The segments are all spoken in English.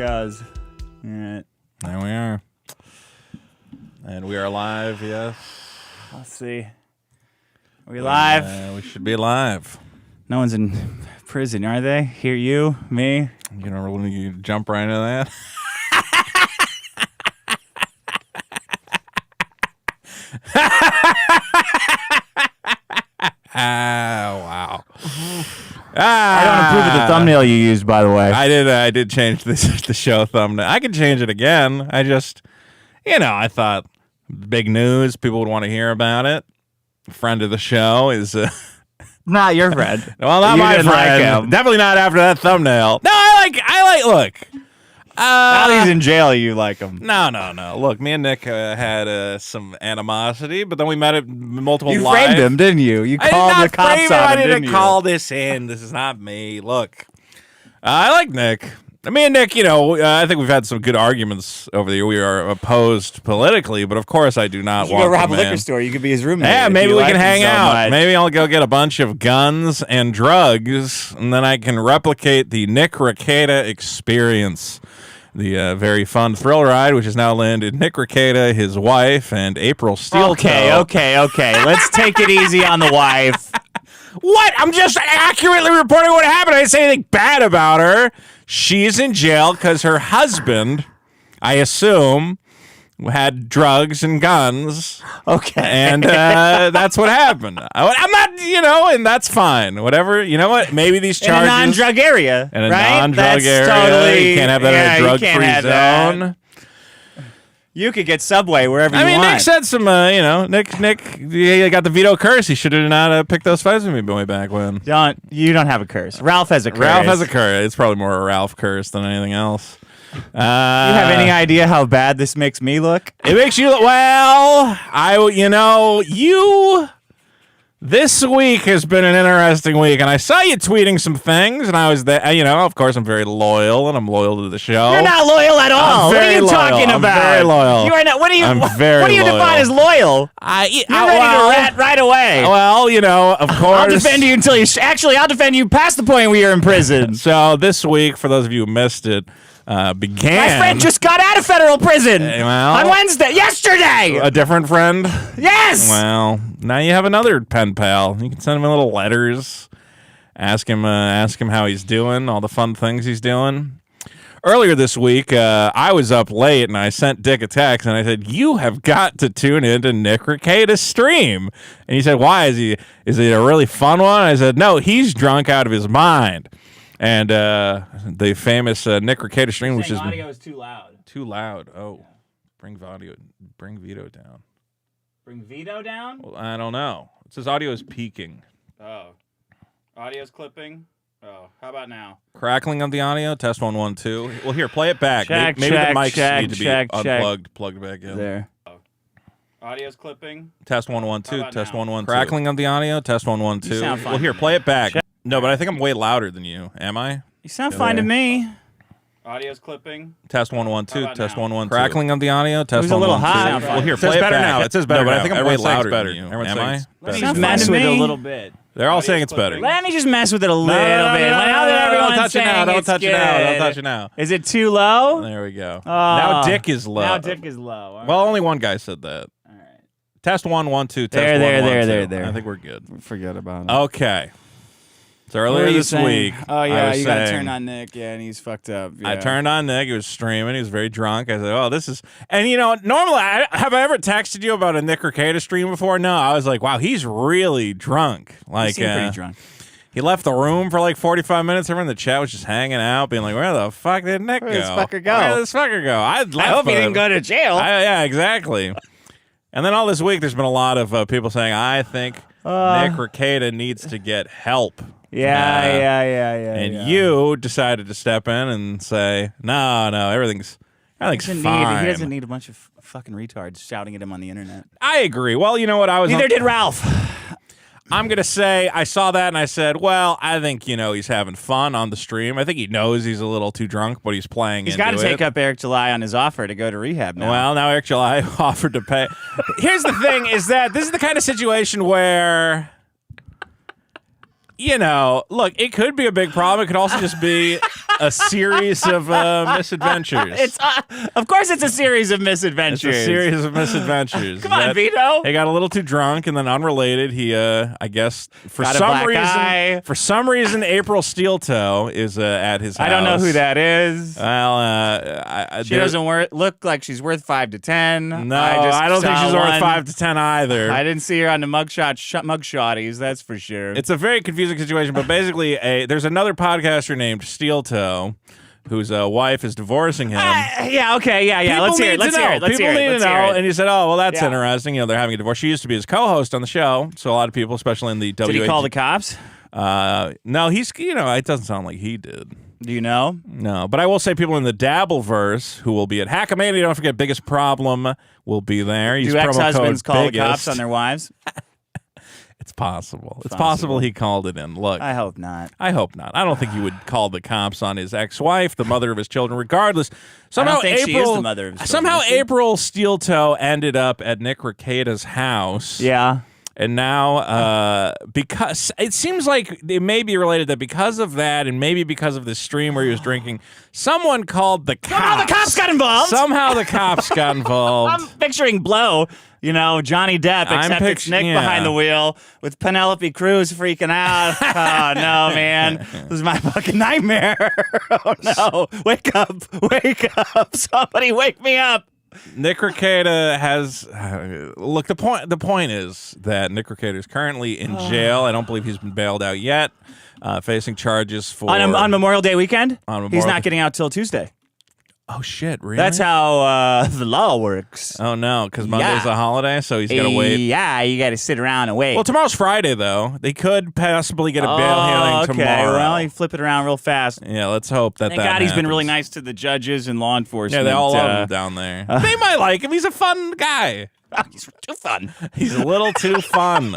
goes. All right. There we are. And we are live, yes. Let's see. Are we live? We should be live. No one's in prison, are they? Here, you, me. You know, when you jump right into that. Wow. I don't approve of the thumbnail you used, by the way. I did change the show thumbnail. I can change it again. I just, I thought big news. People would want to hear about it. Friend of the show is Not your friend. well, not You my didn't friend. like him. Definitely not after that thumbnail. No, I like. Look. Now that he's in jail, you like him. No. Look, me and Nick had some animosity, but then we met at multiple You live. framed him, didn't you? You I did called not the cops frame him. on I him, didn't didn't you? call this in. This is not me. Look, I like Nick. Me and Nick, I think we've had some good arguments over the year. We are opposed politically, but of course I do not You want go rob the a man. liquor store. You could be his roommate. Yeah, if maybe you we like can him hang so out. much. Maybe I'll go get a bunch of guns and drugs, and then I can replicate the Nick Rekieta experience. The very fun thrill ride, which has now landed Nick Rekieta, his wife, and April Steel. Okay. Let's take it easy on the wife. What? I'm just accurately reporting what happened. I didn't say anything bad about her. She's in jail because her husband, I assume, had drugs and guns. Okay. And that's what happened. I'm not, and that's fine. Whatever. You know what? Maybe these charges. In a non-drug area, In a right? non-drug That's area. Totally, You can't have that in a you can't drug-free have that. zone. You could get Subway wherever you want. Nick said some, Nick, he got the Vito curse. He should have not picked those fights with me way back when. You don't have a curse. Ralph has a curse. Ralph has a curse. It's probably more a Ralph curse than anything else. You have any idea how bad this makes me look? It makes you look, this week has been an interesting week, and I saw you tweeting some things, and I was there, of course I'm very loyal, and I'm loyal to the show. You're not loyal at all. What are you talking about? I'm very loyal. You are not. What do you? I'm what very do you loyal. define as loyal? You're ready to rat right away. Well, of course. I'll defend you until you. Actually, I'll defend you past the point where you're in prison. So this week, for those of you who missed it, began. My friend just got out of federal prison on Wednesday. Yesterday. A different friend? Yes. Well, now you have another pen pal. You can send him little letters, ask him how he's doing, all the fun things he's doing. Earlier this week, I was up late and I sent Dick a text and I said, "You have got to tune into Nick Rekieta's stream." And he said, "Why? Is it a really fun one?" I said, "No, he's drunk out of his mind." And the famous Nick Rekieta stream, which is audio is too loud. Too loud. Oh, yeah. Bring Vito down. Bring Vito down? Well, I don't know. It says audio is peaking. Oh. Audio's clipping? Oh. How about now? Crackling of the audio. Test 1 1 2. Well, here, play it back. Check, maybe check, the mics check, need to be check, unplugged, plugged back in. There. Oh. Audio's clipping? Test 1 1 2. Test now? 1 1 2. Crackling of the audio. Test 1 1 2. sound fine Well, here, to play me. it back. Check. No, but I think I'm way louder than you. Am I? You sound fine to me. Audio's clipping. Test 1 1 2. about Test now? 1 1 2. Crackling of the audio. Test was a 1 little 1 2. hot. Well, here, It says play it better back. now. It says better. No, but I think I'm way Everyone says louder better. than you. Everyone Am says I? better. Let me Better. just mess with it a little bit. They're all Audio's saying it's better. clipping. Let me just mess with it a little bit. No, Now that everyone's don't touch it now. saying Don't it's touch it now. Don't good. touch it now. Is it too low? There we go. Oh. Now Dick is low. Now Dick is low. All Well, only one guy said that. right. Test 1 1 2. Test There, 1 there, 1 there, 2. there. I think we're good. Forget about it. Okay. So What earlier were you this saying? week, Oh I yeah, was you gotta saying- turn on Nick. Yeah, and he's fucked up. I Yeah. turned on Nick. He was streaming. He was very drunk. I said, "Oh, this is." And normally, have I ever texted you about a Nick Rekieta stream before? No. I was like, "Wow, he's really drunk." He Like, seemed pretty drunk. he left the room for like 45 minutes. Everyone in the chat was just hanging out, being like, "Where the fuck did Nick Where go? did this fucker go? Where did this fucker go?" I hope he didn't go to jail. Yeah, exactly. And then all this week, there's been a lot of people saying, "I think Nick Rekieta needs to get help." Yeah. And yeah. you decided to step in and say, "No, everything's He doesn't fine." He doesn't need a bunch of fucking retards shouting at him on the internet. I agree. Well, you know what? I was. Neither did Ralph. I'm gonna say I saw that and I said, well, I think he's having fun on the stream. I think he knows he's a little too drunk, but he's playing. He's got to into take it. up Eric July on his offer to go to rehab now. Well, now Eric July offered to pay. Here's the thing: is that this is the kind of situation where. Look, it could be a big problem. It could also just be a series of misadventures. Of course it's a series of misadventures. It's a series of misadventures. Come on, Vito. He got a little too drunk, and then unrelated, he, I guess, for Got a some black reason, eye. for some reason, April Steeltoe is at his house. I don't know who that is. Well, She doesn't look like she's worth 5 to 10. No, I don't think she's worth 5 to 10 either. I didn't see her on the mugshotties, that's for sure. It's a very confusing situation, but basically, there's another podcaster named Steeltoe whose wife is divorcing him. Yeah, okay, yeah. Let's hear it. People need to know. And he said, oh, well, that's interesting. You know, they're having a divorce. She used to be his co-host on the show, so a lot of people, especially in the Did he call the cops? No, he's, it doesn't sound like he did. Do you know? No, but I will say people in the Dabbleverse who will be at Hackamania, don't forget, Biggest Problem will be there. Do ex-husbands call the cops on their wives? It's possible. It's possible he called it in. Look. I hope not. I hope not. I don't think he would call the cops on his ex-wife, the mother of his children, regardless. Somehow I don't think she is the mother of his children. Somehow April Steeltoe ended up at Nick Rekieta's house. Yeah. And now, because it seems like it may be related that because of that, and maybe because of this stream where he was drinking, someone called the cops. Somehow the cops got involved. Somehow the cops got involved. I'm picturing Blow, Johnny Depp, except it's Nick behind the wheel with Penelope Cruz freaking out. Oh, no, man. This is my fucking nightmare. Oh, no. Wake up. Somebody wake me up. Nick Rekieta has look. The point is that Nick Rekieta is currently in jail. I don't believe he's been bailed out yet, facing charges for on Memorial Day weekend. He's not getting out till Tuesday. Oh shit! Really? That's how the law works. Oh no, because Monday's a holiday, so he's got to wait. Yeah, you got to sit around and wait. Well, tomorrow's Friday though. They could possibly get a bail hearing tomorrow. Well, you flip it around real fast. Yeah, let's hope that. Thank God he's been really nice to the judges and law enforcement. Yeah, they all love him down there. They might like him. He's a fun guy. He's too fun. He's a little too fun.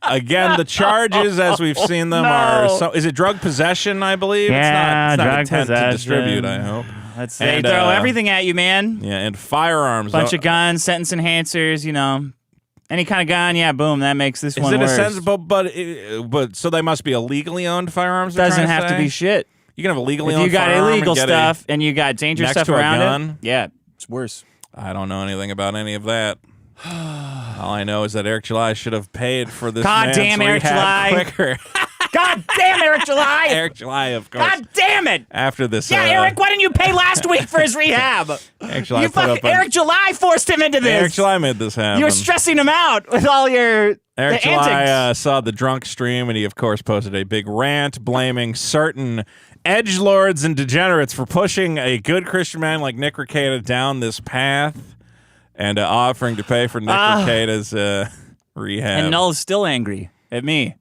Again, the charges, as we've seen them, are is it drug possession? I believe. Yeah, it's not drug intent possession. to distribute. I hope. They throw everything at you, man. Yeah, and firearms. Bunch of guns, sentence enhancers. Any kind of gun. Yeah, boom. That makes this one worse. Is it a but so they must be illegally owned firearms? Doesn't have to be shit. You can have illegally owned. If you got illegal stuff and you got dangerous stuff around it, yeah, it's worse. I don't know anything about any of that. All I know is that Eric July should have paid for this. God damn Eric July! Quicker. God damn Eric July! Eric July, of course. God damn it! After this, Eric, why didn't you pay last week for his rehab? Eric July Eric July forced him into this. Eric July made this happen. You were stressing him out with all your Eric July saw the drunk stream, and he of course posted a big rant blaming certain edgelords and degenerates for pushing a good Christian man like Nick Rekieta down this path. And offering to pay for Nick Rekieta's rehab. And Null's still angry at me.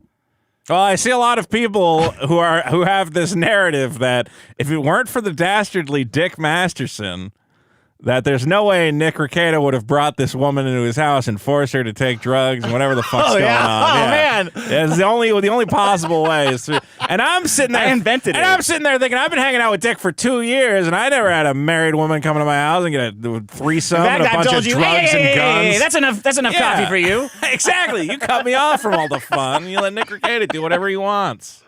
Well, I see a lot of people who have this narrative that if it weren't for the dastardly Dick Masterson, that there's no way Nick Rekieta would have brought this woman into his house and forced her to take drugs and whatever the fuck's going on. Oh, man. Yeah, it's the only possible way is through. And I'm sitting there. I invented it. And I'm sitting there thinking, I've been hanging out with Dick for 2 years, and I never had a married woman come to my house and get a threesome and a bunch of drugs and guns. That's enough coffee for you. Exactly. You cut me off from all the fun. You let Nick Rekieta do whatever he wants.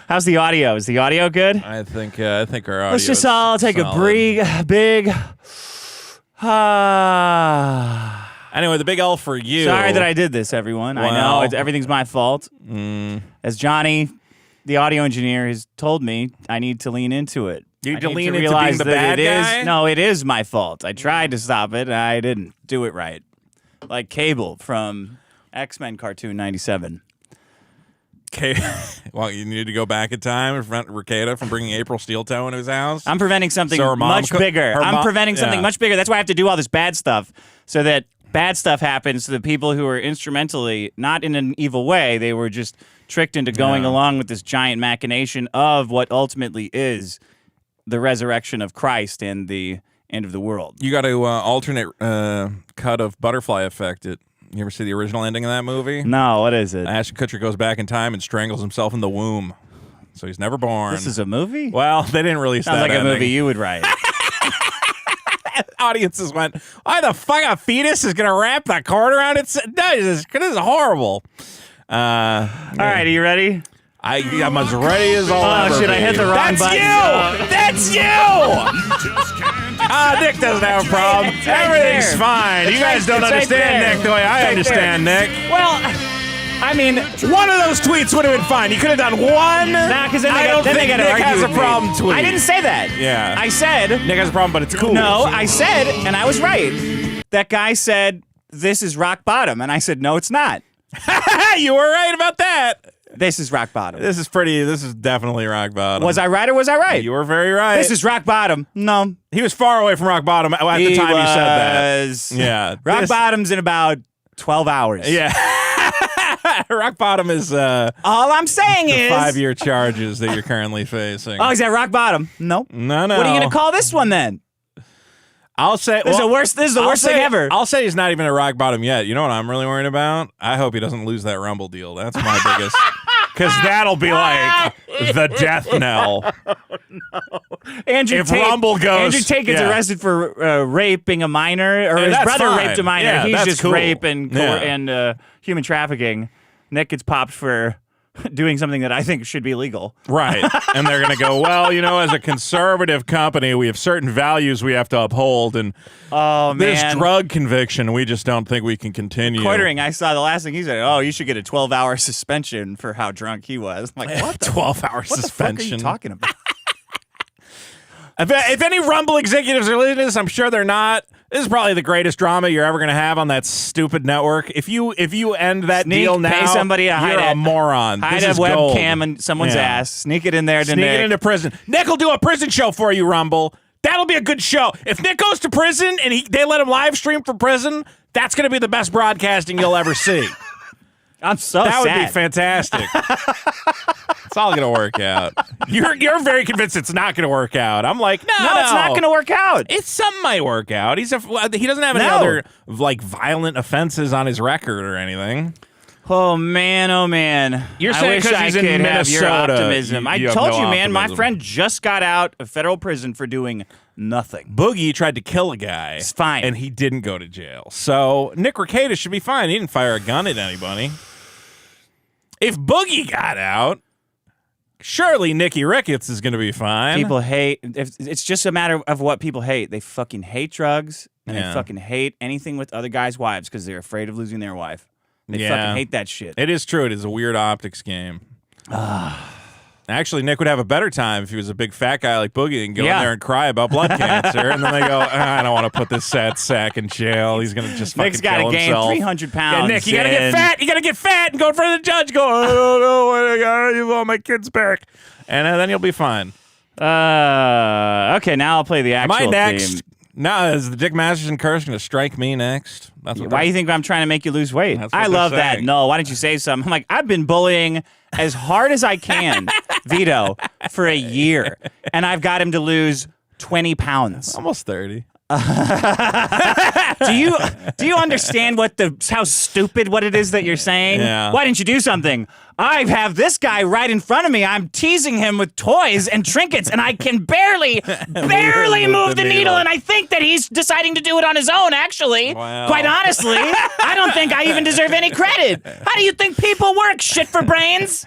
How's the audio? Is the audio good? I think our audio. Let's just all take a big. Anyway, the big L for you. Sorry that I did this, everyone. I know everything's my fault. As Johnny, the audio engineer, has told me, I need to lean into it. You need to lean into being the bad guy? No, it is my fault. I tried to stop it, and I didn't do it right. Like Cable from X-Men Cartoon 97. Okay. Well, you need to go back in time and prevent Rekieta from bringing April Steeltoe into his house. I'm preventing something much bigger. I'm preventing something much bigger. That's why I have to do all this bad stuff, so that bad stuff happens to the people who are instrumentally, not in an evil way, they were just tricked into going along with this giant machination of what ultimately is the resurrection of Christ and the end of the world. You got to alternate cut of Butterfly Effect it. You ever see the original ending of that movie? No, what is it? Ashton Kutcher goes back in time and strangles himself in the womb. So he's never born. This is a movie? Well, they didn't release that Sounds like ending. a movie you would write. Audiences went, why the fuck a fetus is going to wrap that cord around it? This is horrible. All right, are you ready? I'm as ready as I'll ever Oh, shit, be. I hit the wrong button. That's you! Nick doesn't have a problem. Everything's there. fine. You guys don't it's right understand there. Nick the way I It's right understand Nick. Well, I mean, One of those tweets would have been fine. You could have done one. nah, because then I they don't got, think then Nick they got to has argue a with me. problem tweet. I didn't say that. Yeah. I said, Nick has a problem, but it's cool. no, I said, and I was right. That guy said, this is rock bottom. And I said, no, it's not. You were right about that. This is rock bottom. This is definitely rock bottom. Was I right or was I right? You were very right. This is rock bottom. No. He was far away from rock bottom at the time you said that. Yeah. Rock bottom's in about 12 hours. Yeah. Rock bottom is All I'm saying the is 5-year charges that you're currently facing. Oh, is that rock bottom? No. No. What are you going to call this one then? I'll say This is the worst thing ever. I'll say he's not even at rock bottom yet. You know what I'm really worried about? I hope he doesn't lose that Rumble deal. That's my biggest. Because that'll be like the death knell. Andrew If Tate, Rumble goes, Andrew Tate gets arrested for raping a minor, or his that's brother fine. raped a minor. Yeah, He's that's just cool. rape and Yeah. human trafficking. Nick gets popped for doing something that I think should be legal. Right. And they're going to go, well, as a conservative company, we have certain values we have to uphold. And this drug conviction, we just don't think we can continue. Quartering, I saw the last thing he said, oh, you should get a 12-hour suspension for how drunk he was. I'm like, what the 12-hour what suspension. the fuck are you talking about? If any Rumble executives are listening to this, I'm sure they're not. This is probably the greatest drama you're ever going to have on that stupid network. If you end that deal now, pay somebody to hide you're a moron. Hide This a is gold. webcam in someone's ass. Sneak it in there to Sneak Nick. it into prison. Nick will do a prison show for you, Rumble. That'll be a good show. If Nick goes to prison and they let him live stream for prison, that's going to be the best broadcasting you'll ever see. I'm so That sad. would be fantastic. It's all going to work out. You're very convinced it's not going to work out. I'm like, no, it's not going to work out. Something might work out. He doesn't have any other violent offenses on his record or anything. Oh man! You're I saying wish because I he's in could have your Minnesota, optimism. you I have told no you, man. My optimism. friend just got out of federal prison for doing nothing. Boogie tried to kill a guy. It's fine, and he didn't go to jail. So Nick Rekieta should be fine. He didn't fire a gun at anybody. If Boogie got out, surely Nicky Ricketts is going to be fine. People hate. It's just a matter of what people hate. They fucking hate drugs, and they fucking hate anything with other guys' wives because they're afraid of losing their wife. They fucking hate that shit. It is true. It is a weird optics game. Actually, Nick would have a better time if he was a big fat guy like Boogie and go in there and cry about blood cancer, and then they go, I don't want to put this sad sack in jail. He's going to just fucking Nick's got kill to gain himself. 300 pounds. Yeah, Nick, you got to get fat. You got to get fat and go in front of the judge. Go, I don't know what I got. You want my kids back. And then you'll be fine. Okay, now I'll play the actual Am I next? theme. No, is the Dick Masterson curse going to strike me next? That's what Why do you think I'm trying to make you lose weight? That's what I they're love that. saying. No, why didn't you say something? I'm like, I've been bullying as hard as I can, Vito, for a year, and I've got him to lose 20 pounds. Almost 30. Do you understand how stupid what it is that you're saying? Yeah. Why didn't you do something? I have this guy right in front of me. I'm teasing him with toys and trinkets, and I can barely move the needle. And I think that he's deciding to do it on his own, actually. Wow. Quite honestly, I don't think I even deserve any credit. How do you think people work? Shit for brains?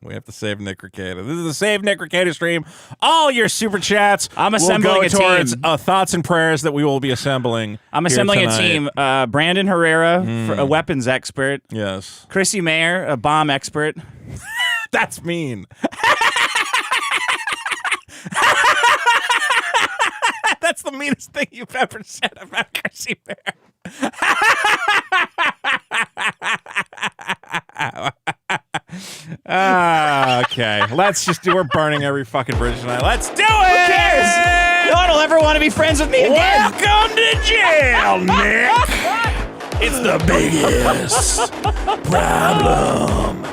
We have to save Nick Rekieta. This is the Save Nick Rekieta stream. All your super chats I'm will assembling go a towards team. Thoughts and prayers that we will be assembling. I'm here assembling a tonight. team. Brandon Herrera, for a weapons expert. Yes. Chrissy Mayer, a bomb expert. That's mean. That's the meanest thing you've ever said about Chrissy Bear. Okay. We're burning every fucking bridge tonight. Let's do it! Who cares? No one will ever want to be friends with me again. Welcome to jail, Nick! It's the biggest problem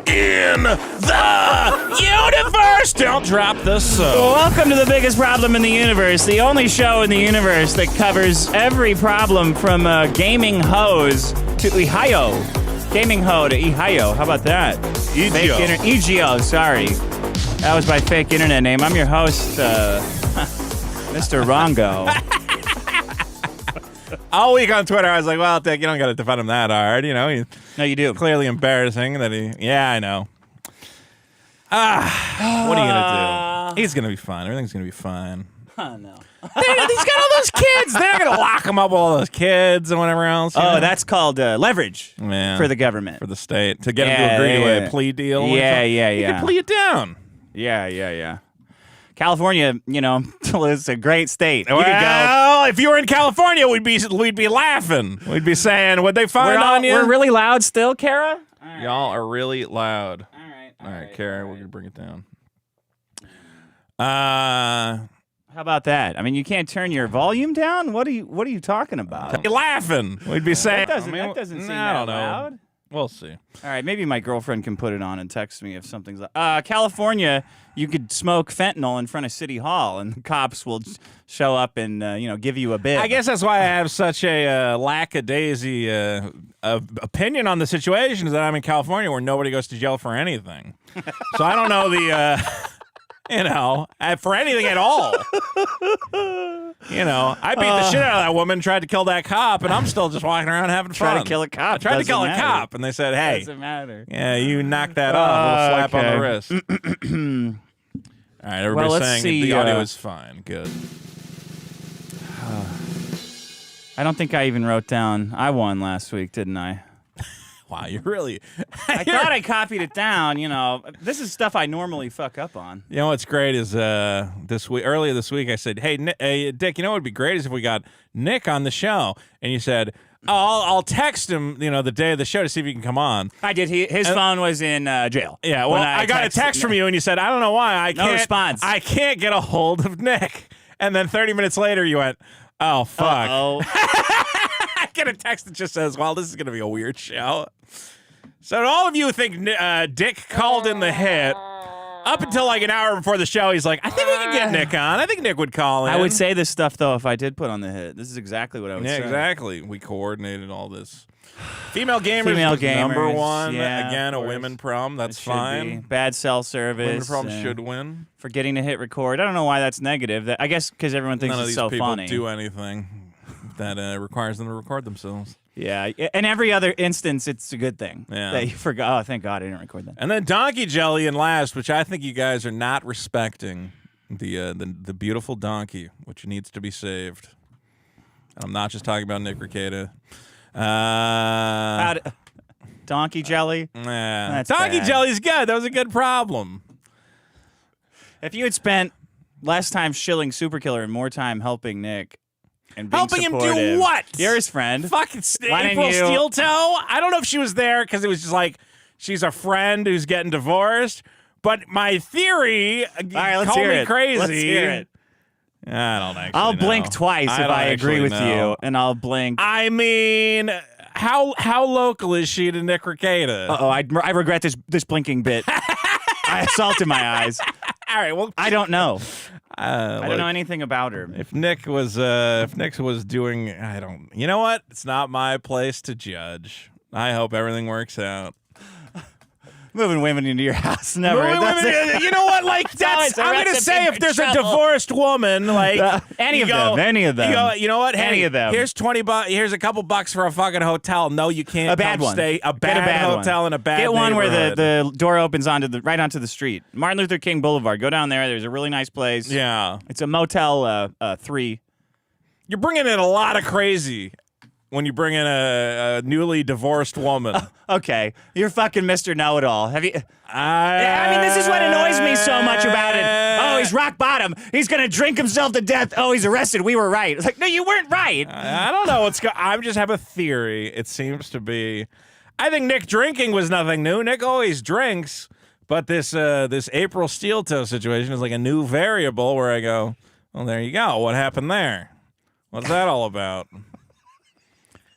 in the universe! Don't drop the soap. Welcome to the biggest problem in the universe, the only show in the universe that covers every problem from gaming hose to Ihio. Gaming hoe to Ihio. How about that? EGO, sorry. That was my fake internet name. I'm your host, Mr. Rongo. All week on Twitter, I was like, well, Dick, you don't got to defend him that hard. You know, he's No, you do. clearly embarrassing that he... Yeah, I know. What are you gonna do? He's gonna be fine. Everything's gonna be fine. Oh, no. He's got all those kids. They're not gonna lock him up with all those kids and whatever else. Oh, that's called leverage for the government. For the state. To get him to agree to a plea deal. Yeah. You can plea it down. Yeah. California, is a great state. Well, You could go. if you were in California, we'd be laughing. We'd be saying, "What'd they find on you?" We're really loud still, Kara? Right. Y'all are really loud. All right, Kara, we're gonna bring it down. How about that? I mean, you can't turn your volume down? What are you talking about? You're laughing. We'd be saying That doesn't seem that loud. We'll see. All right, maybe my girlfriend can put it on and text me if something's California, you could smoke fentanyl in front of City Hall, and the cops will show up and give you a bid. I guess that's why I have such a lackadaisy opinion on the situation, is that I'm in California where nobody goes to jail for anything. So I don't know for anything at all. I beat the shit out of that woman, tried to kill that cop, and I'm still just walking around having fun. Try to kill a cop. I tried to kill a cop, and they said, "Hey, doesn't matter. Yeah, you knocked that off. A little slap on the wrist." All right, everybody's saying the audio is fine. Good. I don't think I even wrote down. I won last week, didn't I? Wow, you really... I thought I copied it down, This is stuff I normally fuck up on. You know what's great is earlier this week I said, hey, Dick, what would be great is if we got Nick on the show. And you said, I'll text him, the day of the show to see if he can come on. I did. His phone was in jail. Yeah, well, I got a text from you and you said, I don't know why. No response. I can't get a hold of Nick. And then 30 minutes later you went, oh, fuck. Uh-oh. I get a text that just says, well, this is going to be a weird show. So to all of you who think Dick called in the hit, up until like an hour before the show, he's like, I think we can get Nick on. I think Nick would call in. I would say this stuff, though, if I did put on the hit. This is exactly what I would say. Yeah, exactly. We coordinated all this. Female gamers, number one. Yeah, again, a women prom. That's fine. Bad cell service. Women prom should win. Forgetting to hit record. I don't know why that's negative. I guess because everyone thinks it's so funny. None of these people do anything that requires them to record themselves. Yeah, in every other instance, it's a good thing that you forgot. Oh, thank God I didn't record that. And then Donkey Jelly in last, which I think you guys are not respecting the beautiful donkey, which needs to be saved. And I'm not just talking about Nick Rekieta. Donkey Jelly? Nah. Donkey Jelly's good. That was a good problem. If you had spent less time shilling Superkiller and more time helping Nick and being helping supportive, him do what? You're his friend. Fucking April Steel Toe? I don't know if she was there because it was just like she's a friend who's getting divorced. But my theory, all right, let's call hear me it. crazy. Let's hear it. I don't actually I'll know. blink twice if I agree with you, and I'll blink. I mean, how local is she to Nick Rekieta? Uh-oh, I regret this blinking bit. I salt in my eyes. All right, well, I don't know. I don't know anything about her. If Nick was doing, I don't. You know what? It's not my place to judge. I hope everything works out. Moving women into your house, never. You know what? Like that's. I'm gonna say if there's a divorced woman, like any of them, you go. You know what? Any of them. Here's $20. Here's a couple bucks for a fucking hotel. No, you can't. A bad one. Stay a bad hotel in a bad. Get one where the door opens right onto the street. Martin Luther King Boulevard. Go down there. There's a really nice place. Yeah, it's a Motel 3. You're bringing in a lot of crazy. When you bring in a newly divorced woman. Okay. You're fucking Mr. Know-It-All. Have you... I mean, this is what annoys me so much about it. Oh, he's rock bottom. He's going to drink himself to death. Oh, he's arrested. We were right. It's like, no, you weren't right. I don't know what's going I just have a theory. It seems to be... I think Nick drinking was nothing new. Nick always drinks. But this April Steel Toe situation is like a new variable where I go, well, there you go. What happened there? What's that all about?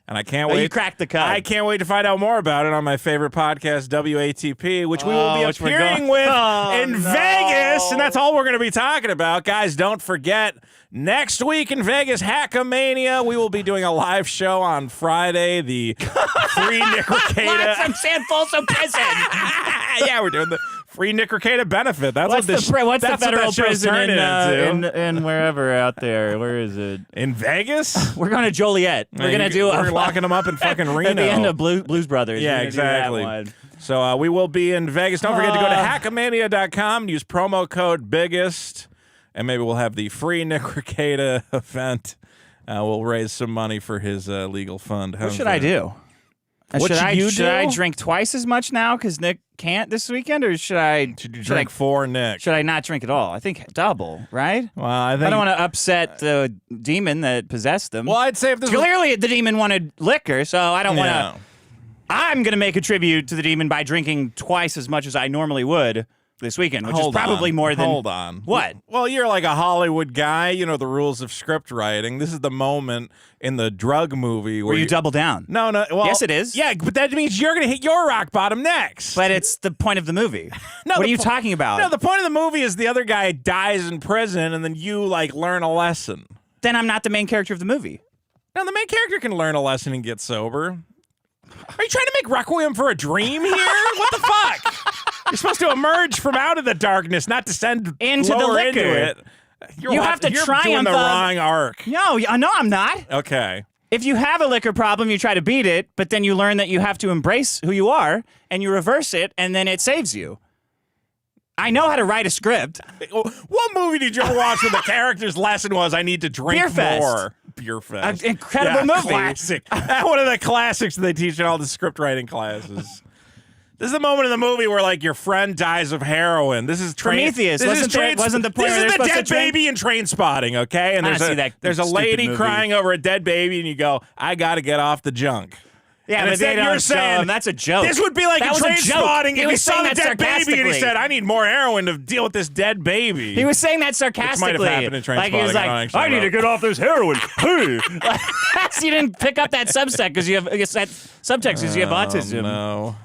And I can't wait. You cracked the code. I can't wait to find out more about it on my favorite podcast, WATP, which we will be appearing with in Vegas. And that's all we're going to be talking about. Guys, don't forget, next week in Vegas, Hackamania, we will be doing a live show on Friday, the free Nick Rekieta. Live from San Folsom Prison. Yeah, we're doing the free Nick Rekieta benefit. That's what's what the federal prison in wherever out there? Where is it? In Vegas? We're going to Joliet. We're going to do We're locking them up in fucking Reno. At the end of Blues Brothers. Yeah, exactly. So we will be in Vegas. Don't forget to go to hackamania.com, use promo code BIGGEST, and maybe we'll have the free Nick Rekieta event. We'll raise some money for his legal fund. What should I do? What should I drink twice as much now because Nick can't this weekend, or should you drink for Nick? Should I not drink at all? I think double, right? Well, I don't want to upset the demon that possessed him. Well, I'd say if this clearly the demon wanted liquor, so I don't want to. I'm going to make a tribute to the demon by drinking twice as much as I normally would this weekend, which is probably more than... Hold on. What? Well, you're like a Hollywood guy. You know the rules of script writing. This is the moment in the drug movie where you double down. No. Well, yes, it is. Yeah, but that means you're going to hit your rock bottom next. But it's the point of the movie. What are you talking about? No, the point of the movie is the other guy dies in prison, and then you, learn a lesson. Then I'm not the main character of the movie. No, the main character can learn a lesson and get sober. Are you trying to make Requiem for a Dream here? What the fuck? You're supposed to emerge from out of the darkness, not descend into the liquor. Into it. You have to triumph. You're doing the wrong arc. No, I'm not. Okay. If you have a liquor problem, you try to beat it, but then you learn that you have to embrace who you are, and you reverse it, and then it saves you. I know how to write a script. What movie did you ever watch where the character's lesson was, I need to drink more? Beer Fest. An incredible movie. Classic. One of the classics they teach in all the script writing classes. This is the moment in the movie where, your friend dies of heroin. This is Prometheus. Wasn't the point? This is the dead baby in Train Spotting, okay? And there's a lady crying over a dead baby, and you go, I got to get off the junk. Yeah, and but they you're saying that's a joke. This would be like in Train Spotting if he saw the dead baby and he said, I need more heroin to deal with this dead baby. He was saying that sarcastically. Which might have happened in Train Spotting. He was like, I need to get off this heroin. You didn't pick up that subtext because you have autism. No.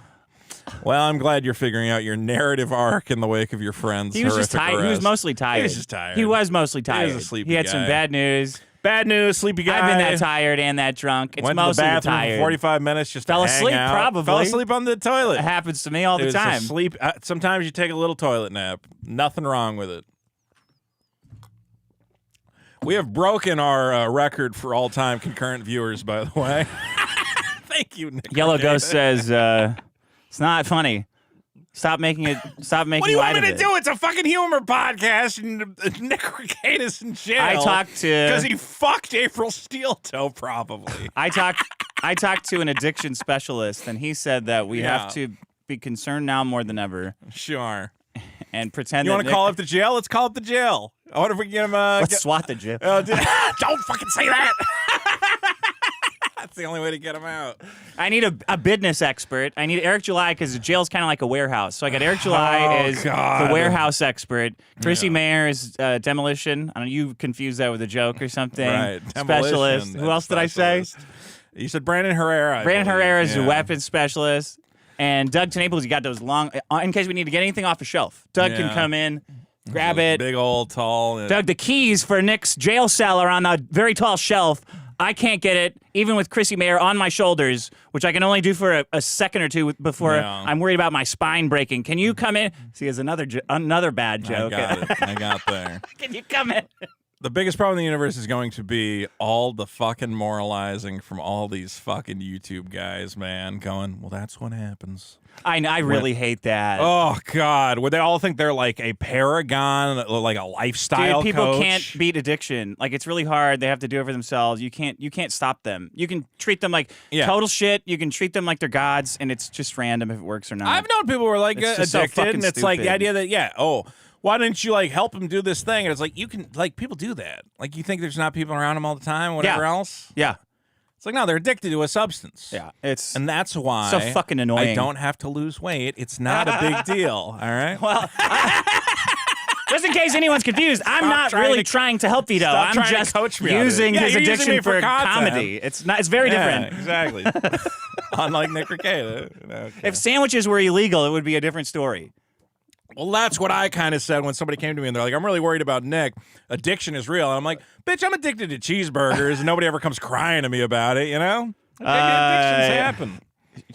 Well, I'm glad you're figuring out your narrative arc in the wake of your friend's He was just tired. He was mostly tired. He was just tired. He was mostly tired. He was a sleepy He had guy. some bad news. Bad news, sleepy guy. I've been that tired and that drunk. It's Went mostly to the bathroom tired. for 45 minutes just fell to hang asleep, out. probably. Fell asleep on the toilet. It happens to me all the It was time. Sleep. Sometimes you take a little toilet nap. Nothing wrong with it. We have broken our record for all-time concurrent viewers, by the way. Thank you, Nick. Yellow Ghost says it's not funny. Stop making it. Stop making. What do you want me to do? It's a fucking humor podcast, and Nick Rekieta's in jail. I talked to because he fucked April Steel Toe, probably. I talked to an addiction specialist, and he said that we have to be concerned now more than ever. Sure. And pretend. You want to call up the jail? Let's call up the jail. I wonder if we can get him. Let's swat the jail. Don't fucking say that. That's the only way to get him out. I need a business expert. I need Eric July because the jail's kind of like a warehouse. So I got Eric July as the warehouse expert. Chrissy Mayer is demolition. I don't know, you confused that with a joke or something. Right. Specialist. Who else did I say? You said Brandon Herrera. Brandon Herrera is a weapons specialist. And Doug Tenaples, you got those long, in case we need to get anything off a shelf. Doug can come in, grab it. Big old tall. Doug, the keys for Nick's jail cell are on a very tall shelf. I can't get it, even with Chrissy Mayer on my shoulders, which I can only do for a second or two before I'm worried about my spine breaking. Can you come in? See, there's another bad joke. I got it. I got there. Can you come in? The biggest problem in the universe is going to be all the fucking moralizing from all these fucking YouTube guys, man, going, well, that's what happens. I really hate that. Oh, God. Where they all think they're like a paragon, like a lifestyle Dude, people coach. can't beat addiction. Like, it's really hard. They have to do it for themselves. You can't stop them. You can treat them like total shit. You can treat them like they're gods, and it's just random if it works or not. I've known people who are like It's just addicted, so fucking and it's like the stupid. idea that, why didn't you like help him do this thing? And it's like, you can, like, people do that. Like, you think there's not people around him all the time, whatever else? Yeah. It's like, no, they're addicted to a substance. Yeah. And that's why so fucking annoying. I don't have to lose weight. It's not a big deal. All right? Well, just in case anyone's confused, I'm not really trying to help Vito. I'm just coach me using his you're using addiction me for comedy. It's very different. Exactly. Unlike Nick Rekieta. Okay. If sandwiches were illegal, it would be a different story. Well, that's what I kind of said when somebody came to me and they're like, I'm really worried about Nick. Addiction is real. And I'm like, bitch, I'm addicted to cheeseburgers and nobody ever comes crying to me about it, you know? Addictions happen.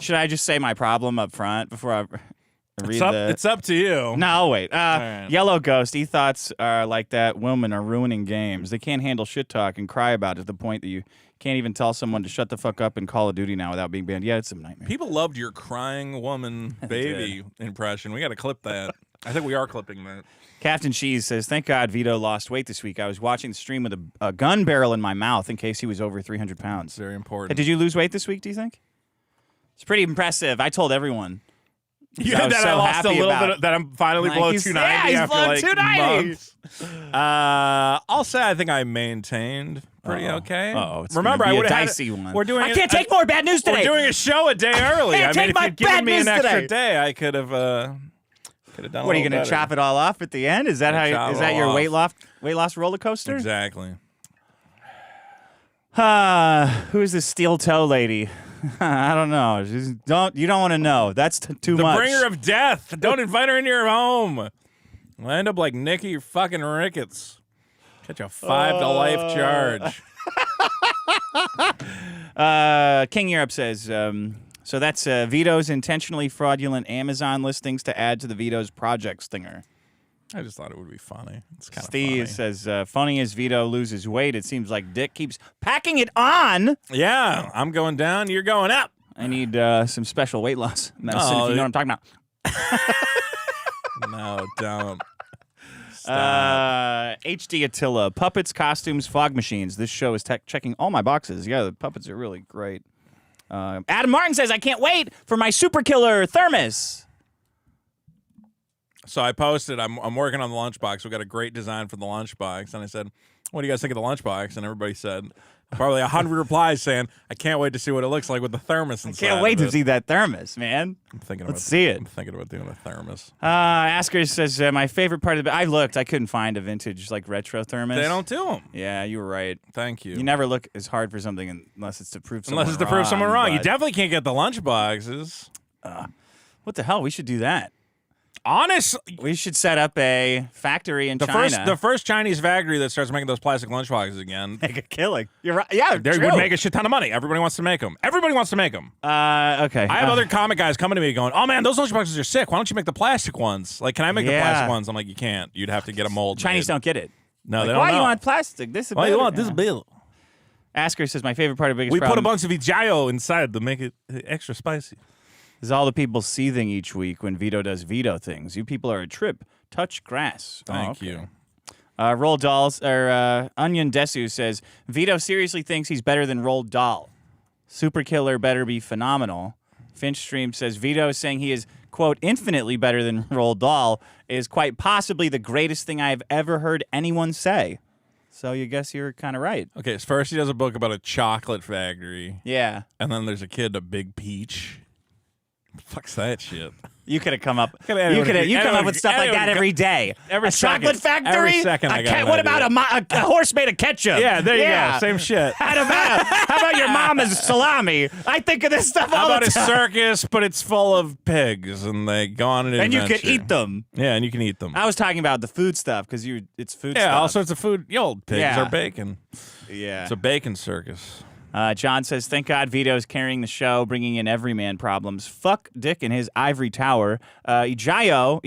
Should I just say my problem up front before I... It's up to you. No, I'll wait. right. Yellow Ghost, e-thoughts are like that women are ruining games. They can't handle shit talk and cry about it to the point that you can't even tell someone to shut the fuck up in Call of Duty now without being banned. Yeah, it's a nightmare. People loved your crying woman baby impression. We got to clip that. I think we are clipping that. Captain Cheese says, thank God Vito lost weight this week. I was watching the stream with a gun barrel in my mouth in case he was over 300 pounds. Very important. Did you lose weight this week, do you think? It's pretty impressive. I told everyone. You had that I lost a little bit, that I'm finally below 290 after like 290. months. I'll say I think I maintained pretty okay. Remember, I would have dicey one. I can't take more bad news today. We're doing a show a day early. Can't take if you'd given me an extra day, I could have done. What are you going to chop it all off at the end? Is that how? Is that your weight loss roller coaster? Exactly. Who is this steel toe lady? I don't know. You don't want to know. That's too much. The bringer of death. Don't invite her into your home. I'll end up like Nikki fucking Ricketts. Catch a 5 to life charge. King Europe says, so that's Vito's intentionally fraudulent Amazon listings to add to the Vito's project stinger. I just thought it would be funny. It's kind of funny. Steve says, funny as Vito loses weight, it seems like Dick keeps packing it on. Yeah, I'm going down, you're going up. I need some special weight loss medicine, if you know what I'm talking about. No, don't. HD Attila, puppets, costumes, fog machines. This show is checking all my boxes. Yeah, the puppets are really great. Adam Martin says, I can't wait for my super killer thermos. So I posted, I'm working on the lunchbox. We got a great design for the lunchbox. And I said, what do you guys think of the lunchbox? And everybody said, probably 100 replies saying, I can't wait to see what it looks like with the thermos inside. I can't wait to see that thermos, man. Let's see it. I'm thinking about doing a thermos. Asker says, my favorite part of the... I looked. I couldn't find a vintage, like, retro thermos. They don't do them. Yeah, you were right. Thank you. You never look as hard for something unless it's to prove someone wrong. You definitely can't get the lunchboxes. What the hell? We should do that. Honestly, we should set up a factory in China. The first Chinese factory that starts making those plastic lunchboxes again. Make a killing. You're right. Yeah, they would make a shit ton of money. Everybody wants to make them. Okay. I have other comic guys coming to me going, "Oh man, those lunchboxes are sick. Why don't you make the plastic ones? Like, can I make the plastic ones?" I'm like, "You can't. You'd have to get a mold." Chinese don't get it. No, they don't. Why do you want plastic? This is why you want this bill? Asker says, my favorite part of biggest we problem. Put a bunch of Ijayo inside to make it extra spicy. Is all the people seething each week when Vito does Vito things. You people are a trip. Touch grass. Thank you. Roll Dolls or Onion Desu says Vito seriously thinks he's better than Roll Doll. Super Killer better be phenomenal. Finch Stream says Vito is saying he is quote infinitely better than Roll Doll is quite possibly the greatest thing I have ever heard anyone say. So you guess you're kind of right. Okay, so first he does a book about a chocolate factory. Yeah. And then there's a kid, a big peach. Fuck's that shit. You could have come up. You come up with stuff like that every day. A chocolate factory. Every second. What about a horse made of ketchup? Yeah, there you go. Same shit. How about your mama's salami? I think of this stuff all the time. How about a circus, but it's full of pigs, and they go on an adventure. And you can eat them. Yeah, and you can eat them. I was talking about the food stuff because it's food stuff. Yeah, all sorts of food. The old pigs are bacon. Yeah, it's a bacon circus. John says, thank God Vito's carrying the show, bringing in everyman problems. Fuck Dick and his ivory tower. Ijayo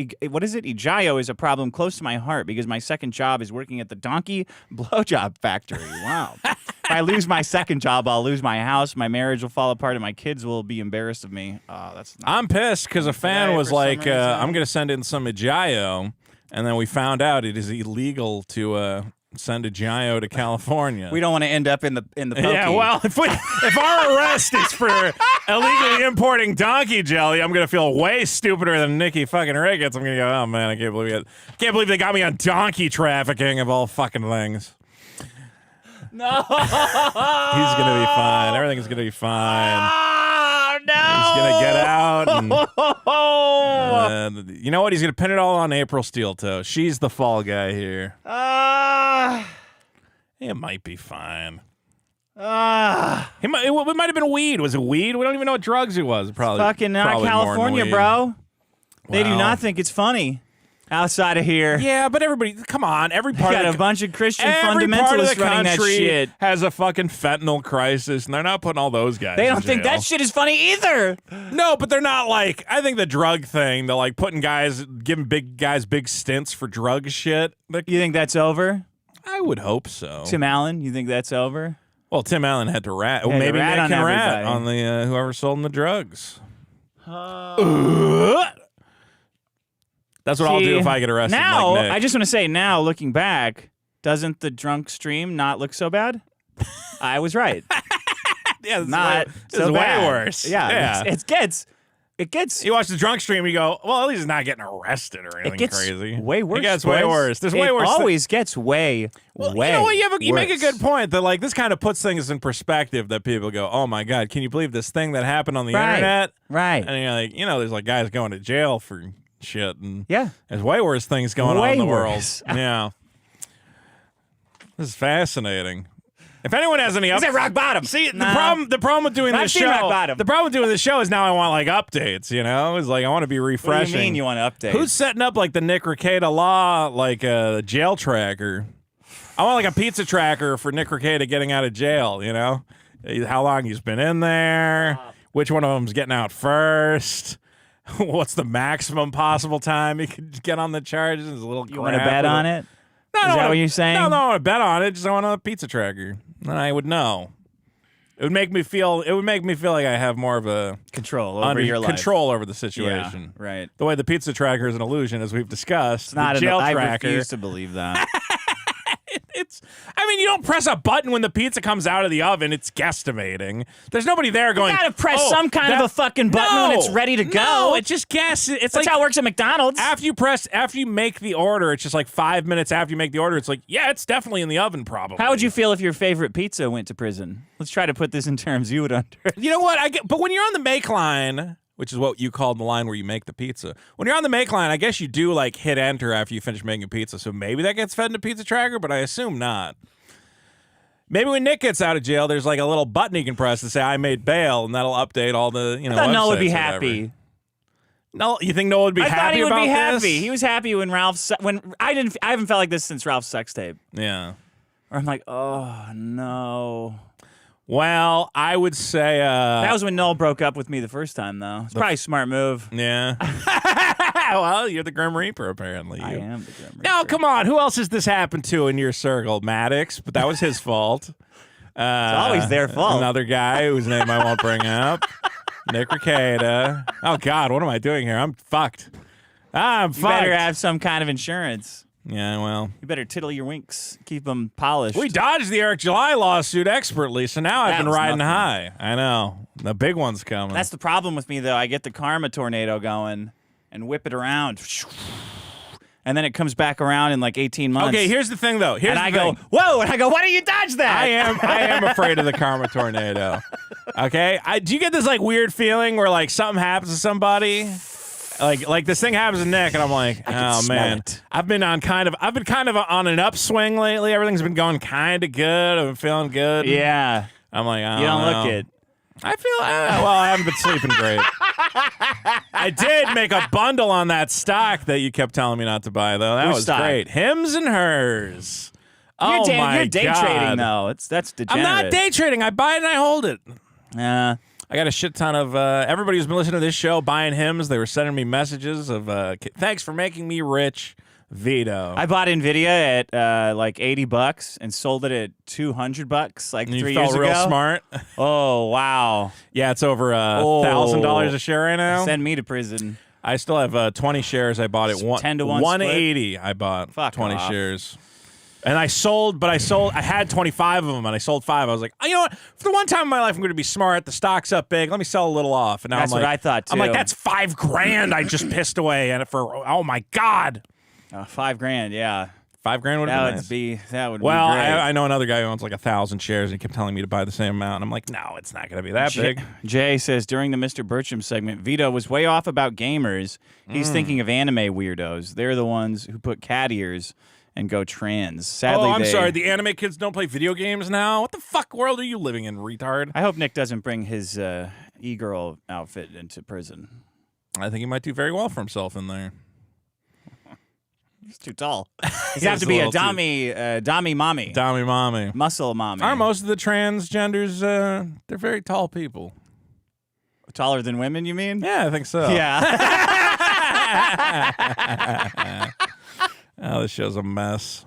is a problem close to my heart because my second job is working at the donkey blowjob factory. Wow. If I lose my second job, I'll lose my house, my marriage will fall apart, and my kids will be embarrassed of me. I'm pissed because a fan was like, I'm going to send in some Ijayo, and then we found out it is illegal to... send a Giaio to California. We don't want to end up in the pokey. Yeah, well, if our arrest is for illegally importing donkey jelly, I'm gonna feel way stupider than Nikki fucking Ricketts. I'm gonna go, oh man, I can't believe they got me on donkey trafficking of all fucking things. No, he's gonna be fine. Everything's gonna be fine. Oh no, he's gonna get out. And, you know what? He's gonna pin it all on April Steel Toe. She's the fall guy here. It might be fine. It might have been weed. Was it weed? We don't even know what drugs it was. Probably fucking California, bro. They do not think it's funny. outside of here. Yeah, but everybody, come on, every part got of a bunch of Christian every fundamentalists part of the running that country shit. has a fucking fentanyl crisis, and they're not putting all those guys. They in don't think jail. that shit is funny either. No, but they're not like. I think the drug thing, they're like putting guys, giving big guys big stints for drug shit. You think that's over? I would hope so. Tim Allen, you think that's over? Well, Tim Allen had to rat. Had to Maybe rat Nick on can rat everybody. on the whoever sold him the drugs. That's what I'll do if I get arrested. Now, like Nick. I just want to say, now looking back, doesn't the drunk stream not look so bad? I was right. yeah, it's Not way, so it's bad. way worse. Yeah, it gets. You watch the drunk stream, you go, well, at least he's not getting arrested or anything It gets crazy. way worse. It gets way boys. worse. There's it way worse. Always gets way. Well, way you know what? You make a worse. good point that like this kind of puts things in perspective. That people go, "Oh my God, can you believe this thing that happened on the internet?" Right. And you're like, there's like guys going to jail for shit, and Yeah. there's way worse things going on Way in the worse. world. Yeah, this is fascinating. If anyone has any Is it rock bottom? See, Nah. the problem with doing I've this seen show, rock bottom. the problem with doing this show is now I want like updates. It's like I want to be What refreshing. do you mean you want to update? Who's setting up like the Nick Rekieta law, like jail tracker? I want like a pizza tracker for Nick Rekieta getting out of jail. How long he's been in there, which one of them's getting out first, what's the maximum possible time he could get on the charges? There's a little. You want to bet on it? No, Is that what you're saying? No, I want to bet on it. Just I want a pizza tracker. Then I would know. It would make me feel. It would make me feel like I have more of a Control over your life. control over the situation. Yeah, right. The way the pizza tracker is an illusion, as we've discussed. It's not the jail I tracker. refuse to believe that. You don't press a button when the pizza comes out of the oven. It's guesstimating. There's nobody there going. You gotta press some kind of a fucking button when it's ready to go. No, it just guesses. It's That's like how it works at McDonald's. after you make the order. It's just like 5 minutes after you make the order. It's like, yeah, it's definitely in the oven. Probably. How would you feel if your favorite pizza went to prison? Let's try to put this in terms you would under. You know what? But when you're on the make line, which is what you call the line where you make the pizza. When you're on the make line, I guess you do like hit enter after you finish making pizza. So maybe that gets fed into Pizza Tracker, but I assume not. Maybe when Nick gets out of jail, there's like a little button he can press to say "I made bail," and that'll update all the I thought Noah would be websites or happy. whatever. No, you think Noah would be I happy thought he would about be this? happy. He was happy when I haven't felt like this since Ralph's sex tape. Yeah. Or I'm like, oh no. Well, I would say That was when Noel broke up with me the first time, though. It's probably a smart move. yeah. Well, you're the Grim Reaper, apparently. I am the Grim Reaper. Now, come on. Who else has this happened to in your circle? Maddox, but that was his fault. It's always their fault. Another guy whose name I won't bring up. Nick Rekieta. Oh, God, what am I doing here? I'm fucked. I'm You fucked. better have some kind of insurance. Yeah, well. You better tiddle your winks. Keep them polished. We dodged the Eric July lawsuit expertly, so now I've That been was riding nothing. high. I know. The big one's coming. That's the problem with me, though. I get the karma tornado going and whip it around. And then it comes back around in like 18 months. Okay, here's the thing, though. And I go, whoa, and I go, why don't you dodge that? I am afraid of the karma tornado. Okay? Do you get this like weird feeling where like something happens to somebody? Like this thing happens to Nick, and I'm like, oh smell man, it. I've been kind of on an upswing lately. Everything's been going kind of good. I've been feeling good. Yeah. I'm like, I You don't know. look it. I feel well. I haven't been sleeping great. I did make a bundle on that stock that you kept telling me not to buy, though. That Which was stock? great. Hims and hers. Oh my You're day God. trading, though. That's degenerate. I'm not day trading. I buy it and I hold it. Yeah. I got a shit ton of everybody who's been listening to this show buying hymns. They were sending me messages of thanks for making me rich, Vito. I bought Nvidia at like $80 and sold it at $200 like and 3 you years felt ago. real smart. Oh wow! Yeah, it's over $1,000 a share right now. Send me to prison. I still have 20 shares. I bought it 10 to 1 180. I bought Fuck 20 off. shares. And I sold. I had 25 of them, and I sold 5. I was like, oh, you know what? For the one time in my life, I'm going to be smart. The stock's up big. Let me sell a little off. And now That's I'm like, what I thought, I'm like, too. that's $5,000 I just pissed away, and oh my God, $5,000. Yeah, $5,000 would have been nice. That would Well, be great. I know another guy who owns like 1,000 shares, and he kept telling me to buy the same amount. And I'm like, no, it's not going to be that big. Jay says during the Mr. Burcham segment, Vito was way off about gamers. He's thinking of anime weirdos. They're the ones who put cat ears and go trans. Sadly, I'm sorry. The anime kids don't play video games now? What the fuck world are you living in, retard? I hope Nick doesn't bring his e-girl outfit into prison. I think he might do very well for himself in there. He's too tall. He'd have to be a dummy mommy. Dummy mommy. Muscle mommy. Are most of the transgenders, they're very tall people. Taller than women, you mean? Yeah, I think so. Yeah. Oh, this show's a mess.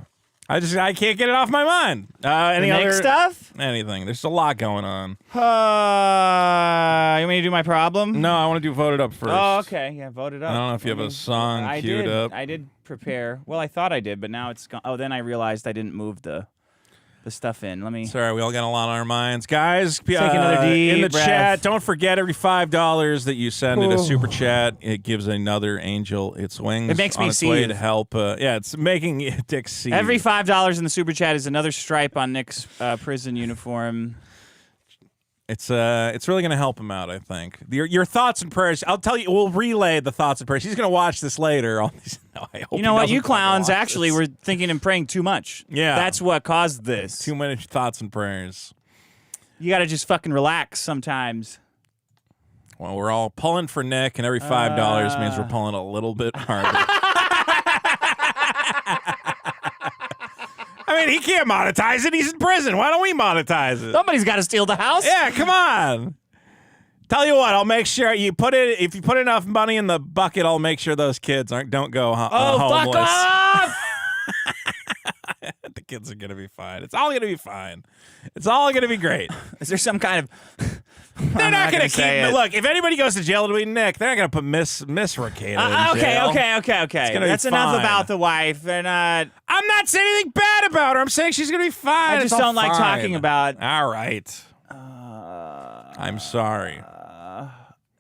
I can't get it off my mind. Any Nick other stuff? Anything. There's a lot going on. You want me to do my problem? No, I want to do Vote It Up first. Oh, okay. Yeah, vote it up. I don't know if you have a song queued up. I did prepare. Well, I thought I did, but now it's gone. Oh, then I realized I didn't move the stuff in. Let me. Sorry, we all got a lot on our minds. Guys, take another deep in the breath. chat, don't forget every $5 that you send in a super chat, it gives another angel its wings. It makes me on its way seethe. to help. It's making Dick seethe. Every $5 in the super chat is another stripe on Nick's prison uniform. It's really going to help him out, I think. Your thoughts and prayers. I'll tell you. We'll relay the thoughts and prayers. He's going to watch this later. I hope You know what? You clowns watch actually this. were thinking and praying too much. Yeah. That's what caused this. Too many thoughts and prayers. You got to just fucking relax sometimes. Well, we're all pulling for Nick, and every $5 means we're pulling a little bit harder. I mean, he can't monetize it. He's in prison. Why don't we monetize it? Somebody's got to steal the house. Yeah, come on. Tell you what, I'll make sure you put it. If you put enough money in the bucket, I'll make sure those kids don't go homeless. Fuck off! The kids are gonna be fine. It's all gonna be fine. It's all gonna be great. Is there some kind of? They're not gonna keep. Look, if anybody goes to jail, it'll be Nick. They're not gonna put Miss Rekieta in jail. Okay. That's enough about the wife. They're not. I'm not saying anything bad about her. I'm saying she's gonna be fine. I just don't like talking about. All right. I'm sorry.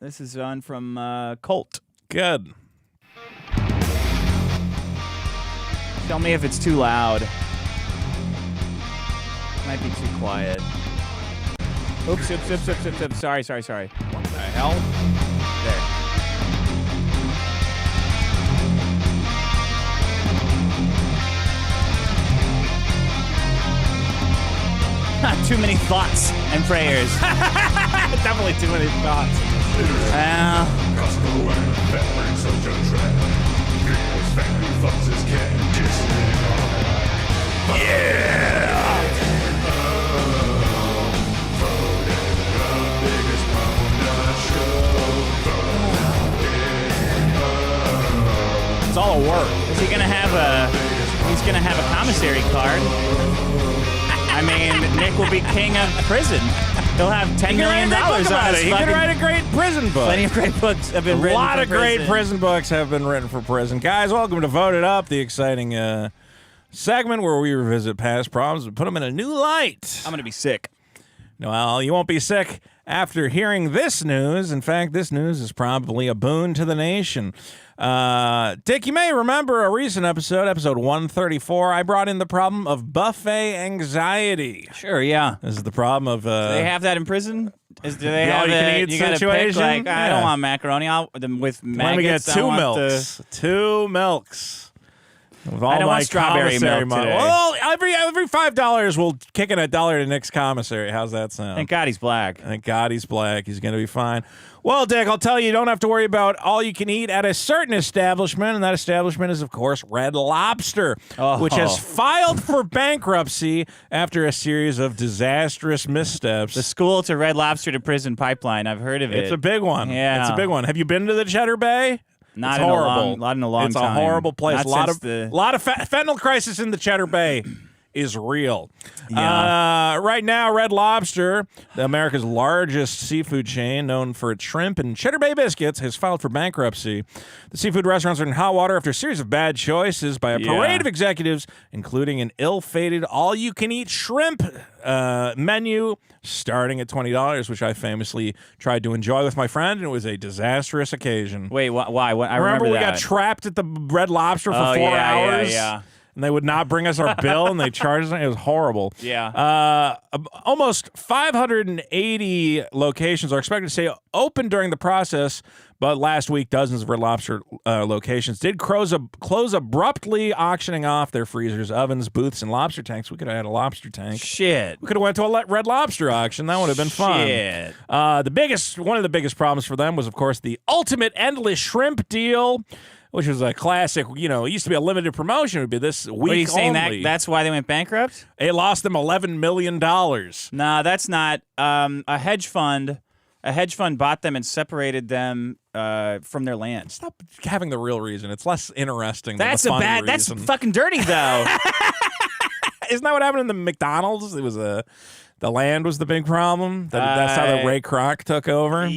This is on from Colt. Good. Tell me if it's too loud. Might be too quiet. Oops. Sorry. What the hell? There. Too many thoughts and prayers. Definitely too many thoughts. Costco and fabric, such a trend. People's family foxes can't It's all a work. Is he gonna have He's gonna have a commissary card. I mean, Nick will be king of prison. He'll have $10 million on his He could fucking- write a great prison book. Plenty of great books have been A written lot for of great prison. prison books have been written for prison. Guys, welcome to Vote It Up, the exciting segment where we revisit past problems and put them in a new light. I'm gonna be sick. Well, you won't be sick after hearing this news. In fact, this news is probably a boon to the nation. Dick, you may remember a recent episode 134. I brought in the problem of buffet anxiety. Sure, yeah. This is the problem of... Do they have that in prison? Do they The have all-you-can-eat you gotta pick, situation? like, I Yeah. don't want macaroni. With maggots. Let me get I two want milks. Two milks. With all I don't my want strawberry commissary milk money. today. Well, every $5 we'll kick in $1 to Nick's commissary. How's that sound? Thank God he's black. Thank God he's black. He's going to be fine. Well, Dick, I'll tell you, you don't have to worry about all you can eat at a certain establishment, and that establishment is, of course, Red Lobster, which has filed for bankruptcy after a series of disastrous missteps. The school to Red Lobster to prison pipeline. I've heard of it. It's a big one. Yeah. It's a big one. Have you been to the Cheddar Bay? Not it's in horrible. not in a long it's time. a horrible place. Not A lot since of the- fentanyl crisis in the Cheddar Bay is real. Yeah. Right now, Red Lobster, America's largest seafood chain known for its shrimp and Cheddar Bay biscuits, has filed for bankruptcy. The seafood restaurants are in hot water after a series of bad choices by a parade of executives, including an ill-fated all-you-can-eat shrimp menu starting at $20, which I famously tried to enjoy with my friend, and it was a disastrous occasion. Wait, why? I Remember we that. got trapped at the Red Lobster for 4 hours? Yeah. And they would not bring us our bill, and they charged us. It was horrible. Yeah. Almost 580 locations are expected to stay open during the process, but last week, dozens of Red Lobster locations did close abruptly, auctioning off their freezers, ovens, booths, and lobster tanks. We could have had a lobster tank. Shit. We could have went to a Red Lobster auction. That would have been fun. Shit. One of the biggest problems for them was, of course, the ultimate endless shrimp deal, which was a classic. You know, it used to be a limited promotion. It would be this week. What are you saying only. that's why they went bankrupt? It lost them $11 million. No, that's not. A hedge fund bought them and separated them from their land. Stop having the real reason. It's less interesting. That's than the funny reason. That's fucking dirty though. Isn't that what happened in the McDonald's? It was the land was the big problem. That's how the Ray Kroc took over.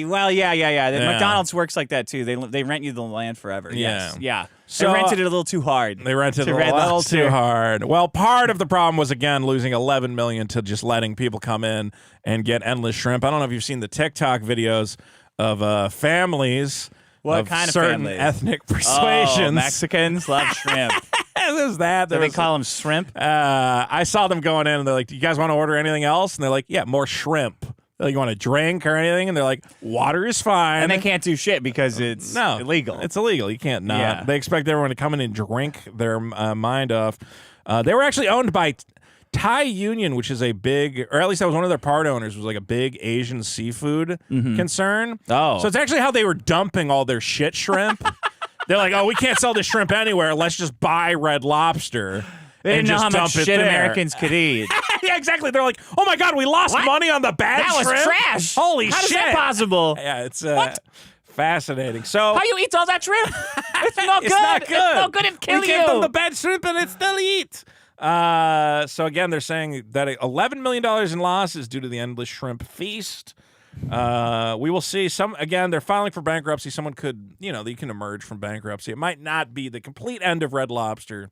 Well, yeah. McDonald's works like that too. They rent you the land forever. Yes. Yeah. So, they rented it a little too hard. They rented it a little too hard. Well, part of the problem was, again, losing $11 million to just letting people come in and get endless shrimp. I don't know if you've seen the TikTok videos of families of kind of certain families? ethnic persuasions. Oh, Mexicans love shrimp. There's that. Do they call them shrimp? I saw them going in, and they're like, "Do you guys want to order anything else?" And they're like, "Yeah, more shrimp." They're like, "You want a drink or anything?" And they're like, "Water is fine." And they can't do shit because it's illegal. It's illegal. You can't not. Yeah. They expect everyone to come in and drink their mind off. They were actually owned by Thai Union, which is a big, or at least that was one of their part owners, was like a big Asian seafood concern. Oh. So it's actually how they were dumping all their shit shrimp. They're like, "Oh, we can't sell this shrimp anywhere. Let's just buy Red Lobster." They didn't know how much shit there. Americans could eat. Yeah, exactly. They're like, "Oh my God, we lost money on the bad That was shrimp. trash. Holy How shit. is that possible? Yeah, it's fascinating. So How you eat all that shrimp? It's no good. It's not good. It's no good. It'll kill we you. gave them the bad shrimp and it's still eat. So again, they're saying that $11 million in losses due to the endless shrimp feast. We will see some, again, they're filing for bankruptcy. Someone could, they can emerge from bankruptcy. It might not be the complete end of Red Lobster.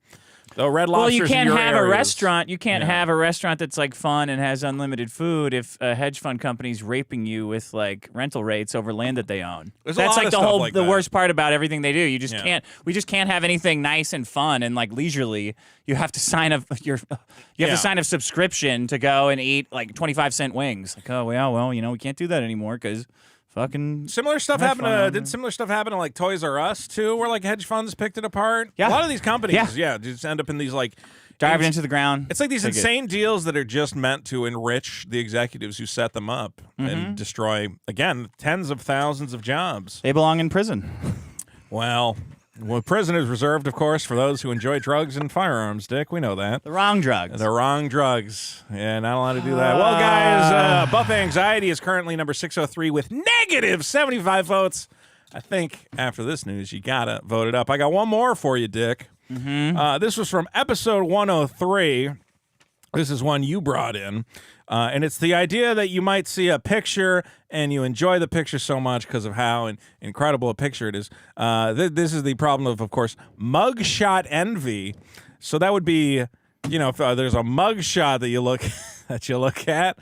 Though Red Lobster's Well, you can't in your have areas. a restaurant. You can't have a restaurant that's like fun and has unlimited food if a hedge fund company's raping you with like rental rates over land that they own. There's a That's lot like of the stuff whole like the that. worst part about everything they do. You just can't. We just can't have anything nice and fun and like leisurely. You have to sign up to sign a subscription to go and eat like 25-cent wings. Like, oh well, we can't do that anymore because. Fucking similar stuff hedge happened. Did similar stuff happen to like Toys R Us too, where like hedge funds picked it apart? Yeah. A lot of these companies, just end up in these like driving into the ground. It's like these insane deals that are just meant to enrich the executives who set them up and destroy, again, tens of thousands of jobs. They belong in prison. Well, prison is reserved, of course, for those who enjoy drugs and firearms, Dick. We know that. The wrong drugs. The wrong drugs. Yeah, not allowed to do that. Well, guys, Buff Anxiety is currently number 603 with negative 75 votes. I think after this news, you got to vote it up. I got one more for you, Dick. This was from episode 103. This is one you brought in. And it's the idea that you might see a picture and you enjoy the picture so much because of how incredible a picture it is. This is the problem of course, mugshot envy. So that would be, if there's a mugshot that you look at,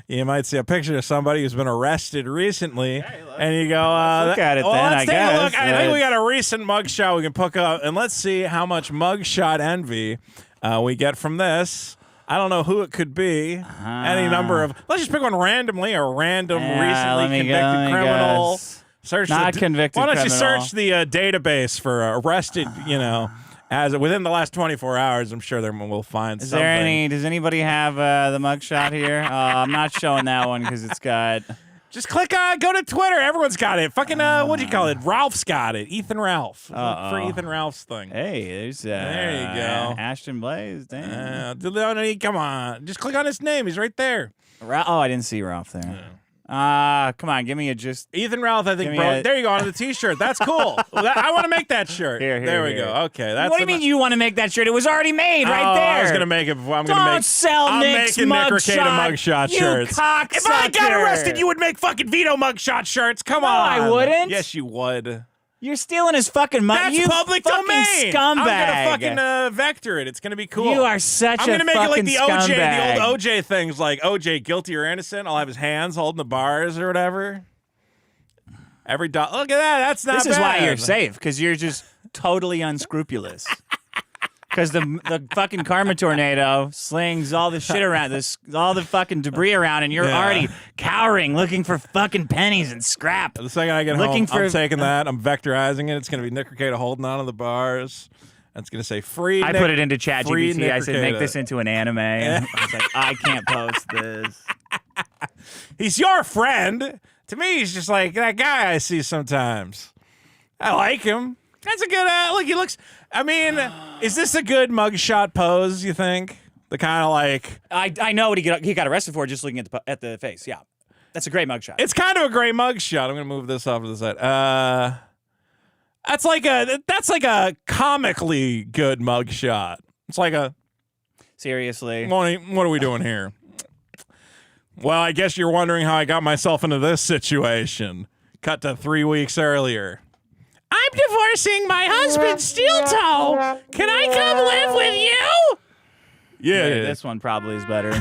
you might see a picture of somebody who's been arrested recently, and you go, look at it then, let's I take guess. a look. I think we got a recent mugshot we can pick up, and let's see how much mugshot envy we get from this. I don't know who it could be. Any number of. Let's just pick one randomly. A random recently convicted criminal. Search not convicted. Why don't criminal. you search the database for arrested? As within the last 24 hours, I'm sure we'll find something. Does anybody have the mugshot here? I'm not showing that one because it's got. Just click on, go to Twitter. Everyone's got it. Fucking, what do you call it? Ralph's got it. Ethan Ralph. For Ethan Ralph's thing. Hey, there's there you go. Ashton Blaze. Damn. Come on. Just click on his name. He's right there. I didn't see Ralph there. Come on, give me a just. Ethan Ralph, I think, bro. There you go, on the t-shirt. That's cool. I want to make that shirt. Here we go. Okay. That's what do you mean you want to make that shirt? It was already made right there. I was going to make it before. Don't sell Nick's making Nick Rekieta mugshot. mugshot shirts. Cocksucker. If I got arrested, you would make fucking Vito mugshot shirts. Come on. I wouldn't. Yes, you would. You're stealing his fucking money. That's public domain. Scumbag. I'm going to fucking vector it. It's going to be cool. You are such a fucking I'm going to make it like scumbag. the old OJ things, like OJ guilty or innocent. I'll have his hands holding the bars or whatever. Look at that. That's not bad. This is why you're safe, because you're just totally unscrupulous. Because the fucking karma tornado slings all the shit around, all the fucking debris around, and you're already cowering, looking for fucking pennies and scrap. The second I get home, I'm taking that. I'm vectorizing it. It's going to be Nick Rekieta holding on to the bars. It's going to say free. I put it into ChatGPT. I said, make this into an anime. And I was like, I can't post this. He's your friend. To me, he's just like that guy I see sometimes. I like him. That's a good look. He looks. I mean, is this a good mugshot pose? You think the kind of like? I know what he got arrested for just looking at the face. Yeah, that's a great mugshot. It's kind of a great mugshot. I'm gonna move this off to the side. That's like a comically good mugshot. It's like a. Seriously. What are we doing here? Well, I guess you're wondering how I got myself into this situation. Cut to 3 weeks earlier. I'm divorcing my husband, Steel Toe. Can I come live with you? Yeah. This one probably is better.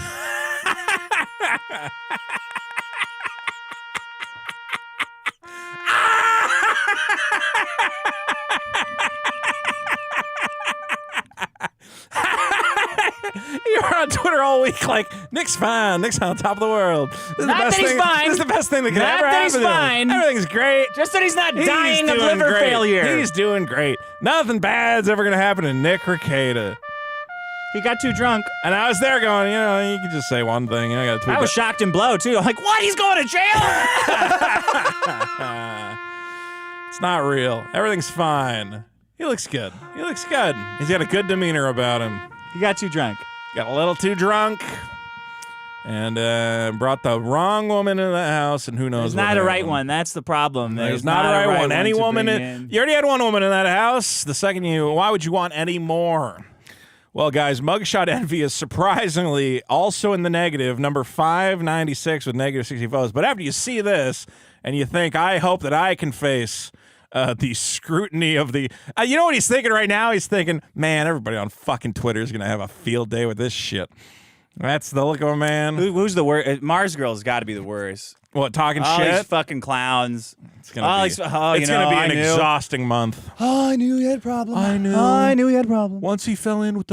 You were on Twitter all week like, Nick's fine. Nick's on top of the world. This is Not the best that he's thing. fine. This is the best thing that could Not ever that happen he's to him. fine. Everything's great. Just that he's not dying He's of doing liver great. failure. He's doing great. Nothing bad's ever going to happen to Nick Rekieta. He got too drunk. And I was there going, you can just say one thing. I got to tweet I was shocked and blow, too. I'm like, what? He's going to jail? It's not real. Everything's fine. He looks good. He looks good. He's got a good demeanor about him. He got too drunk. Got a little too drunk. And brought the wrong woman into the house, and who knows There's what not a right happened. one. That's the problem. There's not a right one. Any to woman, bring in. you already had one woman in that house. The second why would you want any more? Well, guys, mugshot envy is surprisingly also in the negative, number 596 with negative 60 votes. But after you see this and you think, I hope that I can face the scrutiny of the... you know what he's thinking right now? He's thinking, man, everybody on fucking Twitter is going to have a field day with this shit. That's the look of a man. Who's the worst? Mars Girl's got to be the worst. What, talking All shit? these fucking clowns. It's gonna be an exhausting month. Oh, I knew he had a problem. I knew. I knew he had a problem. Once he fell in with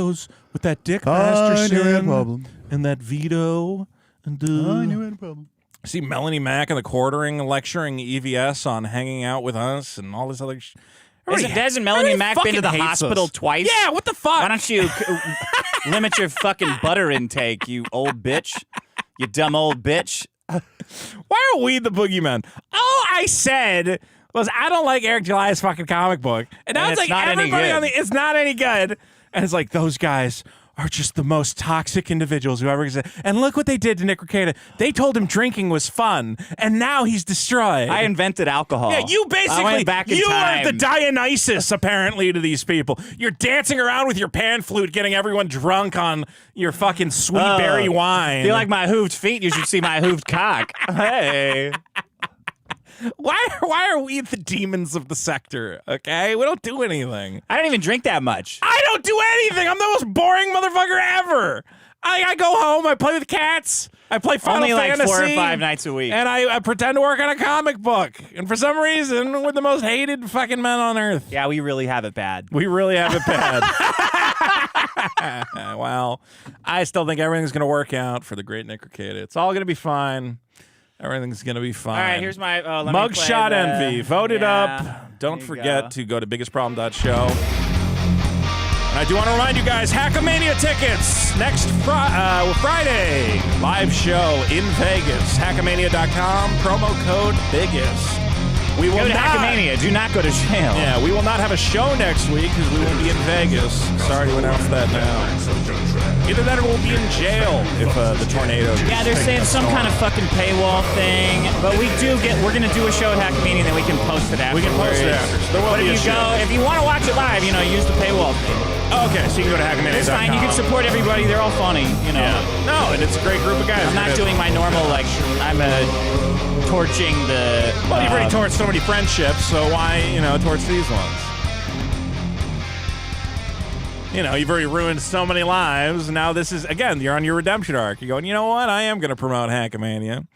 that Dick Masterson knew he had a problem. and that Vito and I knew he had a problem. see Melanie Mack in the quartering lecturing EVS on hanging out with us and all this other shit. Hasn't Melanie Mack been to the hospital twice? Yeah, what the fuck? Why don't you limit your fucking butter intake, you old bitch? You dumb old bitch. Why are we the boogeyman? All I said was I don't like Eric July's fucking comic book. And now it's like not any everybody good. it's not any good. And it's like those guys are just the most toxic individuals who ever existed. And look what they did to Nick Rekieta. They told him drinking was fun, and now he's destroyed. I invented alcohol. Yeah, you basically, I went back in you time. are the Dionysus, apparently, to these people. You're dancing around with your pan flute, getting everyone drunk on your fucking sweet berry wine. If you like my hooved feet, you should see my hooved cock. Hey. Why are we the demons of the sector, okay? We don't do anything. I don't even drink that much. I don't do anything. I'm the most boring motherfucker ever. I go home, I play with cats, I play Final Only like Fantasy. 4 or 5 nights a week. And I pretend to work on a comic book. And for some reason, we're the most hated fucking men on earth. Yeah, we really have it bad. We really have it bad. Well, I still think everything's going to work out for the great Nick Rekieta. It's all going to be fine. Everything's going to be fine. All right, here's my let me Mugshot play Envy. Vote it yeah, up. Don't there you forget go. to go to biggestproblem.show. And I do want to remind you guys, Hackamania tickets next Friday. Live show in Vegas. Hackamania.com. Promo code biggest. We will Go to not. Hackamania. Do not go to jail. Yeah, we will not have a show next week because we will be in Vegas. Sorry to announce that now. Either that or we'll be in jail if the tornado. Yeah, they're saying some kind of fucking paywall thing, but we're gonna do a show at Hackamania and then we can post it afterwards. We can post it after. There will But be if a show. if you want to watch it live, use the paywall thing. Okay, so you can go to Hackamania.com. It's fine. You can support everybody. They're all funny. Yeah. No, and it's a great group of guys. I'm not doing my normal I'm torching the. Well, you've already torched so many friendships, so why torch these ones? You've already ruined so many lives. Now this is, again, you're on your redemption arc. You're going, you know what? I am going to promote Hackamania.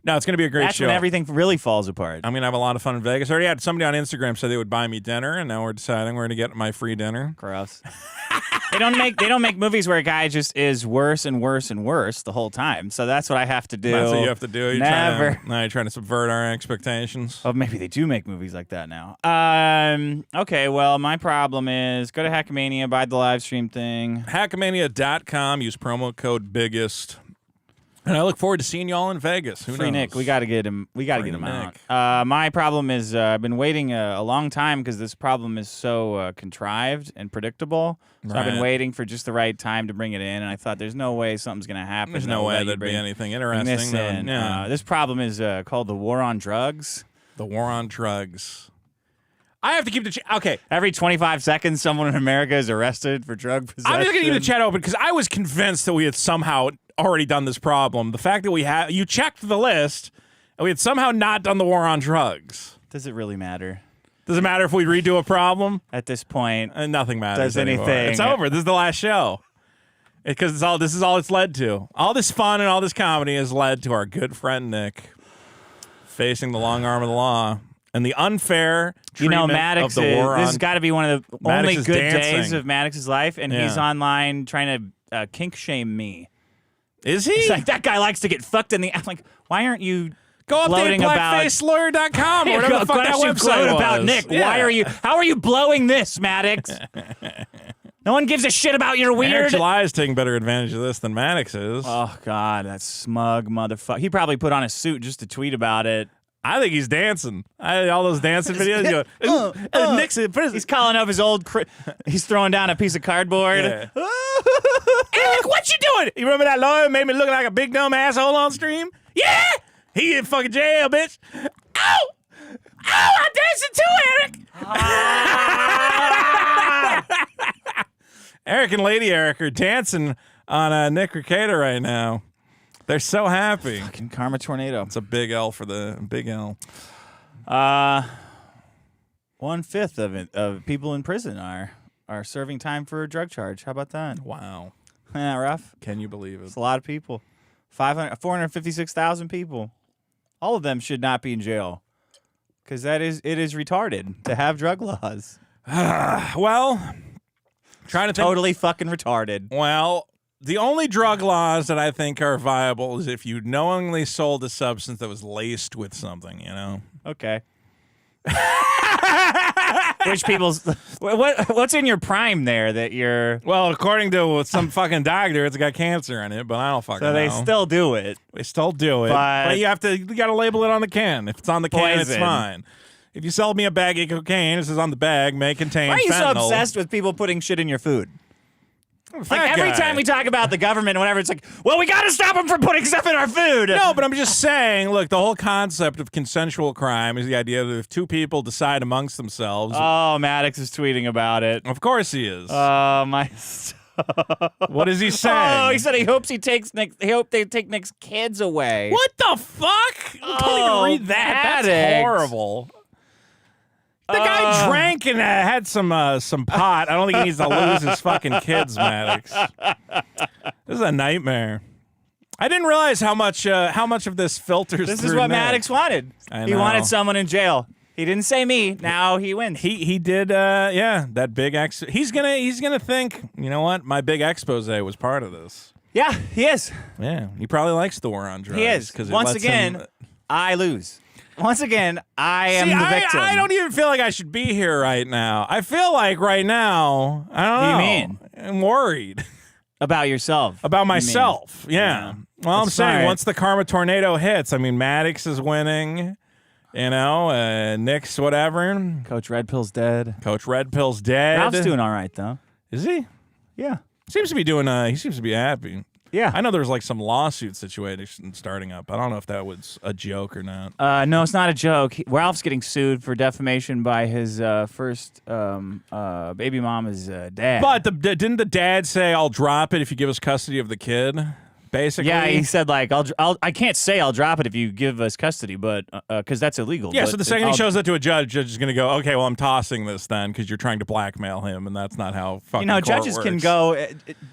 No, it's going to be a great That's show. when everything really falls apart. I'm going to have a lot of fun in Vegas. I already had somebody on Instagram say they would buy me dinner, and now we're deciding we're going to get my free dinner. Gross. They don't make movies where a guy just is worse and worse and worse the whole time. So that's what I have to do. That's what you have to do. You're Never. You're trying to subvert our expectations. Oh, maybe they do make movies like that now. Okay, well, my problem is go to Hackamania, buy the live stream thing. Hackamania.com. Use promo code biggest. And I look forward to seeing y'all in Vegas. Who Free knows? Nick, we got to get him. We got to get him out. My problem is I've been waiting a long time because this problem is so contrived and predictable. So I've been waiting for just the right time to bring it in, and I thought there's no way something's going to happen. There's no way there'd be anything interesting. This problem is called the war on drugs. The war on drugs. I have to keep the okay. Every 25 seconds, someone in America is arrested for drug possession. I'm just going to keep the chat open because I was convinced that we had somehow already done this problem. The fact that you checked the list and we had somehow not done the war on drugs. Does it really matter? Does it matter if we redo a problem? At this point, nothing matters. Does anything? It's over. This is the last show. Because this is all it's led to. All this fun and all this comedy has led to our good friend Nick facing the long arm of the law. And the unfair treatment Maddox of the war this has got to be one of the only good dancing. days of Maddox's life, and he's online trying to kink shame me. Is he? He's like, that guy likes to get fucked in the... I'm like, why aren't you go update blackfacelawyer.com or whatever the fuck that website was. About Nick. Yeah. How are you blowing this, Maddox? No one gives a shit about your weird... Eric July is taking better advantage of this than Maddox is. Oh, God, that smug motherfucker. He probably put on a suit just to tweet about it. I think he's dancing. All those dancing videos. Nixon, he's calling up his old... he's throwing down a piece of cardboard. Yeah. Eric, what you doing? You remember that lawyer made me look like a big dumb asshole on stream? Yeah! He in fucking jail, bitch. Ow! I'm dancing too, Eric! Eric and Lady Eric are dancing on Nick Rekieta right now. They're so happy. Fucking karma tornado. It's a big L for the big L. 1/5 of people in prison are serving time for a drug charge. How about that? Wow. Isn't that rough? Can you believe it? It's a lot of people. 456,000 people. All of them should not be in jail. Because it is retarded to have drug laws. Well, trying to think. Totally fucking retarded. Well, the only drug laws that I think are viable is if you knowingly sold a substance that was laced with something, you know? Okay. Which people's... What's in your prime there that you're... Well, according to some fucking doctor, it's got cancer in it, but I don't fucking know. So they still do it. They still do it. But you got to label it on the can. If it's on the can, it's fine. If you sell me a bag of cocaine, it says on the bag, may contain Why are you fentanyl. so obsessed with people putting shit in your food? Like every time we talk about the government and whatever, it's like, well, we got to stop them from putting stuff in our food. No, but I'm just saying, look, the whole concept of consensual crime is the idea that if two people decide amongst themselves. Oh, Maddox is tweeting about it. Of course he is. Oh, my. What is he saying? Oh, he said he hopes he hope they take Nick's kids away. What the fuck? I can't even read that. Maddox. That's horrible. The guy drank and had some pot. I don't think he needs to lose his fucking kids, Maddox. This is a nightmare. I didn't realize how much of this filters. This is what Nick. Maddox wanted. He wanted someone in jail. He didn't say me. Now he wins. He did. That big He's gonna think. You know what? My big expose was part of this. Yeah, he is. Yeah, he probably likes the war on drugs. He is. Because once again, I lose. Once again, I am the victim. I don't even feel like I should be here right now. I feel like right now, I don't know. What do you mean? I'm worried. About yourself. About myself. Yeah. Well, I'm saying smart. once the karma tornado hits, I mean, Maddox is winning. You know, Nick's whatever. Coach Red Pill's dead. Coach Red Pill's dead. Ralph's doing all right, though. Is he? Yeah. Seems to be doing. He seems to be happy. Yeah. I know there's like some lawsuit situation starting up. I don't know if that was a joke or not. No, it's not a joke. Ralph's getting sued for defamation by his first baby mama's dad. But didn't the dad say, "I'll drop it if you give us custody of the kid"? Basically, yeah, he said like, I can't say I'll drop it if you give us custody, but because that's illegal. Yeah, but so the second he shows that to a judge is going to go, okay, well, I'm tossing this then because you're trying to blackmail him, and that's not how fucking court judges works. can go.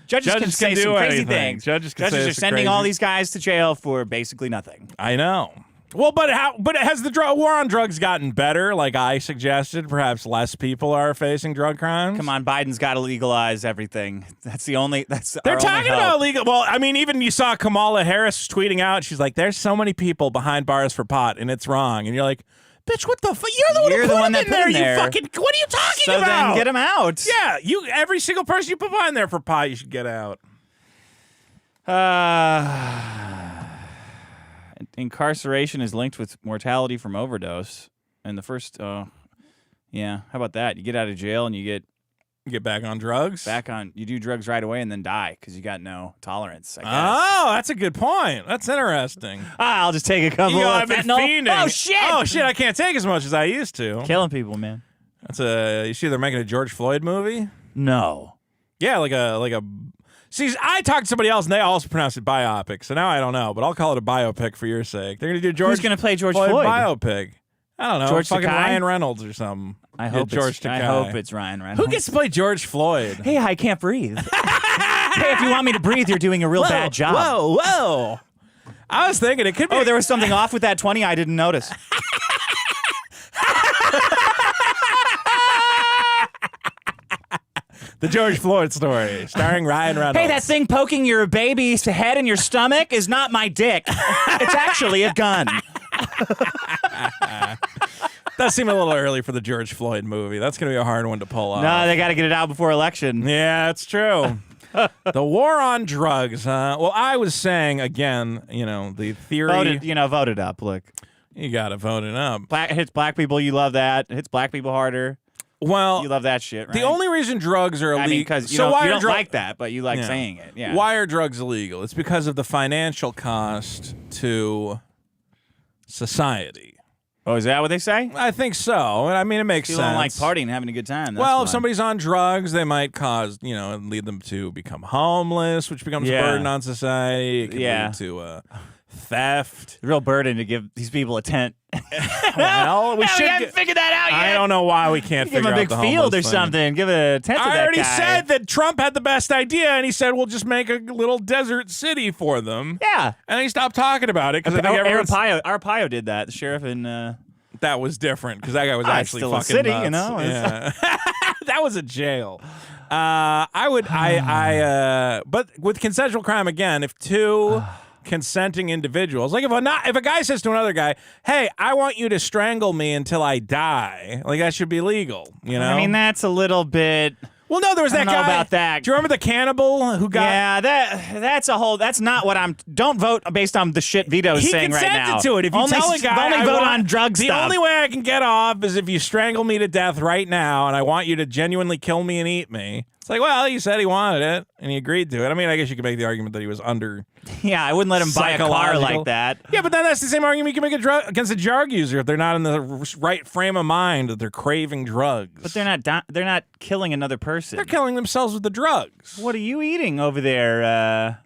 Judges can say do some crazy anything. things. Judges are sending all these guys to jail for basically nothing. I know. Well, but has the war on drugs gotten better? Like I suggested, perhaps less people are facing drug crimes. Come on, Biden's got to legalize everything. That's the only. They're talking about legal. Well, I mean, even you saw Kamala Harris tweeting out. She's like, "There's so many people behind bars for pot, and it's wrong." And you're like, "Bitch, what the fuck? You're the one that put him in there. You fucking. What are you talking about? So then get him out. Yeah, every single person you put behind there for pot, you should get out. incarceration is linked with mortality from overdose. And the first, yeah, how about that? You get out of jail and you get back on drugs. You do drugs right away and then die because you got no tolerance. I guess. Oh, that's a good point. That's interesting. I'll just take a couple. I've been fiending. Oh shit! Oh shit! I can't take as much as I used to. Killing people, man. That's you see, they're making a George Floyd movie. No. Yeah, like a. See, I talked to somebody else and they also pronounce it biopic. So now I don't know, but I'll call it a biopic for your sake. They're gonna do Who's gonna play George Floyd? Biopic. I don't know. George fucking Takei? Ryan Reynolds or something. I hope George Takei. I hope it's Ryan Reynolds. Who gets to play George Floyd? Hey, I can't breathe. Hey, if you want me to breathe, you're doing a real bad job. Whoa. I was thinking it could be. Oh, there was something off with that 20 I didn't notice. The George Floyd story, starring Ryan Reynolds. Hey, that thing poking your baby's head in your stomach is not my dick. It's actually a gun. Does seem a little early for the George Floyd movie. That's going to be a hard one to pull off. No, they got to get it out before election. Yeah, that's true. The war on drugs. Well, I was saying, again, the theory. Vote it up. Look. You got to vote it up. It hits black people. You love that. It hits black people harder. Well, you love that shit, right? The only reason drugs are illegal. I mean, because you don't like that, but you like saying it. Yeah. Why are drugs illegal? It's because of the financial cost to society. Oh, is that what they say? I think so. I mean, it makes People sense. don't like partying and having a good time. That's Well, why. if somebody's on drugs, they might cause, lead them to become homeless, which becomes a burden on society. It can lead to theft. The real burden to give these people a tent. Well, we should. We haven't figured that out yet. I don't know why we can't give figure him a big out the field or thing. something. Give a tent to that guy. I already said that Trump had the best idea, and he said we'll just make a little desert city for them. Yeah, and he stopped talking about it because I think Arpaio did that. The sheriff in that was different because that guy was actually still fucking a city, nuts. Yeah. That was a jail. But with consensual crime again, if two consenting individuals, like if a guy says to another guy, "Hey, I want you to strangle me until I die," like that should be legal. I mean, that's a little bit. Well, no, there was that guy. About that. Do you remember the cannibal who got? Yeah, that's a whole. That's not what I'm. Don't vote based on the shit Vito's saying right now. He consented to it. If you tell a guy, only vote on drugs. The only way I can get off is if you strangle me to death right now, and I want you to genuinely kill me and eat me. It's like, well, he said he wanted it, and he agreed to it. I mean, I guess you could make the argument that he was under. Yeah, I wouldn't let him buy a car like that. Yeah, but then that's the same argument you can make against a drug user if they're not in the right frame of mind, that they're craving drugs. But they're not killing another person. They're killing themselves with the drugs. What are you eating over there?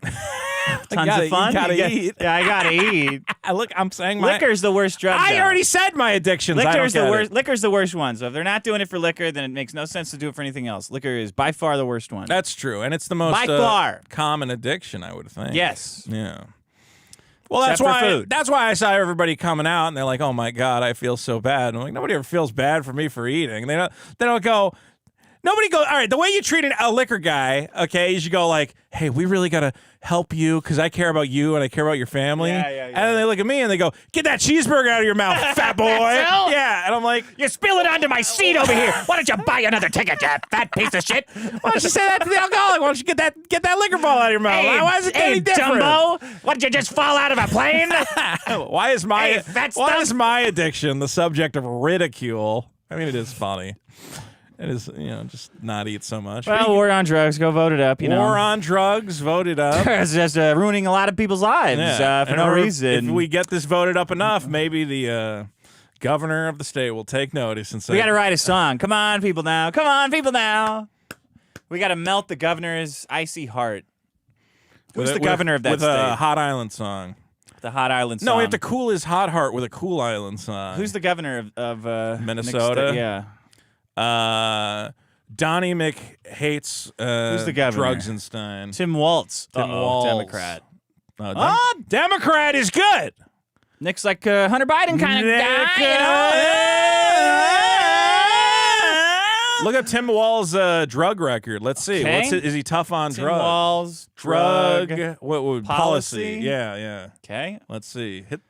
Tons of fun. You gotta eat. Yeah, I gotta eat. Look, I'm saying liquor's the worst drug. I already said my addictions. Liquor's the worst. Liquor's the worst one. So if they're not doing it for liquor, then it makes no sense to do it for anything else. Liquor is by far the worst one. That's true, and it's the most common addiction, I would think. Yes. Yeah. Well, Except that's why I saw everybody coming out, and they're like, "Oh my God, I feel so bad." And I'm like, nobody ever feels bad for me for eating. They don't go. Nobody goes, all right, the way you treat a liquor guy, okay, is you go like, "Hey, we really got to help you because I care about you and I care about your family." Yeah. And then they look at me and they go, "Get that cheeseburger out of your mouth, fat boy." Yeah. And I'm like, "You spill it onto my seat over here. Why don't you buy another ticket, you fat piece of shit?" Why don't you say that to the alcoholic? Why don't you get that liquor ball out of your mouth? Hey, why is it any different? Dumbo, what, did you just fall out of a plane? Why is my addiction the subject of ridicule? I mean, it is funny. It is, just not eat so much. Well, war on drugs. Go vote it up. War on drugs. Vote it up. It's just ruining a lot of people's lives for no reason. If we get this voted up enough, maybe the governor of the state will take notice and say, "We got to write a song. Come on, people now. Come on, people now. We got to melt the governor's icy heart." Who's the governor of that state? With a Hot Island song. The Hot Island song. No, we have to cool his hot heart with a Cool Island song. Who's the governor of Minnesota? Yeah. Donnie hates Who's the governor? Drugsenstein. Tim Walz. Tim Walz. Democrat. Democrat is good. Nick's like a Hunter Biden kind of guy. Look up Tim Walz's drug record. Let's see. Okay. Is he tough on Tim drugs? Walz, Drug. What would policy? Yeah. Okay. Let's see. Hit.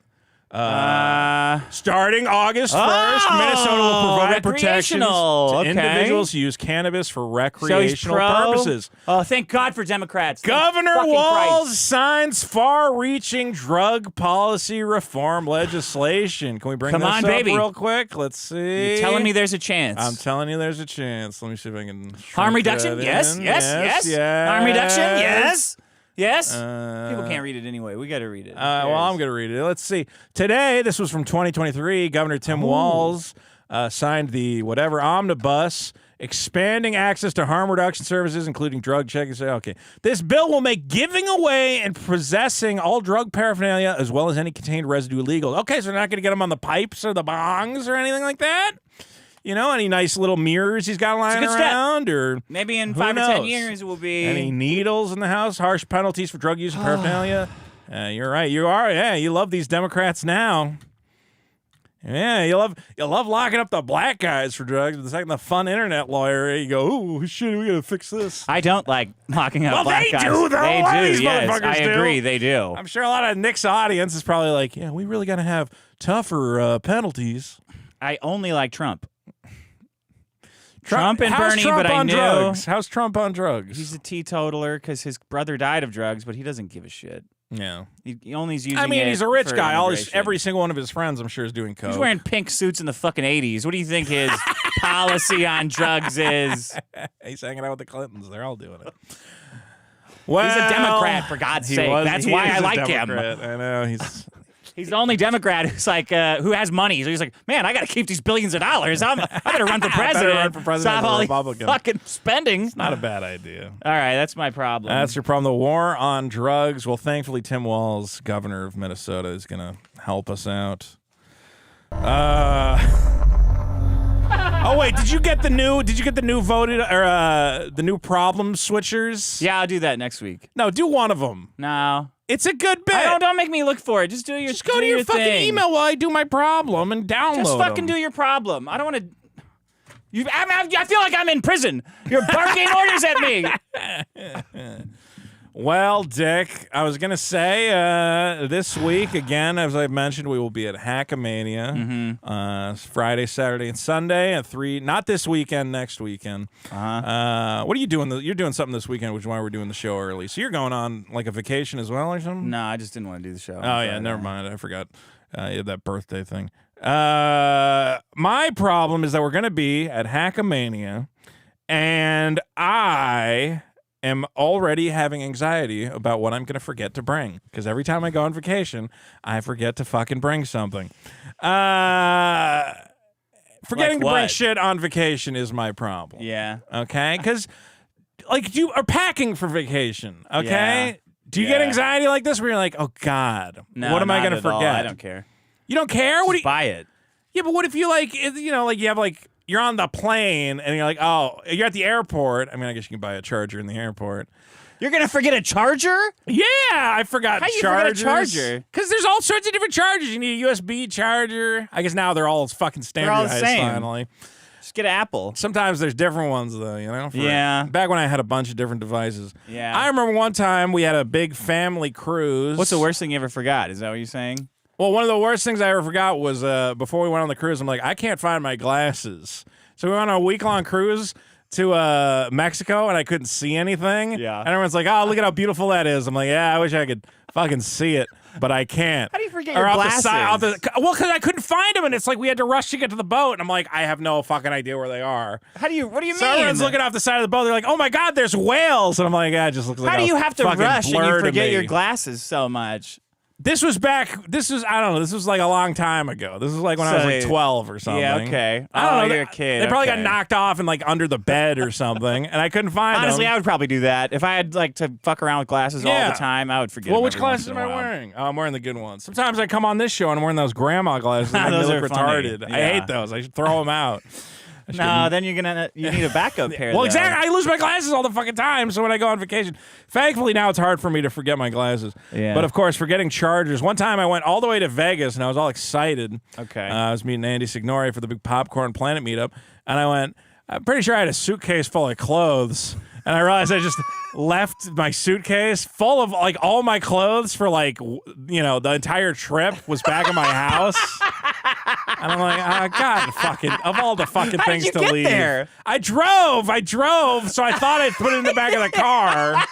Starting August 1st, Minnesota will provide protections to okay. individuals who use cannabis for recreational purposes. Oh, thank God for Democrats. Governor Fucking Walz Christ. signs far-reaching drug policy reform legislation. Can we bring this up baby. real quick? Let's see. You're telling me there's a chance. I'm telling you there's a chance. Let me see if I can Harm shrink reduction? that Yes, in. yes. Yes. Harm reduction? Yes. Yes. Uh, People can't read it anyway. We got to read it. Well, I'm going to read it. Let's see. Today, this was from 2023, Governor Tim Walz signed the whatever omnibus, expanding access to harm reduction services, including drug checking. Okay. This bill will make giving away and possessing all drug paraphernalia as well as any contained residue illegal. Okay, so they're not going to get them on the pipes or the bongs or anything like that? You know, any nice little mirrors he's got lying around? Or maybe in who 5 or 10 knows? years it will be. Any needles in the house? Harsh penalties for drug use and paraphernalia? You're right. You are. Yeah, you love these Democrats now. Yeah, you love locking up the black guys for drugs. But the second the fun internet lawyer, you go, oh, shit, we got to fix this. I don't like locking up black guys. Well, they do, though. They A lot of do, these yes. motherfuckers I do. agree, they do. I'm sure a lot of Nick's audience is probably like, yeah, we really got to have tougher penalties. I only like Trump. Trump and How's Bernie, Trump but I on knew drugs? How's Trump on drugs? he's a teetotaler because his brother died of drugs, but he doesn't give a shit. Yeah. He only is using I mean, it he's a rich for guy. immigration. Every single one of his friends, I'm sure, is doing coke. He's wearing pink suits in the fucking 80s. What do you think his policy on drugs is? He's hanging out with the Clintons. They're all doing it. Well, He's a Democrat, for God's sake. That's why I like him. I know. He's the only Democrat who's like who has money. So he's like, man, I got to keep these billions of dollars. I better run for president. run for president Stop as a all Republican. these fucking spending. Not a bad idea. All right, that's my problem. That's your problem. The war on drugs. Well, thankfully, Tim Walz, governor of Minnesota, is going to help us out. Oh wait, did you get the new voted or the new problem switchers? Yeah, I'll do that next week. No, do one of them. No. It's a good bit. Don't make me look for it. Just do your Just go to your fucking thing. email while I do my problem and download Just fucking them. do your problem. I don't want to. I feel like I'm in prison. You're barking orders at me. Well, Dick, I was going to say this week, again, as I've mentioned, we will be at Hackamania Friday, Saturday, and Sunday at 3. Not this weekend, next weekend. What are you doing? You're doing something this weekend, which is why we're doing the show early. So you're going on like a vacation as well or something? No, I just didn't want to do the show. Oh, yeah, never mind. I forgot. You had that birthday thing. My problem is that we're going to be at Hackamania, and I am already having anxiety about what I'm going to forget to bring. Because every time I go on vacation, I forget to fucking bring something. Forgetting to bring shit on vacation is my problem. Yeah. Okay? Because, like, you are packing for vacation. Okay? Yeah. Do you get anxiety like this where you're like, oh, God, No, what am I not going to at all. forget? I don't care. You don't care? Just buy it. Yeah, but what if you like, you know, like you have like, you're on the plane and you're like, oh, you're at the airport. I mean, I guess you can buy a charger in the airport. You're going to forget a charger? Yeah, I forgot How you chargers. forget a charger? Because there's all sorts of different chargers. You need a USB charger. I guess now they're all fucking standardized They're all the same. finally. Just get Apple. Sometimes there's different ones though, you know? Yeah. Back when I had a bunch of different devices. Yeah. I remember one time we had a big family cruise. What's the worst thing you ever forgot? Is that what you're saying? Well, one of the worst things I ever forgot was before we went on the cruise, I'm like, I can't find my glasses. So we went on a week-long cruise to Mexico, and I couldn't see anything. Yeah. And everyone's like, oh, look at how beautiful that is. I'm like, yeah, I wish I could fucking see it, but I can't. How do you forget Or your off glasses? The side, well, because I couldn't find them, and it's like we had to rush to get to the boat. And I'm like, I have no fucking idea where they are. What do you So mean? everyone's looking off the side of the boat. They're like, oh, my God, there's whales. And I'm like, yeah, it just looks like How do a you have to fucking rush and you blur to forget me. your glasses so much? This was I don't know, this was like a long time ago. This was like when I was like 12 or something. Yeah, okay. I don't know. You're a kid. They probably okay. got knocked off and like under the bed or something, and I couldn't find Honestly, them. I would probably do that. If I had like to fuck around with glasses all Yeah. the time, I would forget Well, them which every once glasses in am a I while. wearing? Oh, I'm wearing the good ones. Sometimes I come on this show and I'm wearing those grandma glasses and I Those look are funny. retarded. I Yeah. hate those. I should throw them out. No, then you need a backup pair. Well, though. exactly. I lose my glasses all the fucking time. So when I go on vacation, thankfully now it's hard for me to forget my glasses. Yeah. But of course, forgetting chargers. One time I went all the way to Vegas and I was all excited. Okay. I was meeting Andy Signori for the big Popcorn Planet meetup, and I went. I'm pretty sure I had a suitcase full of clothes, and I realized I just left my suitcase full of like all my clothes for like the entire trip was back in my house. And I'm like, God, fucking of all the fucking How things did you to get leave. there? I drove, so I thought I'd put it in the back of the car.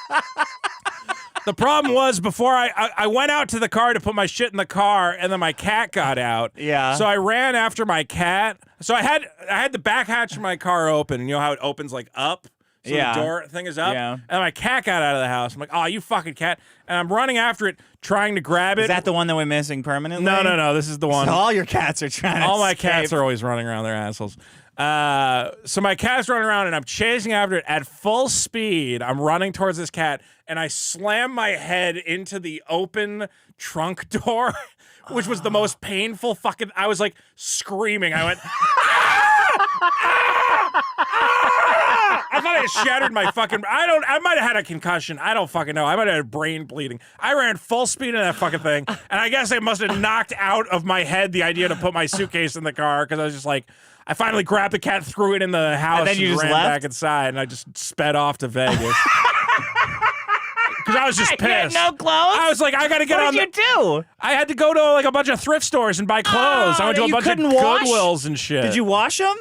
The problem was before I went out to the car to put my shit in the car, and then my cat got out. Yeah. So I ran after my cat. So I had the back hatch of my car open, and you know how it opens like up? So Yeah. the door thing is up. Yeah. And my cat got out of the house. I'm like, oh, you fucking cat. And I'm running after it, trying to grab it. Is that the one that went missing permanently? No. This is the one. So all your cats are trying to All my escape. cats are always running around their assholes. So my cat's running around, and I'm chasing after it at full speed. I'm running towards this cat, and I slam my head into the open trunk door, which was the most painful fucking... I was like screaming. I went... I thought I shattered my fucking... I might have had a concussion. I don't fucking know. I might have had brain bleeding. I ran full speed into that fucking thing, and I guess I must have knocked out of my head the idea to put my suitcase in the car, because I was just like... I finally grabbed the cat, threw it in the house, And then you just ran left? back inside, and I just sped off to Vegas. Because I was just pissed. You had no clothes? I was like, I gotta get What on did you do? I had to go to like a bunch of thrift stores and buy clothes. I went to a you bunch of couldn't wash? Goodwills and shit. Did you wash them?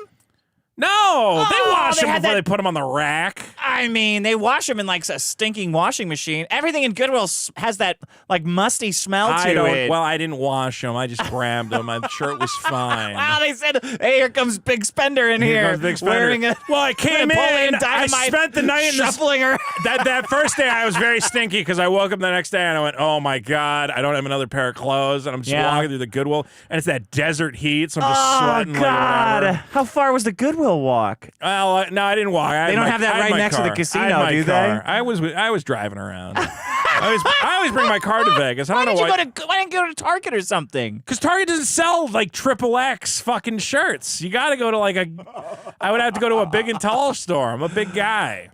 No, they wash they them had before that- they put them on the rack. I mean, they wash them in like a stinking washing machine. Everything in Goodwill has that like musty smell to it. Well, I didn't wash them. I just grabbed them. I'm sure it was fine. Wow, they said, "Hey, here comes Big Spender in here, comes Big Spender. wearing a Well, I came Napoleon in. Dynamite, I spent the night in the shuffling her." that first day I was very stinky because I woke up the next day and I went, oh my God, I don't have another pair of clothes, and I'm just walking through the Goodwill, and it's that desert heat, so I'm just sweating like whatever. How far was the Goodwill walk? Well, no, I didn't walk. They don't have that right next to the casino, do they? I was driving around. I always bring my car to Vegas. I don't know why. Why didn't you go to Target or something? Because Target doesn't sell like XXX fucking shirts. You got to go to like I would have to go to a big and tall store. I'm a big guy.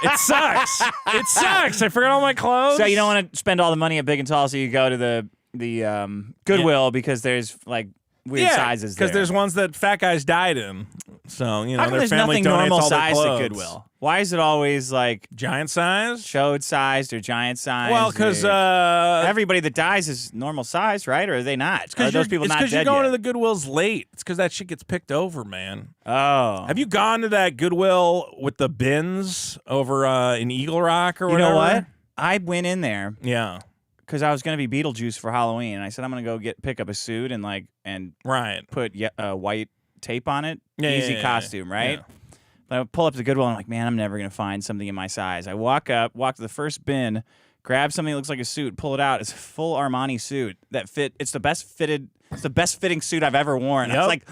It sucks. It sucks. I forgot all my clothes. So you don't want to spend all the money at Big and Tall, so you go to the Goodwill because there's like weird sizes there. because there's ones that fat guys died in. So, How come their there's family nothing donates normal all their size at clothes. Goodwill? Why is it always like Giant size? chode sized or giant size? Well, because everybody that dies is normal size, right? Or are they not? Are those people not because dead you're going yet? to the Goodwills late. It's because that shit gets picked over, man. Oh. Have you gone to that Goodwill with the bins over in Eagle Rock or You whatever? know what? I went in there Yeah. because I was going to be Beetlejuice for Halloween, and I said I'm going to go pick up a suit and Right. put white tape on it. Yeah, Easy yeah, costume, right? yeah. But I pull up to the Goodwill and I'm like, man, I'm never going to find something in my size. I walk to the first bin, grab something that looks like a suit, pull it out. It's a full Armani suit that fit. It's the best fitting suit I've ever worn. I was like,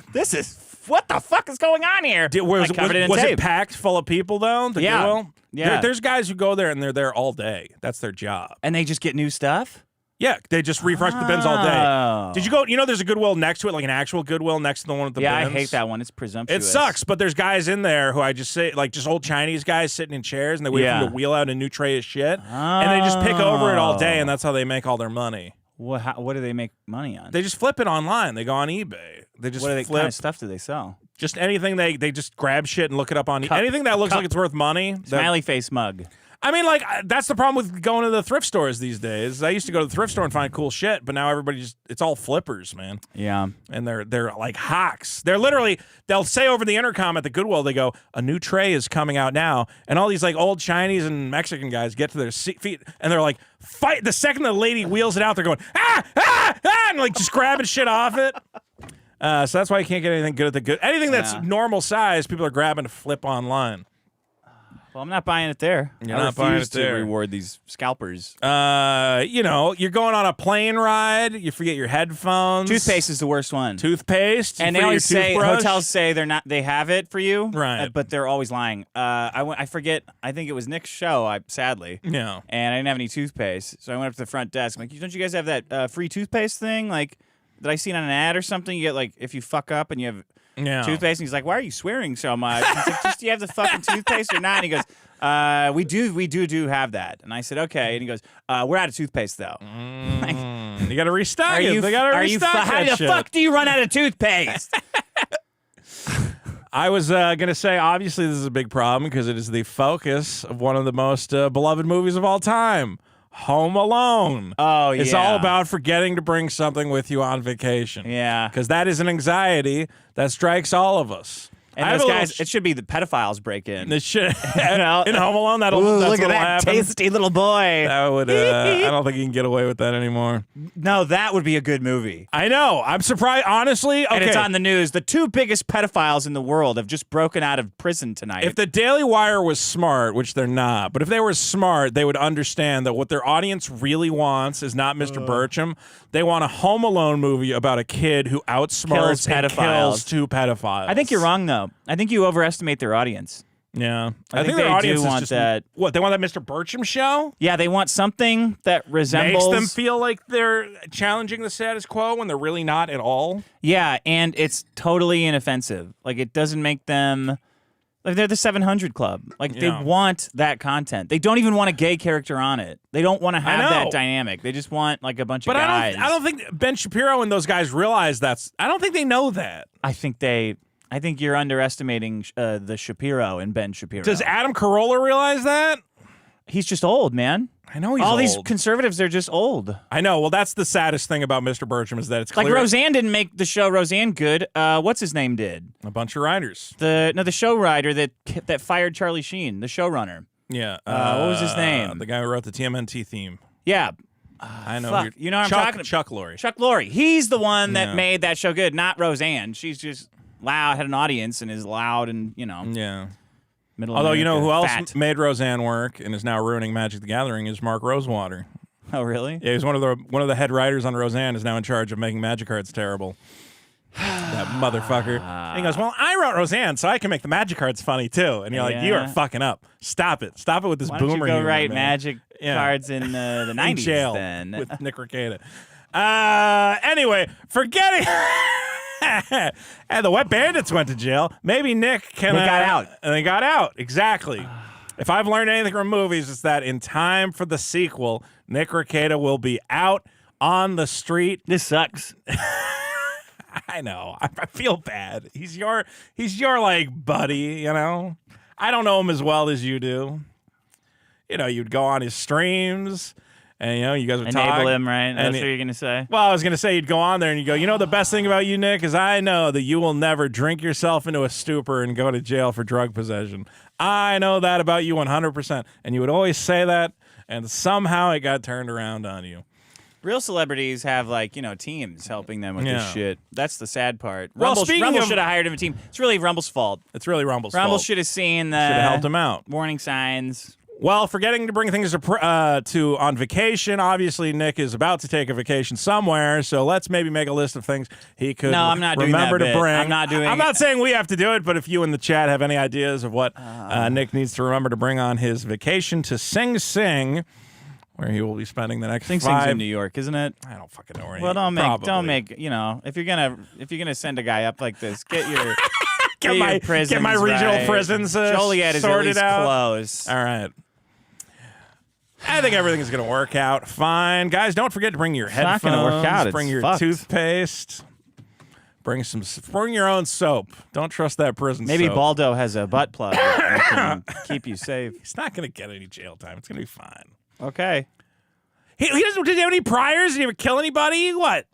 what the fuck is going on here? Was covered it in it tape. packed full of people, though? The Yeah. Goodwill? Yeah. There's guys who go there and they're there all day. That's their job. And they just get new stuff? Yeah, they just refresh the bins all Oh. day. Did you go? There's a Goodwill next to it, like an actual Goodwill next to the one with the Yeah, bins. I hate that one. It's It presumptuous. sucks, but there's guys in there who I just say, like, just old Chinese guys sitting in chairs, and they wait for them to wheel out a new tray of shit, and they just pick over it all day, and that's how they make all their money. What do they make money on? They just flip it online. They go on eBay. They just What flip kind of stuff do they sell? just anything. They just grab shit and look it up on anything that looks like it's worth money. Smiley face mug. I mean, like, that's the problem with going to the thrift stores these days. I used to go to the thrift store and find cool shit, but now it's all flippers, man. Yeah. And they're like hawks. They'll say over the intercom at the Goodwill, they go, a new tray is coming out now. And all these like old Chinese and Mexican guys get to their feet and they're like, fight. The second the lady wheels it out, they're going, and like just grabbing shit off it. So that's why you can't get anything good at the anything that's normal size, people are grabbing to flip online. Well, I'm not buying it there. You're I not buying refuse it there. to reward these scalpers. You're going on a plane ride, you forget your headphones. Toothpaste is the worst one. Toothpaste. And you they forget always your say toothbrush. hotels say they have it for you, Right. But they're always lying. I forget. I think it was Nick's show. Sadly, Yeah. and I didn't have any toothpaste, so I went up to the front desk. I'm like, don't you guys have that free toothpaste thing? Like that I seen on an ad or something? You get like if you fuck up and you have toothpaste, and he's like, why are you swearing so much? He's like, just do you have the fucking toothpaste or not? And he goes, we do have that. And I said, okay. And he goes, we're out of toothpaste though. You got to restock it. They got to restock How that the shit. fuck do you run out of toothpaste? I was going to say, obviously, this is a big problem because it is the focus of one of the most beloved movies of all time, Home Alone. Oh, yeah. It's all about forgetting to bring something with you on vacation. Yeah. Because that is an anxiety that strikes all of us. And those guys, it should be the pedophiles break in. This shit in Home Alone. That's look at what'll that happen. tasty little boy. That would. I don't think you can get away with that anymore. No, that would be a good movie. I know. I'm surprised. Honestly, okay. And it's on the news. The two biggest pedophiles in the world have just broken out of prison tonight. If the Daily Wire was smart, which they're not, but if they were smart, they would understand that what their audience really wants is not Mr. Burcham. They want a Home Alone movie about a kid who outsmarts and kills two pedophiles. I think you're wrong, though. I think you overestimate their audience. Yeah. I think their they audience do is want just, that. What, they want that Mr. Burcham show? Yeah, they want something that resembles. Makes them feel like they're challenging the status quo when they're really not at all. Yeah, and it's totally inoffensive. Like, it doesn't make them. Like, they're the 700 Club. Like, they want that content. They don't even want a gay character on it. They don't want to have that dynamic. They just want, like, a bunch of guys. I don't think Ben Shapiro and those guys realize that's. I don't think they know that. I think you're underestimating the Shapiro and Ben Shapiro. Does Adam Carolla realize that? He's just old, man. I know he's All old. these conservatives are just old. I know. Well, that's the saddest thing about Mr. Burcham is that it's clear. Like Roseanne didn't make the show Roseanne good. What's his name did? A bunch of writers. The show writer that fired Charlie Sheen, the showrunner. Yeah. What was his name? The guy who wrote the TMNT theme. Yeah. I know. Fuck. You know what I'm talking about? Chuck Lorre. Chuck Lorre. He's the one that made that show good, not Roseanne. She's just loud, had an audience, and is loud and, Yeah. middle Although, you know who else fat. made Roseanne work and is now ruining Magic the Gathering is Mark Rosewater. Oh, really? Yeah, he's one of the head writers on Roseanne, is now in charge of making Magic cards terrible. That motherfucker. And he goes, well, I wrote Roseanne, so I can make the Magic cards funny, too. And you're like, you are fucking up. Stop it. Stop it with this Why boomer don't you go humor, write man. Magic cards in the 90s in jail then? with Nick Rekieta. Anyway, forgetting... And the Wet Bandits went to jail. Maybe Nick can... They got out. And they got out. Exactly. If I've learned anything from movies, it's that in time for the sequel, Nick Rekieta will be out on the street. This sucks. I know. I feel bad. He's your like buddy, you know? I don't know him as well as you do. You know, you'd go on his streams... And, you guys would Enable talk. him, right? That's what you're going to say? Well, I was going to say you'd go on there and you go, the best thing about you, Nick, is I know that you will never drink yourself into a stupor and go to jail for drug possession. I know that about you 100%. And you would always say that, and somehow it got turned around on you. Real celebrities have, teams helping them with this shit. That's the sad part. Well, Rumble should have hired him a team. It's really Rumble's fault. It's really Rumble's fault. Rumble should have seen the... Should have helped him out. Warning signs... Well, forgetting to bring things to on vacation, obviously Nick is about to take a vacation somewhere, so let's maybe make a list of things he could I'm not doing remember that to bit. bring. I'm not saying we have to do it, but if you in the chat have any ideas of what Nick needs to remember to bring on his vacation to Sing Sing, where he will be spending the next Sing's in New York, isn't it? I don't fucking know where. Well, don't make if you're gonna send a guy up like this, get your get my regional prisons Joliet is sorted at least out. close. All right. I think everything's going to work out fine. Guys, don't forget to bring your headphones. Not going to work out. Bring it's your fucked. toothpaste. Bring your own soap. Don't trust that prison Maybe soap. Baldo has a butt plug that can keep you safe. He's not going to get any jail time. It's going to be fine. Okay. He doesn't. Did he have any priors? Did he ever kill anybody? What?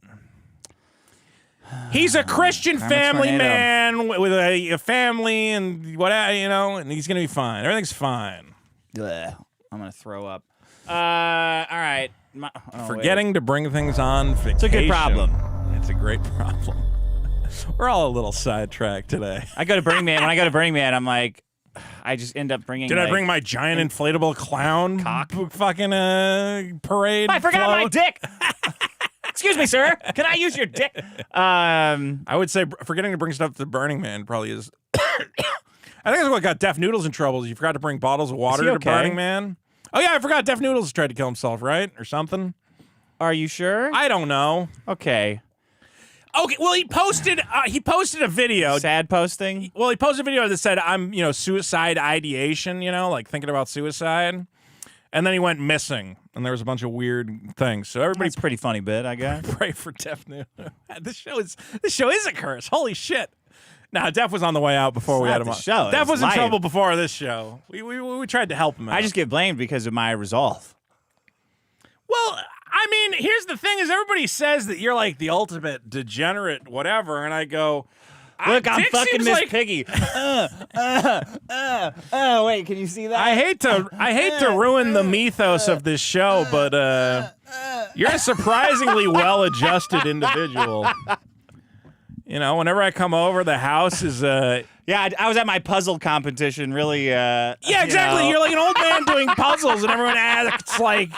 He's a Christian family man with a family and whatever, and he's going to be fine. Everything's fine. Blech. I'm going to throw up. All right. Forgetting to bring things on vacation. It's a good problem. It's a great problem. We're all a little sidetracked today. I go to Burning Man. When I go to Burning Man, I'm like, I just end up bringing. Did I bring my giant inflatable clown cock fucking parade? I forgot float? my dick. Excuse me, sir. Can I use your dick? I would say forgetting to bring stuff to Burning Man probably is. I think that's what got Deaf Noodles in trouble. You forgot to bring bottles of water to Burning Man. Oh yeah, I forgot Deaf Noodles tried to kill himself, right, or something. Are you sure? I don't know. Okay. Okay. Well, he posted a video. Sad posting. Well, he posted a video that said, "I'm suicide ideation," like thinking about suicide, and then he went missing, and there was a bunch of weird things. So everybody's That's a pretty funny bit, I guess. pray for Deaf Noodles. This show is a curse. Holy shit. Nah, Def was on the way out before we It's had not him the on. show. Def It's was in life. trouble before this show. We tried to help him out. I just get blamed because of my resolve. Well, I mean, here's the thing: is everybody says that you're like the ultimate degenerate, whatever, and I go, Look, I'm Dick fucking seems Miss like- Piggy. Wait, can you see that? I hate to ruin the mythos of this show, but you're a surprisingly well-adjusted individual. You know, whenever I come over, the house is Yeah, I was at my puzzle competition. Really. yeah, exactly. You're like an old man doing puzzles, and everyone acts like,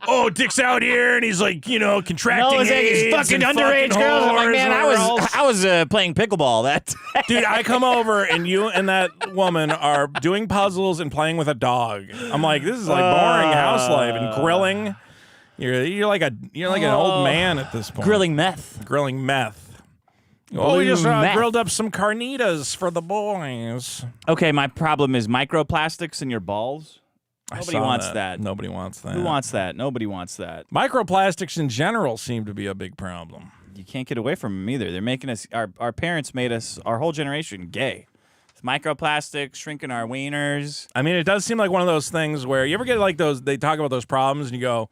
"Oh, Dick's out here, and he's like, you know, contracting No, it's like AIDS these fucking and underage fucking girls. I'm like, whores man, and I was playing pickleball. That Dude, I come over and you and that woman are doing puzzles and playing with a dog. I'm like, this is like boring house life and grilling. You're like an old man at this point. grilling meth. Grilling meth. Oh, we just Meth. grilled up some carnitas for the boys. Okay, my problem is microplastics in your balls. Nobody saw wants that. Nobody wants that. Who wants that? Nobody wants that. Microplastics in general seem to be a big problem. You can't get away from them either. They're making us. Our parents made us. Our whole generation gay. It's microplastics shrinking our wieners. I mean, it does seem like one of those things where you ever get like those, they talk about those problems and you go,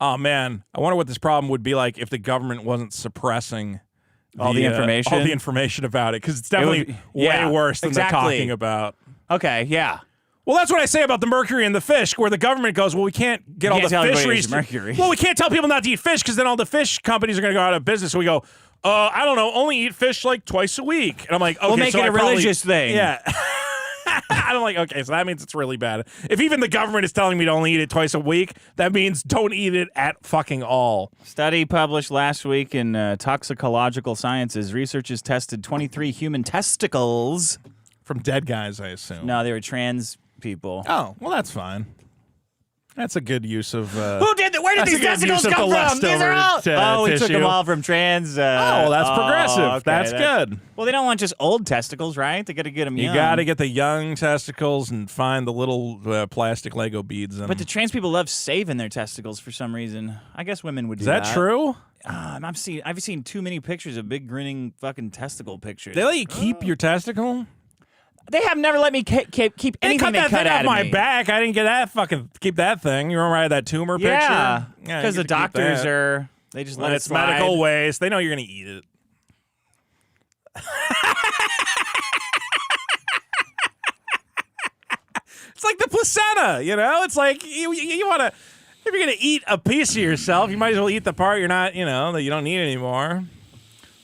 oh man, I wonder what this problem would be like if the government wasn't suppressing All the information? all the information about it, because it's definitely yeah, way worse than exactly. they're talking about. Okay, yeah. Well, that's what I say about the mercury in the fish, where the government goes, well, we can't get all can't the tell everybody fisheries. there's mercury. Well, we can't tell people not to eat fish because then all the fish companies are going to go out of business. So we go, I don't know, only eat fish like twice a week. And I'm like, okay, We'll make so it I a probably- religious thing. Yeah. I'm like, okay, so that means it's really bad. If even the government is telling me to only eat it twice a week, that means don't eat it at fucking all. Study published last week in Toxicological Sciences. Researchers tested 23 human testicles. From dead guys, I assume. No, they were trans people. Oh, well, that's fine. That's a good use of. Who did that? Where did That's these a good testicles use of come the from? These are all. leftover We took tissue. them all from trans. Oh, well, that's progressive. okay, That's good. Well, they don't want just old testicles, right? They got to get them You young. got to get the young testicles and find the little plastic Lego beads in But the them. trans people love saving their testicles for some reason. I guess women would do Is that true? I've seen too many pictures of big grinning fucking testicle pictures. They let you keep your testicle? They have never let me keep They anything cut they that cut thing out off of my me. back. I didn't get that fucking keep that thing. You remember I had that tumor Yeah, picture? because you the get to keep doctors that. are they just When let it it's slide. medical waste. They know you're going to eat it. It's like the placenta, you know? It's like you want to, if you're going to eat a piece of yourself, you might as well eat the part you're not, that you don't need anymore.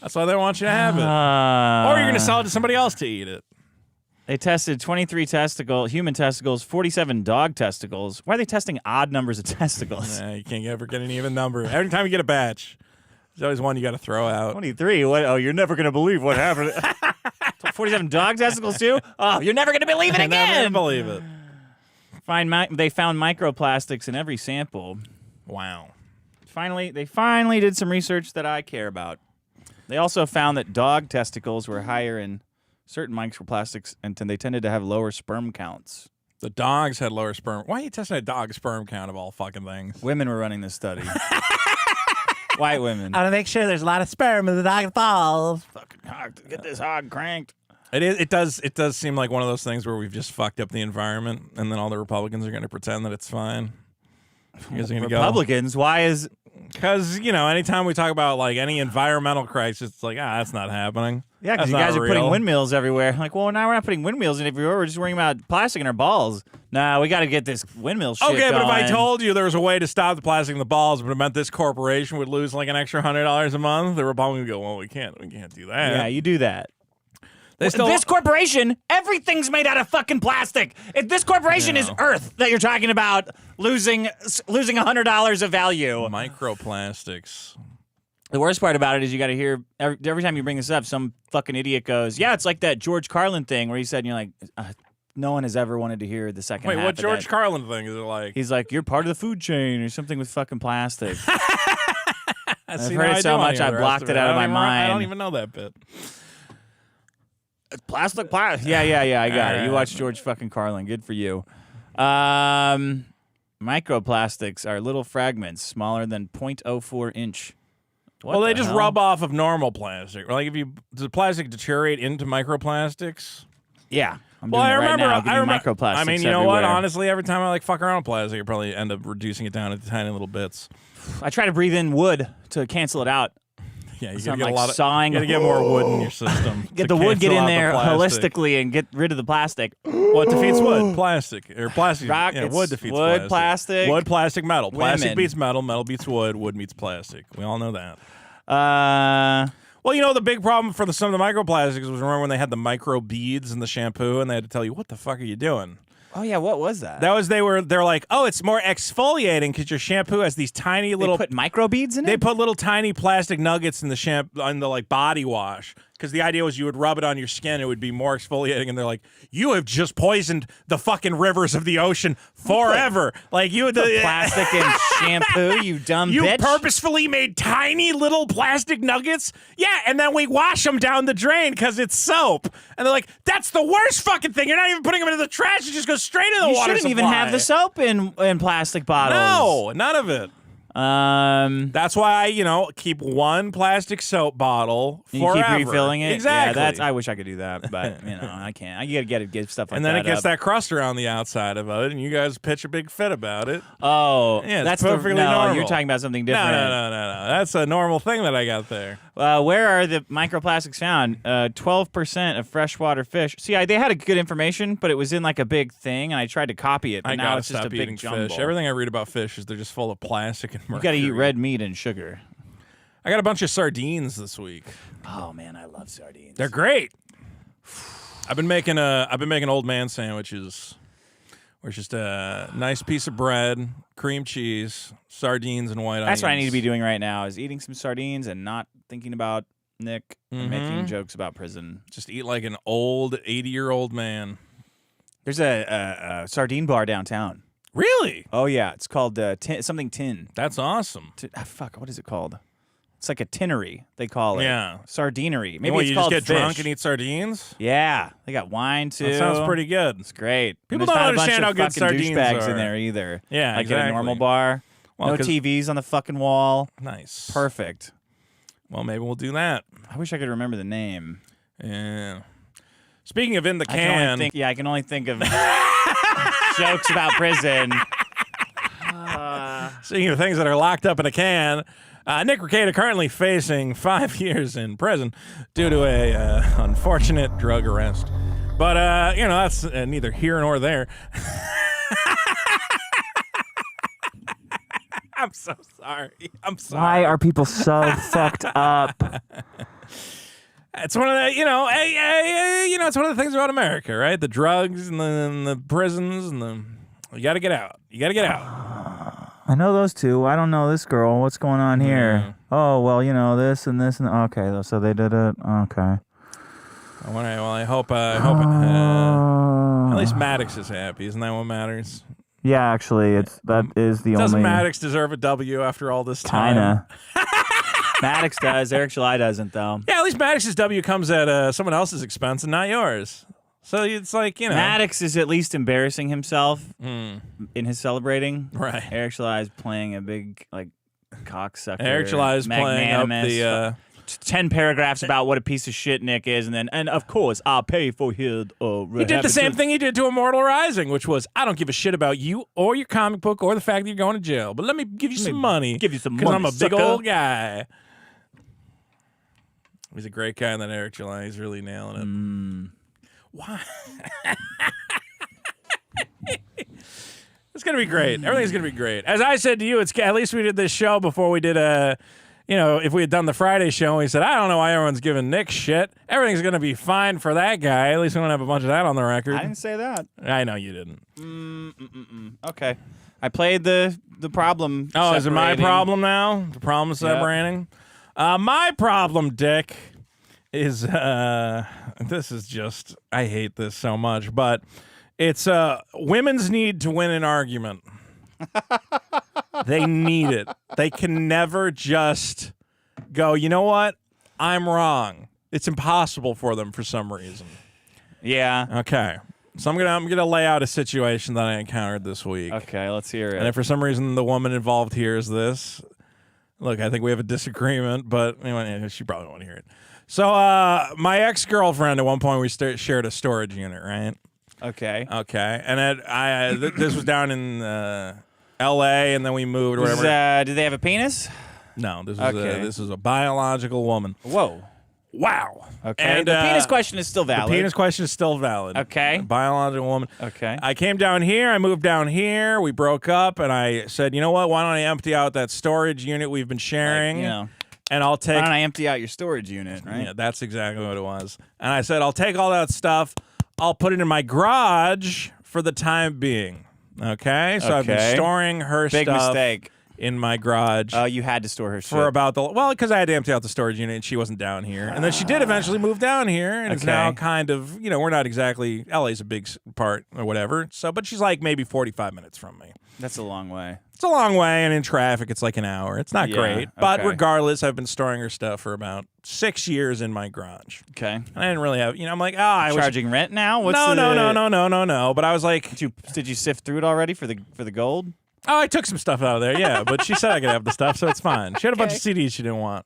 That's why they want you to have it. Or you're going to sell it to somebody else to eat it. They tested 23 human testicles, 47 dog testicles. Why are they testing odd numbers of testicles? You can't ever get an even number. Every time you get a batch, there's always one you got to throw out. 23? What? Oh, you're never going to believe what happened. 47 dog testicles, too? Oh, you're never going to believe it I never again. believe it. They found microplastics in every sample. Wow. They finally did some research that I care about. They also found that dog testicles were higher in certain microplastics, and they tended to have lower sperm counts. The dogs had lower sperm. Why are you testing a dog's sperm count of all fucking things? Women were running this study. White women. I want to make sure there's a lot of sperm in the dog's balls. Fucking hog, get this hog cranked. It does seem like one of those things where we've just fucked up the environment, and then all the Republicans are going to pretend that it's fine. You guys are going to go. Republicans, why is... Because, anytime we talk about like any environmental crisis, it's like, that's not happening. Yeah, because That's you guys not are putting real. windmills everywhere. Like, well, now we're not putting windmills in everywhere. We're just worrying about plastic in our balls. Nah, we got to get this windmill shit Okay, but if I going. told you there was a way to stop the plastic in the balls, but it meant this corporation would lose like an extra $100 a month, the Republicans would go, well, we can't do that. Yeah, you do that. They still, This corporation, everything's made out of fucking plastic. If this corporation is Earth that you're talking about losing $100 of value. microplastics. The worst part about it is you got to hear every time you bring this up, some fucking idiot goes, "Yeah, it's like that George Carlin thing where he said," and you're like, no one has ever wanted to hear the second Wait, half what of George that. Carlin thing is it like? He's like, "You're part of the food chain or something with fucking plastic." I've heard it so much, I blocked it out of my mind. I don't even know that bit. Plastic. Yeah. I got it. You watched George fucking Carlin. Good for you. Microplastics are little fragments smaller than 0.04 inch. Well, they just rub off of normal plastic. Like, does plastic deteriorate into microplastics? Yeah. I remember microplastics. I mean, you know what? Honestly, every time I fuck around with plastic, I probably end up reducing it down into tiny little bits. I try to breathe in wood to cancel it out. Yeah, you gotta get like a lot of sawing. You gotta get more wood in your system. Get the wood get in there holistically and get rid of the plastic. What defeats wood? Plastic plastic. Rock, yeah, wood defeats wood, plastic. Wood, plastic, metal. Plastic Women. beats metal. Metal beats wood. Wood meets plastic. We all know that. Well, you know, the big problem for some of the microplastics was, remember when they had the micro beads in the shampoo and they had to tell you, what the fuck are you doing? Oh yeah, what was that? They're like, oh, it's more exfoliating because your shampoo has these tiny little. They put microbeads in it. They put little tiny plastic nuggets in the shampoo, on the like body wash, because the idea was you would rub it on your skin, it would be more exfoliating. And they're like, you have just poisoned the fucking rivers of the ocean forever. Like you had the plastic and shampoo, you dumb you bitch. purposefully made tiny little plastic nuggets. Yeah, and then we wash them down the drain because it's soap. And they're like, that's the worst fucking thing. You're not even putting them into the trash. It just goes straight in the You water shouldn't even have the soap in plastic bottles. No, none of it. That's why I, keep one plastic soap bottle forever. You keep refilling it. Exactly. Yeah, I wish I could do that, but I can't. I gotta get stuff like that. And then it gets up. that crust around the outside of it, and you guys pitch a big fit about it. Oh, yeah, that's perfectly normal. You're talking about something different. No. That's a normal thing that I got there. Where are the microplastics found? 12% of freshwater fish. See, they had good information, but it was in like a big thing, and I tried to copy it. But now it's just a big jumble. Fish. Everything I read about fish is they're just full of plastic and mercury. You got to eat red meat and sugar. I got a bunch of sardines this week. Oh man, I love sardines. They're great. I've been making old man sandwiches. Where it's just a nice piece of bread, cream cheese, sardines, and white onions. That's what I need to be doing right now, is eating some sardines and not thinking about Nick and making jokes about prison. Just eat like an old 80-year-old man. There's a sardine bar downtown. Really? Oh, yeah. It's called something Tin. That's awesome. Fuck, what is it called? It's like a tinnery, they call it. Yeah. Sardinery. Maybe you called just get fish. drunk and eat sardines? Yeah. They got wine, too. That sounds pretty good. It's great. People and don't not understand a how bunch good of fucking sardines douchebags are. in there either. Yeah, like exactly. at a normal bar. Well, no TVs on the fucking wall. Nice. Perfect. Well, maybe we'll do that. I wish I could remember the name. Yeah. Speaking of in the I can only think of jokes about prison. Speaking of things that are locked up in a can, Nick Rekieta currently facing 5 years in prison due to a unfortunate drug arrest. But, that's neither here nor there. I'm so sorry. Why are people so fucked up? It's one of the, it's one of the things about America, right? The drugs and the prisons and you got to get out. You got to get out. I know those two. I don't know this girl. What's going on here? Oh, well, this and this and okay. So they did it. Okay. I hope at least Maddox is happy. Isn't that what matters? Yeah, actually, that is the only. Doesn't Maddox deserve a W after all this time? Kinda. Maddox does. Eric Schley doesn't, though. Yeah, at least Maddox's W comes at someone else's expense and not yours. So it's like, Maddox is at least embarrassing himself in his celebrating. Right. Eric Schley is playing a big, cocksucker. Eric Schley is playing up the 10 paragraphs about what a piece of shit Nick is, and of course, I'll pay for his... he did the same thing he did to Immortal Rising, which was, I don't give a shit about you or your comic book or the fact that you're going to jail, but let me give you some money. Give you some money, because I'm a big sucker. old guy. He's a great guy, and that Eric Schley, he's really nailing it. Why? It's going to be great. Everything's going to be great. As I said to you, at least we did this show before we did if we had done the Friday show and we said, I don't know why everyone's giving Nick shit. Everything's going to be fine for that guy. At least we don't have a bunch of that on the record. I didn't say that. I know you didn't. Okay. I played the problem. Oh, is it my separating. problem now? The problem separating? My problem, Dick, is this is just, I hate this so much, but it's women's need to win an argument. They need it. They can never just go, you know what? I'm wrong. It's impossible for them for some reason. Yeah. Okay. So I'm gonna lay out a situation that I encountered this week. Okay, let's hear it. And if for some reason the woman involved hears this, Look, I think we have a disagreement, but anyway, she probably won't hear it. So, my ex-girlfriend, at one point, we shared a storage unit, right? Okay. Okay. And this was down in L.A., and then we moved, or whatever. Did they have a penis? No, this was a biological woman. Whoa. Wow. Okay. And the penis question is still valid. The penis question is still valid. Okay. Biological woman. Okay. I came down here. I moved down here. We broke up, and I said, you know what? Why don't I empty out that storage unit we've been sharing? And I'll take. Why don't I empty out your storage unit? Right. Yeah, that's exactly what it was. And I said, I'll take all that stuff. I'll put it in my garage for the time being. Okay. So I've been storing her Big stuff. mistake. In my garage. Oh, you had to store her shit. For about because I had to empty out the storage unit and she wasn't down here. And then she did eventually move down here and it's now kind of, we're not exactly, LA's a big part or whatever. So, but she's like maybe 45 minutes from me. That's a long way. It's a long way, and in traffic it's like an hour. It's not great. But regardless, I've been storing her stuff for about 6 years in my garage. Okay. And I didn't really have, I'm like, I was charging rent now? No. But I was like, did you sift through it already for the gold? Oh, I took some stuff out of there, yeah. But she said I could have the stuff, so it's fine. She had a bunch of CDs she didn't want.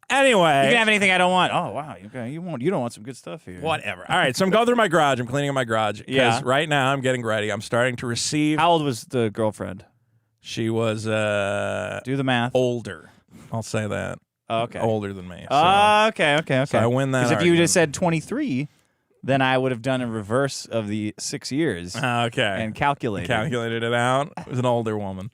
Anyway. You can have anything I don't want. Oh, wow. Okay. You don't want some good stuff here. Whatever. All right, so I'm going through my garage. I'm cleaning up my garage. Because right now I'm getting ready. I'm starting to receive. How old was the girlfriend? She was do the math. Older. I'll say that. Okay. Older than me. Okay. So I win that. Because if you just said 23, then I would have done a reverse of the 6 years. Okay. And calculated it out. It was an older woman.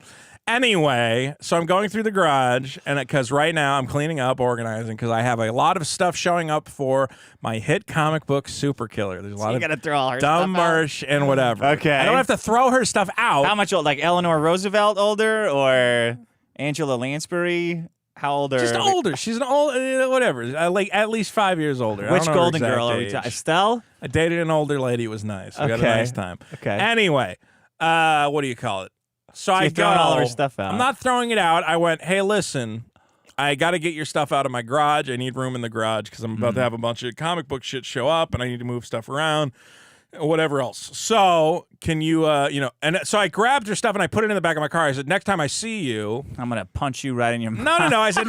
Anyway, so I'm going through the garage, and because right now I'm cleaning up, organizing, because I have a lot of stuff showing up for my hit comic book Super Killer. There's a lot gotta throw all her dumb stuff out? merch and whatever. Okay. I don't have to throw her stuff out. How much old? Like Eleanor Roosevelt older or Angela Lansbury? How old are Just older. She's an old, whatever. Like at least 5 years older. Which Golden Girl are we talking? Estelle? I dated an older lady. It was nice. We got a nice time. Okay. Anyway, what do you call it? So I you're throwing all her stuff out. I'm not throwing it out. I went, hey, listen, I got to get your stuff out of my garage. I need room in the garage because I'm about to have a bunch of comic book shit show up, and I need to move stuff around. Whatever else. So can you, and so I grabbed her stuff and I put it in the back of my car. I said, next time I see you, I'm gonna punch you right in your mouth. No. I said,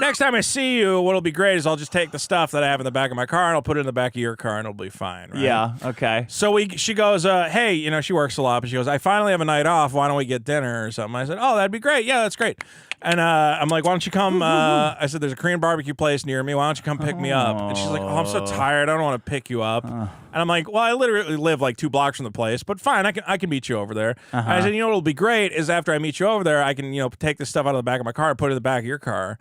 next time I see you, what'll be great is I'll just take the stuff that I have in the back of my car and I'll put it in the back of your car and it'll be fine. Right? Yeah. Okay. So she goes, hey, she works a lot, but she goes, I finally have a night off. Why don't we get dinner or something? I said, oh, that'd be great. Yeah, that's great. And I'm like, why don't you come? I said, there's a Korean barbecue place near me. Why don't you come pick me up? And she's like, oh, I'm so tired. I don't want to pick you up. And I'm like, well, I literally live like 2 blocks from the place, but fine, I can meet you over there. I said, what'll be great is after I meet you over there, I can, take this stuff out of the back of my car and put it in the back of your car.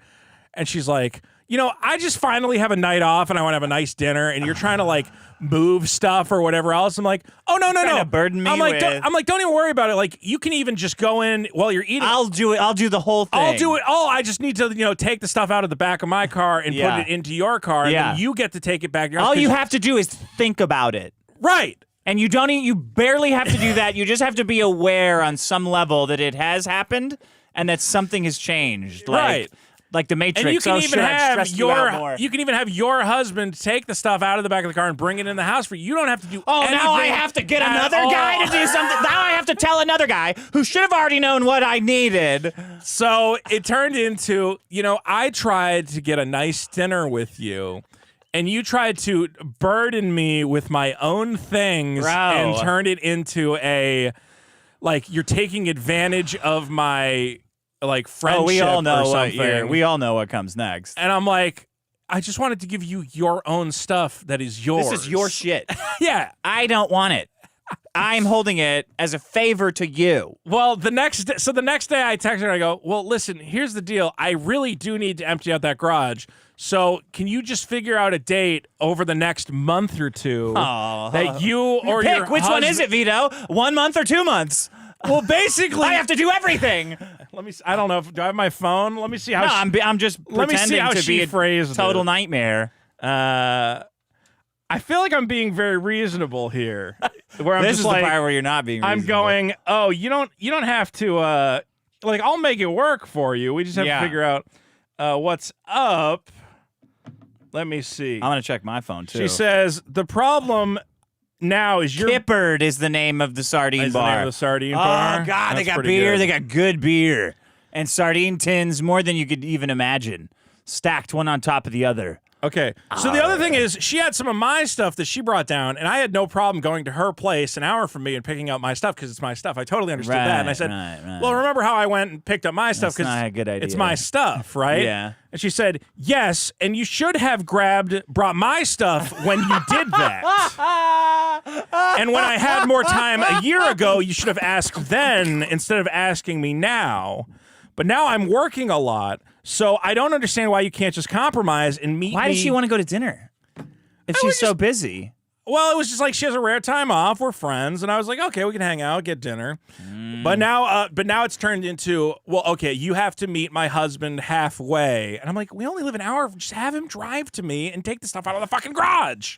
And she's like, I just finally have a night off and I want to have a nice dinner and you're trying to like move stuff or whatever else. I'm like, oh, no. To burden me I'm like, don't even worry about it. Like, you can even just go in while you're eating. I'll do it. I'll do the whole thing. I'll do it. Oh, I just need to, take the stuff out of the back of my car and put it into your car. And then you get to take it back to your house. All you have to do is think about it. Right. And you barely have to do that. You just have to be aware on some level that it has happened and that something has changed. Right. Like the Matrix. And you can even have you can even have your husband take the stuff out of the back of the car and bring it in the house for you. You don't have to do anything. Now I have to get another guy to do something. Now I have to tell another guy who should have already known what I needed. So it turned into, I tried to get a nice dinner with you. And you tried to burden me with my own things and turn it into you're taking advantage of my friendship. We all know we all know what comes next. And I'm like, I just wanted to give you your own stuff that is yours. This is your shit. Yeah. I don't want it. I'm holding it as a favor to you. Well, the next day I text her and I go, well, listen, here's the deal. I really do need to empty out that garage. So can you just figure out a date over the next month or two that you or pick your which one is it, Vito? 1 month or 2 months? Well, basically, I have to do everything. Let me. I don't know. Do I have my phone? Let me see how. No, I'm just let me see pretending how to she be phrased a total it. nightmare. I feel like I'm being very reasonable here. Where I'm this just is like, the part where you're not being reasonable. I'm going, oh, you don't have to, I'll make it work for you. We just have to figure out what's up. Let me see. I'm going to check my phone, too. She says, the problem now is your... Kippard is the name of the sardine bar. The name of the sardine bar? Oh, God, That's they got pretty beer. good. They got good beer. and sardine tins more than you could even imagine, stacked one on top of the other. Okay. So the other thing is, she had some of my stuff that she brought down, and I had no problem going to her place an hour from me and picking up my stuff because it's my stuff. I totally understood that. And I said, well, remember how I went and picked up my stuff because it's my stuff, right? Yeah. And she said, yes, and you should have brought my stuff when you did that. And when I had more time a year ago, you should have asked then instead of asking me now. But now I'm working a lot, so I don't understand why you can't just compromise and meet me. Why does she want to go to dinner if she's so busy? Well, it was just like she has a rare time off. We're friends, and I was like, okay, we can hang out, get dinner. But now it's turned into, well, okay, you have to meet my husband halfway, and I'm like, we only live an hour. Just have him drive to me and take the stuff out of the fucking garage.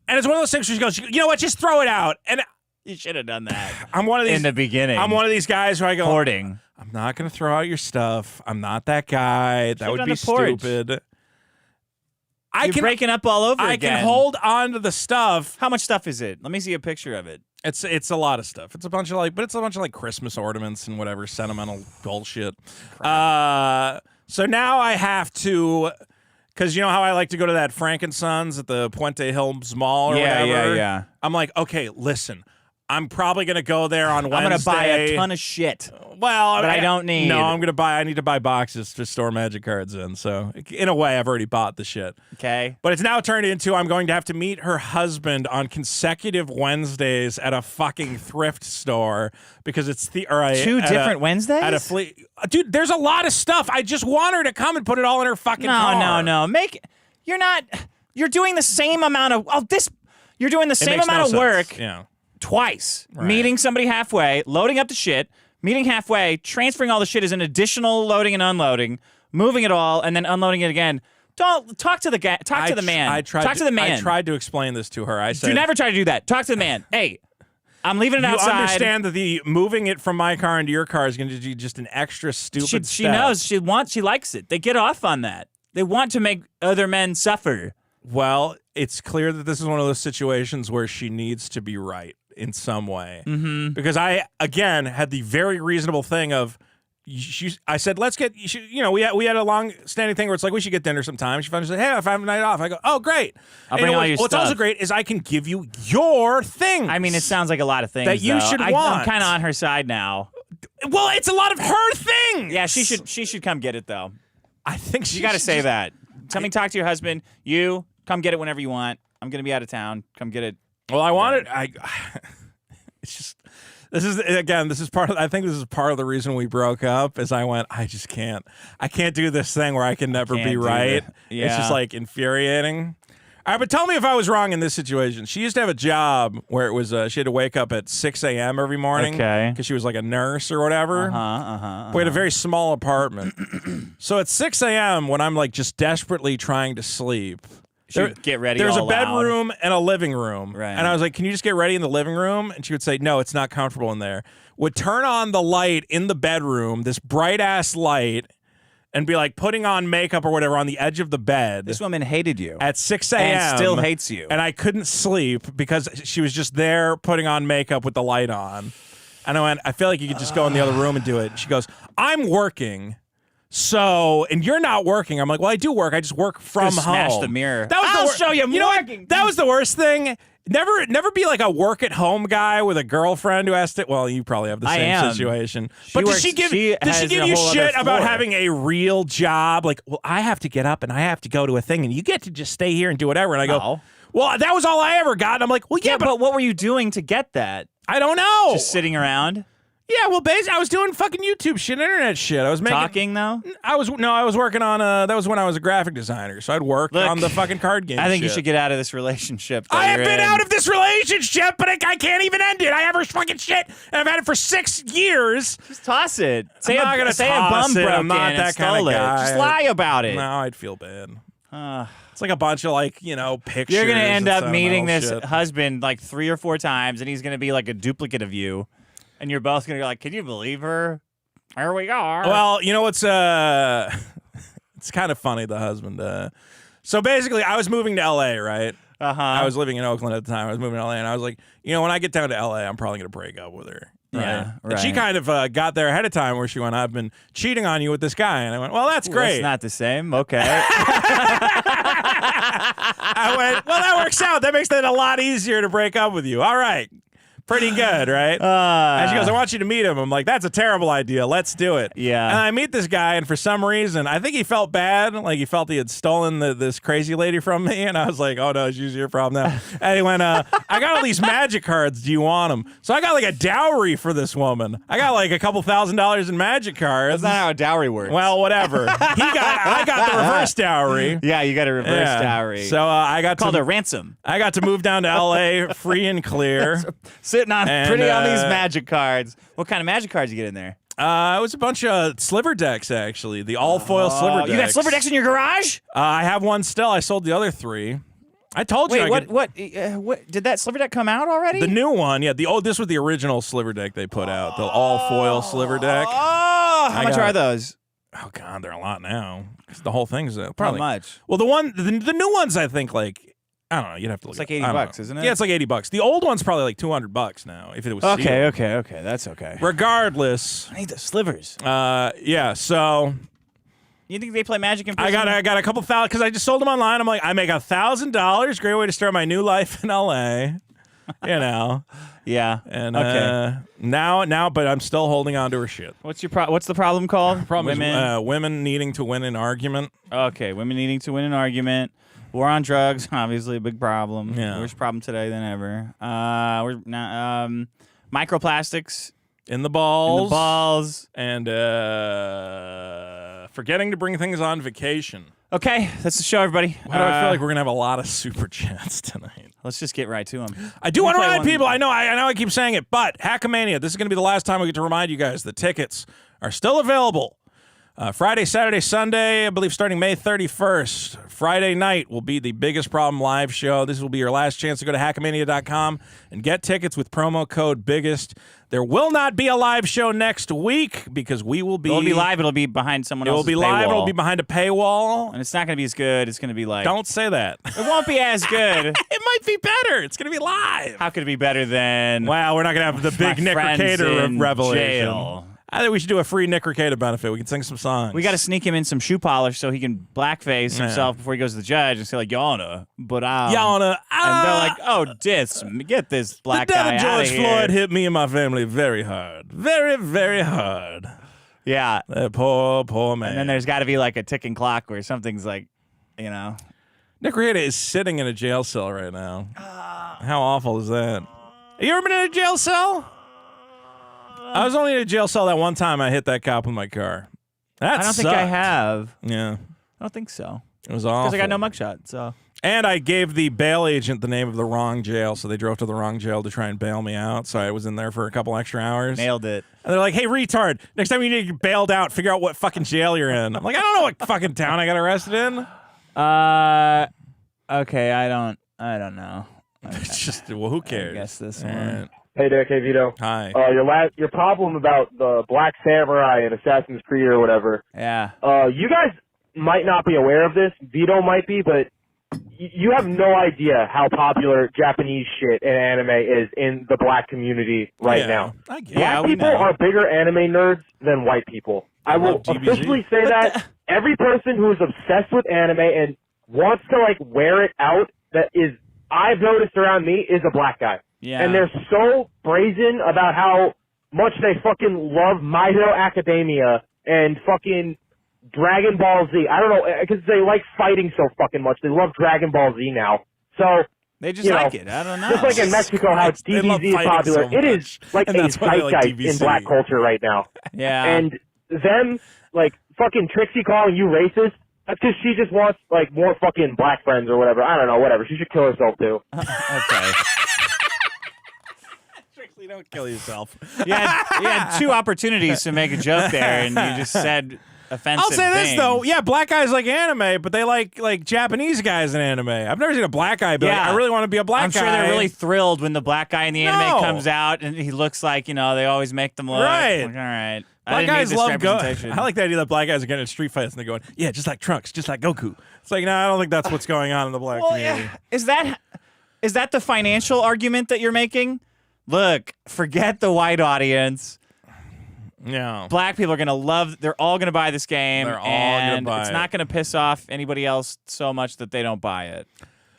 And it's one of those things where she goes, you know what? Just throw it out. And You should have done that. I'm one of these in the beginning. I'm one of these guys who I go, Hoarding. I'm not going to throw out your stuff. I'm not that guy. That would be stupid. You're breaking up all over again. I can hold on to the stuff. How much stuff is it? Let me see a picture of it. It's a lot of stuff. It's a bunch of like Christmas ornaments and whatever sentimental bullshit. So now I have to, because you know how I like to go to that Frankensons at the Puente Hills Mall or whatever? Yeah. I'm like, okay, listen. I'm probably going to go there on Wednesday. I'm going to buy a ton of shit. Well, but I don't need. No, I need to buy boxes to store magic cards in. So, in a way, I've already bought the shit. Okay. But it's now turned into I'm going to have to meet her husband on consecutive Wednesdays at a fucking thrift store because it's two different Wednesdays? At a flea. Dude, there's a lot of stuff. I just want her to come and put it all in her fucking car. No. You're doing the same amount of you're doing the same amount of work. Yeah. Twice. Right. Meeting somebody halfway, loading up the shit, meeting halfway, transferring all the shit as an additional loading and unloading, moving it all, and then unloading it again. Don't talk to the guy. Talk to the man. I tried to explain this to her. I said, "You never try to do that. Talk to the man. Hey, I'm leaving it outside." You understand that the moving it from my car into your car is going to be just an extra stupid step. She knows. She likes it. They get off on that. They want to make other men suffer. Well, it's clear that this is one of those situations where she needs to be right in some way. Mm-hmm. Because I, again, had the very reasonable thing of, I said, let's get, we had a long-standing thing where it's like, we should get dinner sometime. She finally said, hey, if I have a night off, I go, oh, great. I'll bring all your stuff. What's also great is I can give you your things. I mean, it sounds like a lot of things that you should want. I'm kind of on her side now. Well, it's a lot of her things. Yeah, she should come get it, though. I think you got to say that. Talk to your husband. You come get it whenever you want. I'm going to be out of town. Come get it. Well, I want it. It's just, this is part of, I think this is part of the reason we broke up is I can't do this thing where I can never be right. Yeah. It's just like infuriating. All right, but tell me if I was wrong in this situation. She used to have a job where it was, she had to wake up at 6 a.m. every morning. Okay. Because she was like a nurse or whatever. We had a very small apartment. So at 6 a.m. when I'm like just desperately trying to sleep, get ready. There's a bedroom and a living room. Right. And I was like, can you just get ready in the living room? And she would say, no, it's not comfortable in there. Would turn on the light in the bedroom, this bright ass light, and be like putting on makeup or whatever on the edge of the bed. This woman hated you. At 6 a.m. And still hates you. And I couldn't sleep because she was just there putting on makeup with the light on. And I went, I feel like you could just go in the other room and do it. She goes, I'm working. So, and you're not working. I'm like, well, I do work. I just work from home. Smash the mirror. I'll show you. You know what? That was the worst thing. Never be like a work at home guy with a girlfriend who has to. Well, you probably have the same situation. But does she give you shit about having a real job? Like, well, I have to get up and I have to go to a thing, and you get to just stay here and do whatever. And I go, well, that was all I ever got. And I'm like, well, yeah, but what were you doing to get that? I don't know. Just sitting around. Yeah, well, basically, I was doing fucking YouTube shit, internet shit. I was making talking though. I was working on that was when I was a graphic designer, so I'd work on the fucking card game. I think you should get out of this relationship. I have been out of this relationship, but I can't even end it. I have her fucking shit, and I've had it for 6 years. Just toss it. Say I'm not gonna say toss a bum it. broke I'm not in that and stole kind of it. guy. Just lie about it. No, I'd feel bad. It's like a bunch of pictures. You're gonna end up meeting this shit. husband like 3 or 4 times, and he's gonna be like a duplicate of you. And you're both going to be like, can you believe her? Here we are. Well, you know what's, it's kind of funny, the husband. So basically, I was moving to L.A., right? Uh-huh. I was living in Oakland at the time. I was moving to L.A., and I was like, when I get down to L.A., I'm probably going to break up with her. Yeah, right. And she kind of got there ahead of time where she went, I've been cheating on you with this guy. And I went, well, that's great. That's not the same. Okay. I went, well, that works out. That makes it a lot easier to break up with you. All right. Pretty good, right? And she goes, I want you to meet him. I'm like, that's a terrible idea. Let's do it. Yeah. And I meet this guy, and for some reason, I think he felt bad. Like, he felt he had stolen this crazy lady from me. And I was like, oh, no, it's usually your problem now. And he went, I got all these magic cards. Do you want them? So I got like a dowry for this woman. I got like a couple $1,000s in magic cards. That's not how a dowry works. Well, whatever. I got the reverse dowry. Yeah, you got a reverse dowry. So I got called a ransom. I got to move down to L.A. free and clear. Sitting on And, pretty on these magic cards. What kind of magic cards you get in there? It was a bunch of sliver decks, actually. The all-foil sliver decks. You got sliver decks in your garage? I have one still. I sold the other 3. I told you. Wait, what did that sliver deck come out already? The new one, yeah. This was the original sliver deck they put out. The all-foil sliver deck. Oh, how much are those? Oh, God, they're a lot now. 'Cause the whole thing's probably... How much? Well, the new ones, I think, like... I don't know. You'd have to look. It's like $80, isn't it? Yeah, it's like $80. The old one's probably like $200 now. If it was sealed. Okay. That's okay. Regardless, I need the slivers. yeah. So You think they play Magic in I prison? got a couple thousand because I just sold them online. I'm like, I make $1,000. Great way to start my new life in LA. You know. Yeah. And okay. Now, but I'm still holding on to her shit. What's the problem called? Problem is women needing to win an argument. Okay, women needing to win an argument. War on drugs, obviously a big problem. Yeah. Worse problem today than ever. We're not, microplastics In the balls. and Forgetting to bring things on vacation. Okay, that's the show, everybody. Why do I feel like we're going to have a lot of super chats tonight? Let's just get right to them. I do want to remind people, I know I keep saying it, but Hackamania, this is going to be the last time we get to remind you guys the tickets are still available. Friday, Saturday, Sunday, I believe starting May 31st. Friday night will be the Biggest Problem live show. This will be your last chance to go to hackamania.com and get tickets with promo code BIGGEST. There will not be a live show next week because we will be... It'll be live. It'll be behind someone else's It will be live. paywall. It'll be behind a paywall. And it's not going to be as good. It's going to be like... Don't say that. It won't be as good. It might be better. It's going to be live. How could it be better than... Wow, we're not going to have the big Nick friends Rekieta in revelation. jail. I think we should do a free Nick Rekieta benefit. We can sing some songs. We got to sneak him in some shoe polish so he can blackface himself before he goes to the judge and say, like, Yana, but Yana. And they're like, oh, get this black the death guy of out George of here. Floyd hit me and my family very hard. Very, very hard. Yeah. That poor man. And then there's got to be like a ticking clock where something's like, you know. Nick Rekieta is sitting in a jail cell right now. How awful is that? Have you ever been in a jail cell? I was only in a jail cell that one time I hit that cop with my car. That I don't think I sucked. have. Yeah. I don't think so. It was awful. Because I got no mugshot, so. And I gave the bail agent the name of the wrong jail, so they drove to the wrong jail to try and bail me out. So I was in there for a couple extra hours. Nailed it. And they're like, hey, retard, next time you need to get bailed out, figure out what fucking jail you're in. I'm like, I don't know what fucking town I got arrested in. Okay, I don't know. It's just, well, who cares? I guess this All one. right. Hey Dick, hey Vito. Hi. Your problem about the Black Samurai and Assassin's Creed or whatever. Yeah. You guys might not be aware of this. Vito might be, but you have no idea how popular Japanese shit and anime is in the black community right now. I get Yeah, Black we people know. are bigger anime nerds than white people. I will love GBZ. officially say that every person who is obsessed with anime and wants to like wear it out that is I've noticed around me is a black guy. Yeah. And they're so brazen about how much they fucking love My Hero Academia and fucking Dragon Ball Z. I don't know, because they like fighting so fucking much. They love Dragon Ball Z now. So, They just you like know, it. I don't know. just like in Mexico, how They love DBZ is fighting popular. so It is much. like And a that's why they like zeitgeist in DBZ. black culture right now. Yeah. And them, like, fucking Trixie calling you racist, that's because she just wants, like, more fucking black friends or whatever. I don't know, whatever. She should kill herself, too. Okay. Trixie, don't kill yourself. You had two opportunities to make a joke there, and you just said offensive I'll say this things. though, yeah, black guys like anime, but they like Japanese guys in anime. I've never seen a black guy be like, Yeah. I really want to be a black I'm guy. sure they're really thrilled when the black guy in the anime No. comes out and he looks like, they always make them look. Right. Like, all right. I Black didn't need guys this love Goku. representation. I like the idea that black guys are getting in street fights and they're going, yeah, just like Trunks, just like Goku. It's like, no, I don't think that's what's going on in the black Well, community. yeah. Is that the financial argument that you're making? Look, forget the white audience. Yeah. Black people are going to love, they're all going to buy this game. They're all going to buy it. It's not going to piss off anybody else so much that they don't buy it.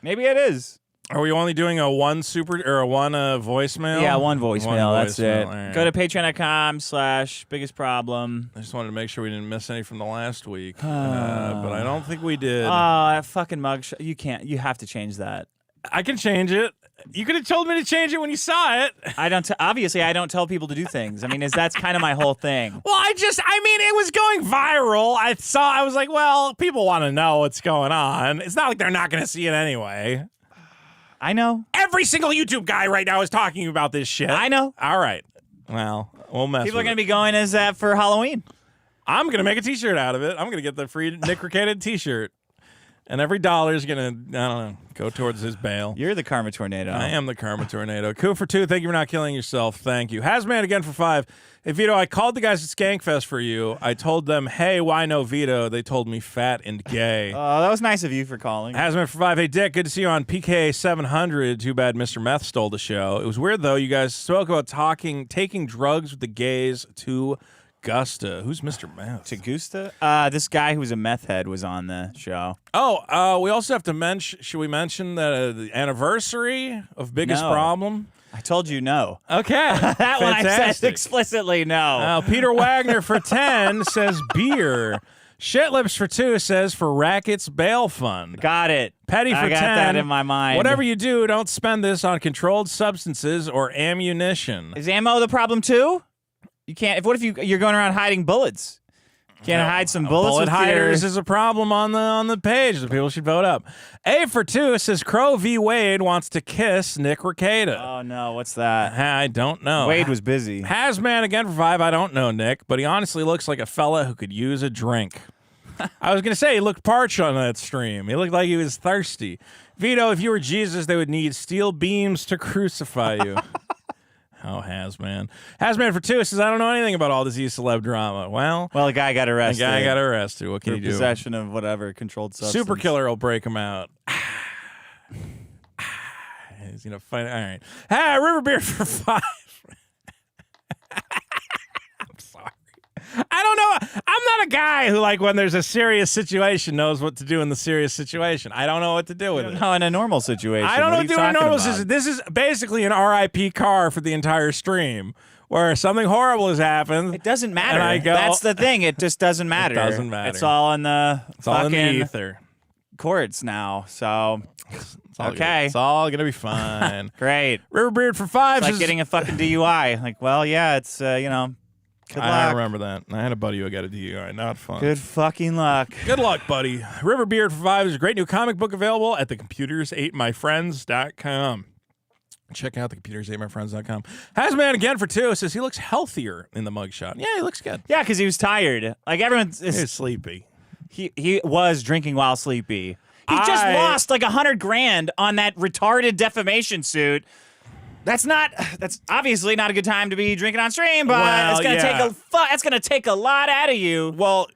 Maybe it is. Are we only doing a one voicemail? Yeah, one voicemail. That's it. Right. Go to patreon.com/biggest problem. I just wanted to make sure we didn't miss any from the last week, but I don't think we did. Oh, that fucking mugshot. You can't. You have to change that. I can change it. You could have told me to change it when you saw it. Obviously, I don't tell people to do things. I mean, that's kind of my whole thing. Well, it was going viral. I was like, well, people want to know what's going on. It's not like they're not going to see it anyway. I know. Every single YouTube guy right now is talking about this shit. I know. All right. Well, we'll mess People with are going it. to be going as that for Halloween. I'm going to make a t-shirt out of it. I'm going to get the free Nick Rekieta t-shirt. And every dollar is going to, I don't know, go towards his bail. You're the karma tornado. I am the karma tornado. Coup for 2. Thank you for not killing yourself. Thank you. Hazman again for 5. Hey, Vito, I called the guys at Skankfest for you. I told them, hey, why no Vito? They told me fat and gay. Oh, that was nice of you for calling. Hazman for 5. Hey, Dick, good to see you on PK 700. Too bad Mr. Meth stole the show. It was weird, though. You guys spoke about taking drugs with the gays to Gusta. Who's Mr. Meth? Tagusta? This guy who was a meth head was on the show. Oh, we also have to mention, should we mention the anniversary of Biggest No. Problem? I told you no. Okay. That one I said Fantastic. explicitly no. Peter Wagner for 10 says beer. Shitlips for 2 says for Rackets Bail Fund. Got it. Petty for I got 10. that in my mind. Whatever you do, don't spend this on controlled substances or ammunition. Is ammo the problem too? You can't. What if you're going around hiding bullets? Can't hide some bullets. Bullet with hiders your... is a problem on the page. The people should vote up. A for 2 says Crow v. Wade wants to kiss Nick Rekieta. Oh no, what's that? I don't know. Wade was busy. Hazman again for 5. I don't know Nick, but he honestly looks like a fella who could use a drink. I was going to say he looked parched on that stream. He looked like he was thirsty. Vito, if you were Jesus, they would need steel beams to crucify you. Oh, Hazman. Hazman for 2 says, I don't know anything about all this celeb drama. Well, the guy got arrested. What can for you do? possession of whatever controlled substance. Super Killer will break him out. He's going to fight. All right. Hey, Riverbeard for 5. I'm sorry. I don't know. I'm not a guy who, like, when there's a serious situation, knows what to do in the serious situation. I don't know what to do with it. No, in a normal situation. I don't know what what to do in a normal situation. This is basically an RIP car for the entire stream, where something horrible has happened. It doesn't matter. And I go, That's the thing. It just doesn't matter. It doesn't matter. It's all in the it's all in the fucking ether. courts now. So All okay, it's all gonna be fine. great. Riverbeard for 5. It's like getting a fucking DUI. Like, well, yeah, it's good luck. I remember that. I had a buddy who got a DUI. Not fun. Good fucking luck. Good luck, buddy. Riverbeard for 5 is a great new comic book available at thecomputers8myfriends.com. Check out thecomputers8myfriends.com. Hazman again for 2 says he looks healthier in the mugshot. Yeah, he looks good. Yeah, because he was tired. Like everyone's He's sleepy. he was drinking while sleepy. He just lost like $100,000 on that retarded defamation suit. That's obviously not a good time to be drinking on stream, but it's gonna take a lot out of you. Well,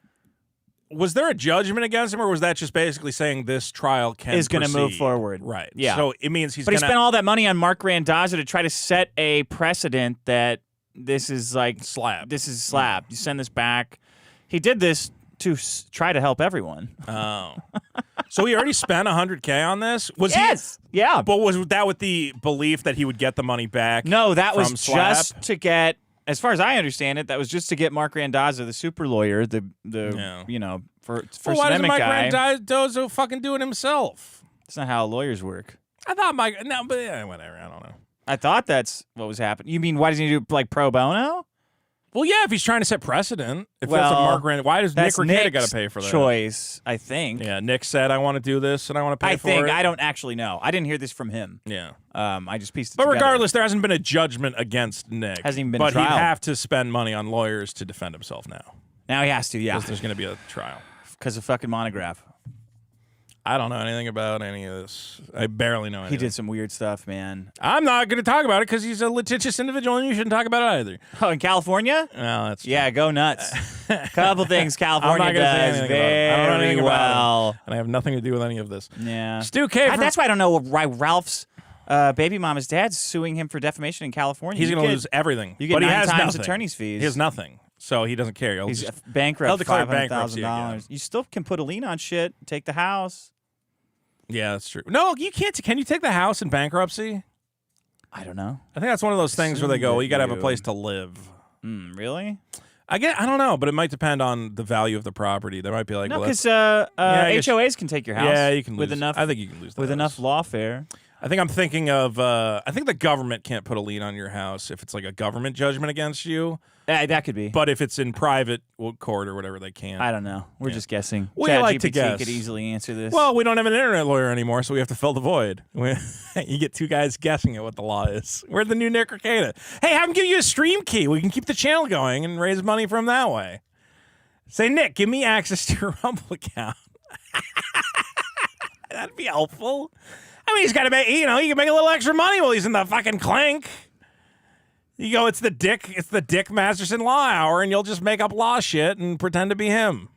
was there a judgment against him, or was that just basically saying this trial is going to move forward? Right. Yeah. So it means he spent all that money on Mark Randazzo to try to set a precedent that this is like slap. This is slap. You send this back. He did this to try to help everyone. Oh. So he already spent $100K on this? Yes. Yeah. But was that with the belief that he would get the money back? No, that was slap? just to get, as far as I understand it, that was just to get Mark Randazzo, the super lawyer, for why doesn't Mike guy. Randazzo fucking do it himself? That's not how lawyers work. I thought whatever. I don't know. I thought that's what was happening. You mean, why doesn't he do like pro bono? Well, yeah, if he's trying to set precedent, if that's a Mark Randazzo, why does Nick Rekieta got to pay for that? Choice, I think. Yeah, Nick said, I want to do this and I want to pay for it. I don't actually know. I didn't hear this from him. Yeah. I just pieced it But together. regardless, there hasn't been a judgment against Nick. Hasn't even been but a trial. he'd have to spend money on lawyers to defend himself now. Now he has to, yeah. Because there's going to be a trial. Because of fucking Monograph. I don't know anything about any of this. I barely know anything. He did some weird stuff, man. I'm not going to talk about it because he's a litigious individual and you shouldn't talk about it either. Oh, in California? Well, that's true. Yeah, go nuts. Couple things California I'm not gonna say does anything about it. I don't know very anything about well. it, and I have nothing to do with any of this. Yeah. Stu K. That's why I don't know why Ralph's baby mama's dad's suing him for defamation in California. He's going to lose everything. You get but 9 he has times nothing. attorney's fees. He has nothing, so he doesn't care. He's He'll bankrupt. declare bankruptcy $500,000. You still can put a lien on shit. Take the house. Yeah, that's true. No, you can't. Can you take the house in bankruptcy? I don't know. I think that's one of those things where they go, well, you got to have a place to live. Really? I don't know, but it might depend on the value of the property. There might be like, No, well, because HOAs can take your house. Yeah, you can with lose. enough. I think you can lose with enough lawfare. I think I'm thinking of. I think the government can't put a lien on your house if it's like a government judgment against you. That could be. But if it's in private court or whatever, they can. I don't know. We're just guessing. We Chat like to GPT guess. could easily answer this. Well, we don't have an internet lawyer anymore, so we have to fill the void. You get 2 guys guessing at what the law is. We're the new Nick Rekieta. Hey, have him give you a stream key. We can keep the channel going and raise money from that way. Say, Nick, give me access to your Rumble account. That'd be helpful. I mean, he's got to make, he can make a little extra money while he's in the fucking clink. You go, it's the Dick Masterson Law Hour, and you'll just make up law shit and pretend to be him.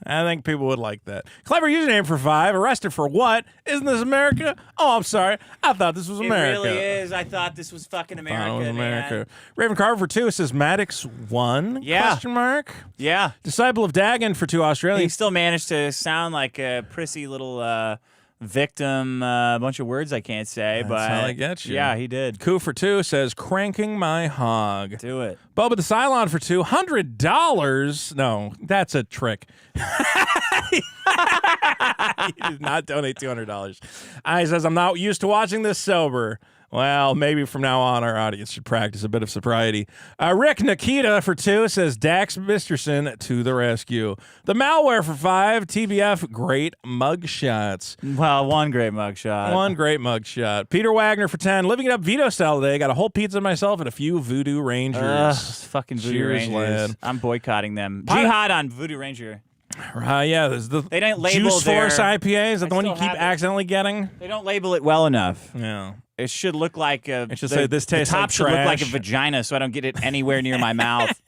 I think people would like that. Clever username for 5. Arrested for what? Isn't this America? Oh, I'm sorry. I thought this was America. It really is. I thought this was fucking America. It was America. Man. Raven Carver for 2 says Maddox won? Yeah. Question mark. Yeah. Disciple of Dagon for 2 Australia. He still managed to sound like a prissy little victim. A bunch of words I can't say, but how I get you. Yeah, he did. Coup for 2 says cranking my hog. Do it. Bubba the Cylon for $200. No, that's a trick. He did not donate $200. He says, I'm not used to watching this sober. Well, maybe from now on our audience should practice a bit of sobriety. Rick Nikita for 2 says Dax Misterson to the rescue. The Malware for 5. TBF, great mugshots. Well, one great mugshot. One great mugshot. Peter Wagner for 10. Living it up Vito style today. Got a whole pizza myself and a few Voodoo Rangers. Fucking Voodoo Cheers, Rangers. lad. I'm boycotting them. Jihad on Voodoo Ranger. Yeah, there's the They don't label Juice Force IPA. Is that the one you keep still have it. accidentally getting? They don't label it well enough. Yeah. It should look like a. It should say, "This tastes the top like should look like a trash." vagina, so I don't get it anywhere near my mouth.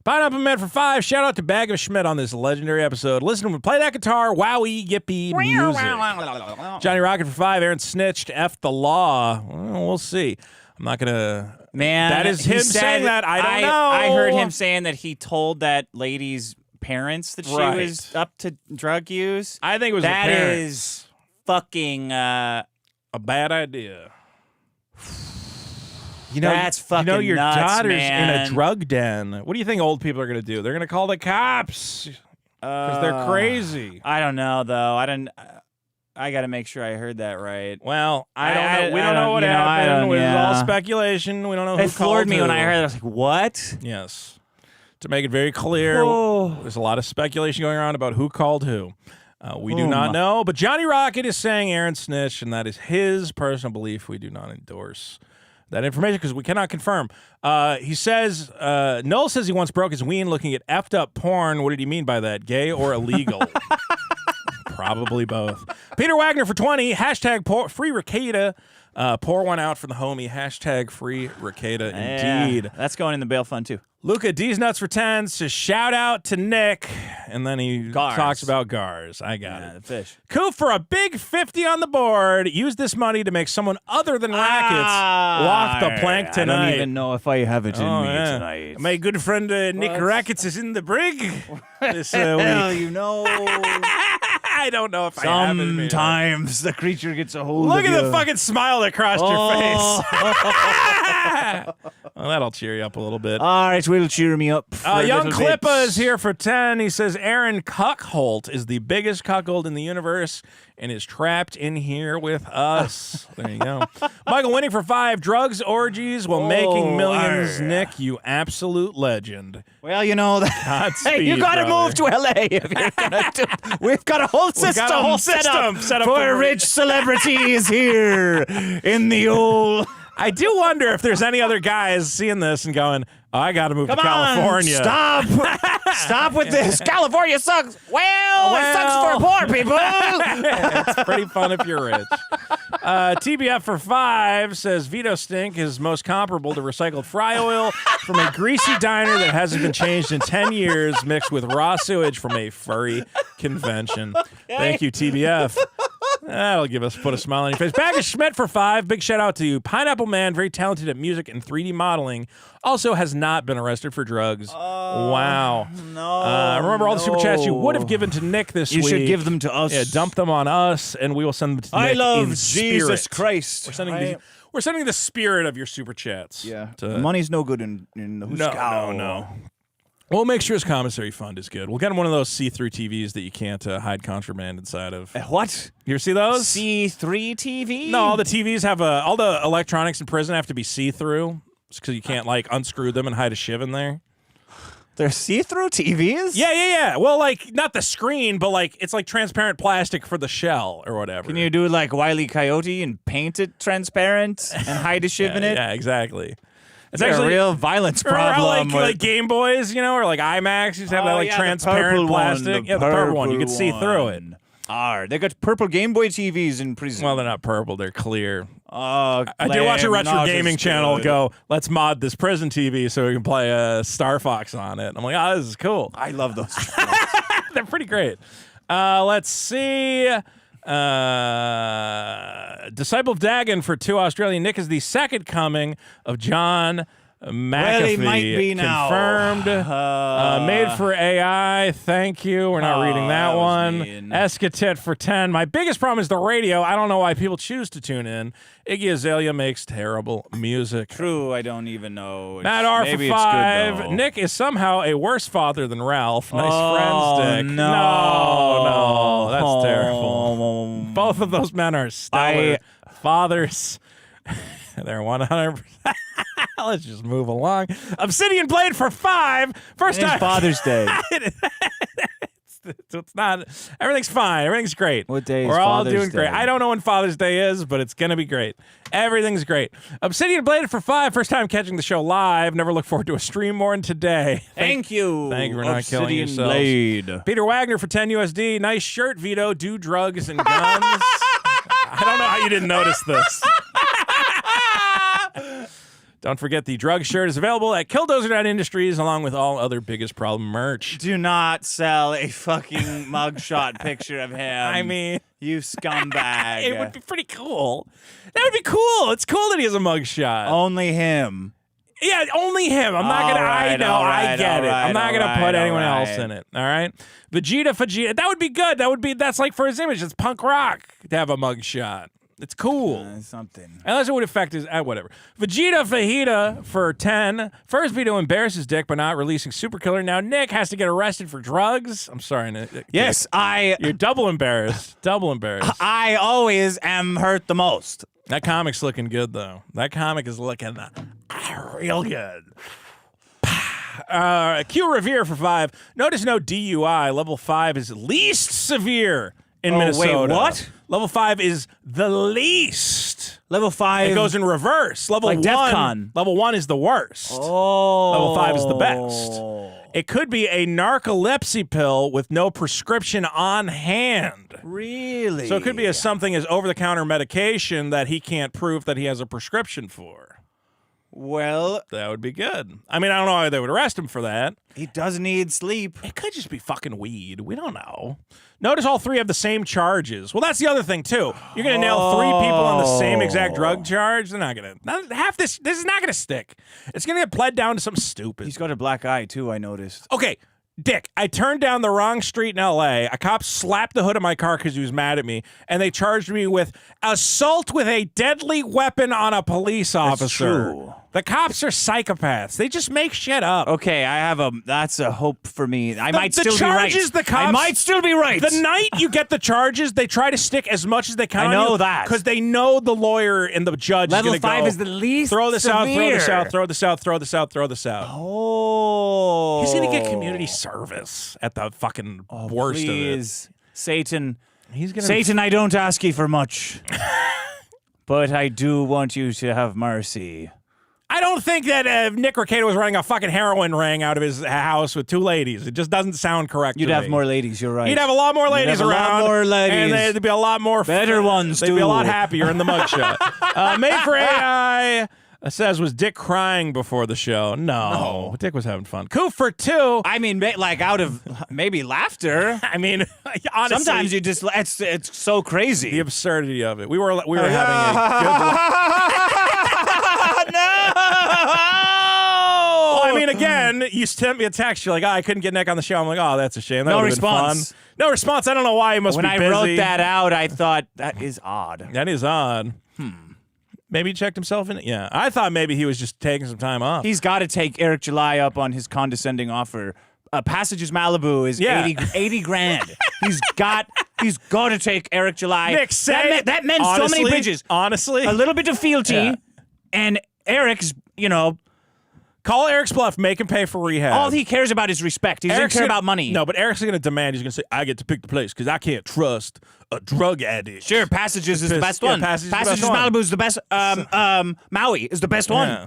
Pineapple Man for 5. Shout out to Bag of Schmidt on this legendary episode. Listen to him play that guitar. Wowie, yippee, music. Johnny Rocket for 5. Aaron snitched. F the law. Well, we'll see. I'm not gonna. Man, that is he him said- saying that. I don't know. I heard him saying that he told that lady's parents that she Right. was up to drug use. I think it was That the parents. is fucking. A bad idea. That's fucking your nuts, daughter's man. in a drug den. What do you think old people are going to do? They're going to call the cops because they're crazy. I don't know though. I got to make sure I heard that right. Well, I don't know. We I don't know what happened. I don't- It was yeah. all speculation. We don't know who It floored called me who. when I heard that. I was like, "What?" Yes. To make it very clear, Oh. there's a lot of speculation going around about who called who. We do not know, but Johnny Rocket is saying Aaron snitched, and that is his personal belief. We do not endorse that information because we cannot confirm. He says, Noel says he once broke his ween looking at effed up porn. What did he mean by that? Gay or illegal? Probably both. Peter Wagner for 20. Hashtag free Rekieta. Pour one out for the homie. Hashtag free Rekieta indeed. Yeah, that's going in the bail fund too. Luca D's Nuts for 10 says shout out to Nick. And then he Gars. talks about Gars. I got Yeah, it. the fish. Coup for a big 50 on the board. Use this money to make someone other than Rackets walk the plank tonight. I don't even know if I have it in me yeah. tonight. My good friend Nick Rackets is in the brig this Hell, week. you know. I don't know if I have it in me. Sometimes the creature gets a hold Look of at you. the fucking smile that crossed your face. Well, that'll cheer you up a little bit. All right, will cheer me up. for a Young little bit. Klippa is here for 10. He says Aaron Cuckold is the biggest cuckold in the universe and is trapped in here with us. There you go. Michael Winning for 5. Drugs, orgies while making millions. Nick, you absolute legend. Well, you know that. Godspeed, you got to brother. move to LA if you're gonna do. We've got a whole system, got a whole system set up for for- rich celebrities here in the old. I do wonder if there's any other guys seeing this and going, oh, I got to move to California. Stop! Stop with this. California sucks. Well, it sucks for poor people. It's pretty fun if you're rich. TBF for 5 says Vito Stink is most comparable to recycled fry oil from a greasy diner that hasn't been changed in 10 years mixed with raw sewage from a furry convention. Thank you, TBF. That'll put a smile on your face. Bag of Schmidt for 5. Big shout out to you. Pineapple Man, very talented at music and 3D modeling. Also has not been arrested for drugs. Wow. No. Remember all the super chats you would have given to Nick this week. You should give them to us. Yeah, dump them on us, and we will send them to Nick I love in Jesus spirit. Christ. We're sending the spirit of your super chats. Yeah. Money's no good in the Huskow. No. We'll make sure his commissary fund is good. We'll get him one of those see-through TVs that you can't hide contraband inside of. What? You ever see those? C3 TV? No, all the TVs have all the electronics in prison have to be see-through because you can't like unscrew them and hide a shiv in there. They're see-through TVs? Yeah. Well, like not the screen, but like it's like transparent plastic for the shell or whatever. Can you do like Wile E. Coyote and paint it transparent and hide a shiv in it? Yeah, exactly. It's actually a real violence problem. Like Game Boys, or like IMAX used to have that like transparent plastic. The purple one. You could see through it. They got purple Game Boy TVs in prison. Well, they're not purple; they're clear. I did watch a retro gaming channel go, let's mod this prison TV so we can play Star Fox on it. I'm like, this is cool. I love those. They're pretty great. Let's see. Disciple of Dagon for 2 Australian. Nick is the second coming of John McAfee. Well, he might be now. Confirmed. Made for AI. Thank you. We're not reading that one. Escatit for 10. My biggest problem is the radio. I don't know why people choose to tune in. Iggy Azalea makes terrible music. True, I don't even know. Matt R for 5. Nick is somehow a worse father than Ralph. Nice friends, Dick. No, that's terrible. Both of those men are stellar fathers. They're 100%. Let's just move along. Obsidian Blade for 5. First time. Father's Day. It's not. Everything's fine. Everything's great. What day is We're all Father's doing Day? great. I don't know when Father's Day is, but it's gonna be great. Everything's great. Obsidian Blade for 5. First time catching the show live. Never look forward to a stream more than today. Thank you. Thank you for not killing yourselves. Blade. Peter Wagner for 10 USD. Nice shirt, Vito. Do drugs and guns. I don't know how you didn't notice this. Don't forget the drug shirt is available at Killdozer.Industries along with all other Biggest Problem merch. Do not sell a fucking mugshot picture of him. I mean, you scumbag. It would be pretty cool. That would be cool. It's cool that he has a mugshot. Only him. Yeah, only him. I'm not gonna. I know. I get it. I'm not gonna put anyone else in it. All right. Vegeta. That would be good. That's like for his image. It's punk rock to have a mugshot. It's cool. Something. Unless it would affect his... whatever. Vegeta Fajita for 10. First Vito embarrasses Dick by not releasing Super Killer. Now Nick has to get arrested for drugs. I'm sorry, Nick. Yes, You're double embarrassed. Double embarrassed. I always am hurt the most. That comic's looking good, though. That comic is looking real good. Q Revere for 5. Notice no DUI. Level 5 is least severe in Minnesota. Wait, what? Level 5 is the least. Level 5. It goes in reverse. Level like 1. DEFCON. Level 1 is the worst. Level 5 is the best. It could be a narcolepsy pill with no prescription on hand. Really? So it could be something as over-the-counter medication that he can't prove that he has a prescription for. Well, that would be good. I mean, I don't know why they would arrest him for that. He does need sleep. It could just be fucking weed. We don't know. Notice all 3 have the same charges. Well, that's the other thing, too. You're going to nail 3 people on the same exact drug charge? They're not going to. Half this is not going to stick. It's going to get pled down to something stupid. He's got a black eye, too, I noticed. Okay. Dick, I turned down the wrong street in L.A. A cop slapped the hood of my car because he was mad at me, and they charged me with assault with a deadly weapon on a police officer. That's true. The cops are psychopaths. They just make shit up. Okay, that's a hope for me. I might still be right. The cops, I might still be right. The night you get the charges, they try to stick as much as they can. I know that. Because they know the lawyer and the judge Level is going to go. Level 5 is the least Throw this severe. out, throw this out, throw this out, throw this out, throw this out. Oh. He's going to get community service at the fucking worst please. of it. Satan. Satan, I don't ask you for much. But I do want you to have mercy. I don't think that Nick Rekieta was running a fucking heroin ring out of his house with 2 ladies. It just doesn't sound correct. You'd have more ladies. You're right. He'd have a lot more ladies around. A lot more ladies. And there'd be a lot more better ones. They'd be a lot happier in the mugshot. Made for AI. says, was Dick crying before the show? No. Dick was having fun. Coup for 2. I mean, like out of maybe laughter. I mean, honestly. Sometimes you just, it's so crazy. The absurdity of it. We were having a good laugh. No! Well, I mean, again, you sent me a text. You're like, I couldn't get Nick on the show. I'm like, oh, that's a shame. That No would've been response. fun. No response. I don't know why he must When be I busy. wrote that out, I thought, that is odd. That is odd. Maybe he checked himself in. Yeah, I thought maybe he was just taking some time off. He's got to take Eric July up on his condescending offer. Passages Malibu is 80 grand. He's got to take Eric July. Nick, say that meant so many bridges. Honestly, A little bit of fealty, and Eric's, call Eric's bluff. Make him pay for rehab. all he cares about is respect. He doesn't care about money. No, but Eric's going to demand. He's going to say, I get to pick the place because I can't trust a drug addict. Sure, Passages is the best one. Passages is the best one. Malibu is the best. Maui is the best one. Yeah.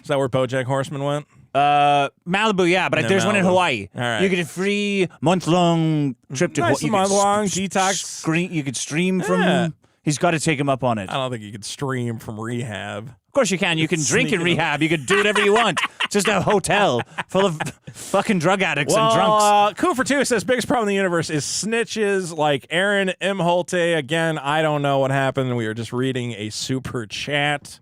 Is that where BoJack Horseman went? Malibu, yeah, but there's one in Malibu. Hawaii. All right. You get a free month-long trip to Hawaii. month-long detox. You could stream from. He's got to take him up on it. I don't think you could stream from rehab. Of course you can. You can drink in rehab. You can do whatever you want. Just a hotel full of fucking drug addicts and drunks. Coup for 2 says biggest problem in the universe is snitches like Aaron M. Holte. Again, I don't know what happened. We were just reading a super chat,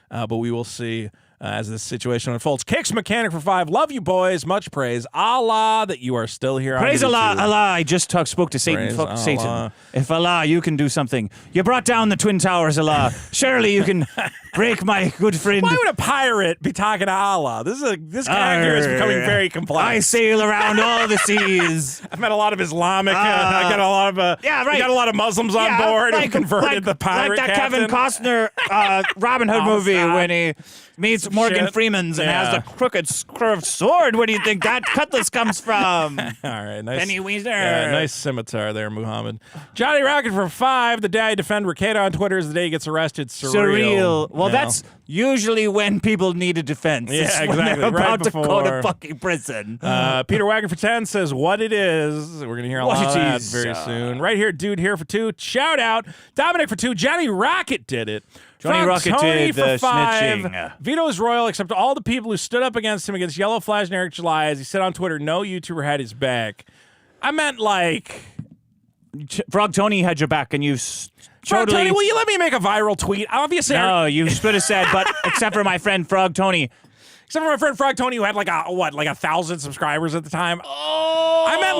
but we will see as this situation unfolds. Kicks Mechanic for 5. Love you, boys. Much praise. Allah that you are still here. Praise on Allah. YouTube. Allah. I just spoke to Satan. Praise Fuck Allah. Satan. If Allah, you can do something. You brought down the Twin Towers, Allah. Surely you can break my good friend. Why would a pirate be talking to Allah? This character is becoming very complex. I sail around all the seas. I've met a lot of Islamic. I got a lot of. Yeah, right. We got a lot of Muslims on board who converted the pirate like that captain. Kevin Costner Robin Hood movie when he meets Morgan Freeman's and has the crooked curved sword. Where do you think that cutlass comes from? All right, nice. Penny Weezer. Yeah, nice scimitar there, Muhammad. Johnny Rocket for 5. The day I defend Rekieta on Twitter is the day he gets arrested. Surreal. Well, that's usually when people need a defense. Yeah, It's exactly. When they're Right about to go to before. fucking prison. Peter Wagon for 10 says, what it is. We're going to hear a What lot of it that is. very soon. Right here, dude here for 2. Shout out. Dominic for 2. Johnny Rocket did it. Johnny Rocket Tony did for the 5. snitching. Vito is royal, except all the people who stood up against him against Yellow Flash and Eric July. As he said on Twitter, no YouTuber had his back. I meant like... Frog Tony had your back, and you Frog Tony, will you let me make a viral tweet? Obviously, No, you should have said, but except for my friend Frog Tony. except for my friend Frog Tony, who had like 1,000 subscriers at the time. I meant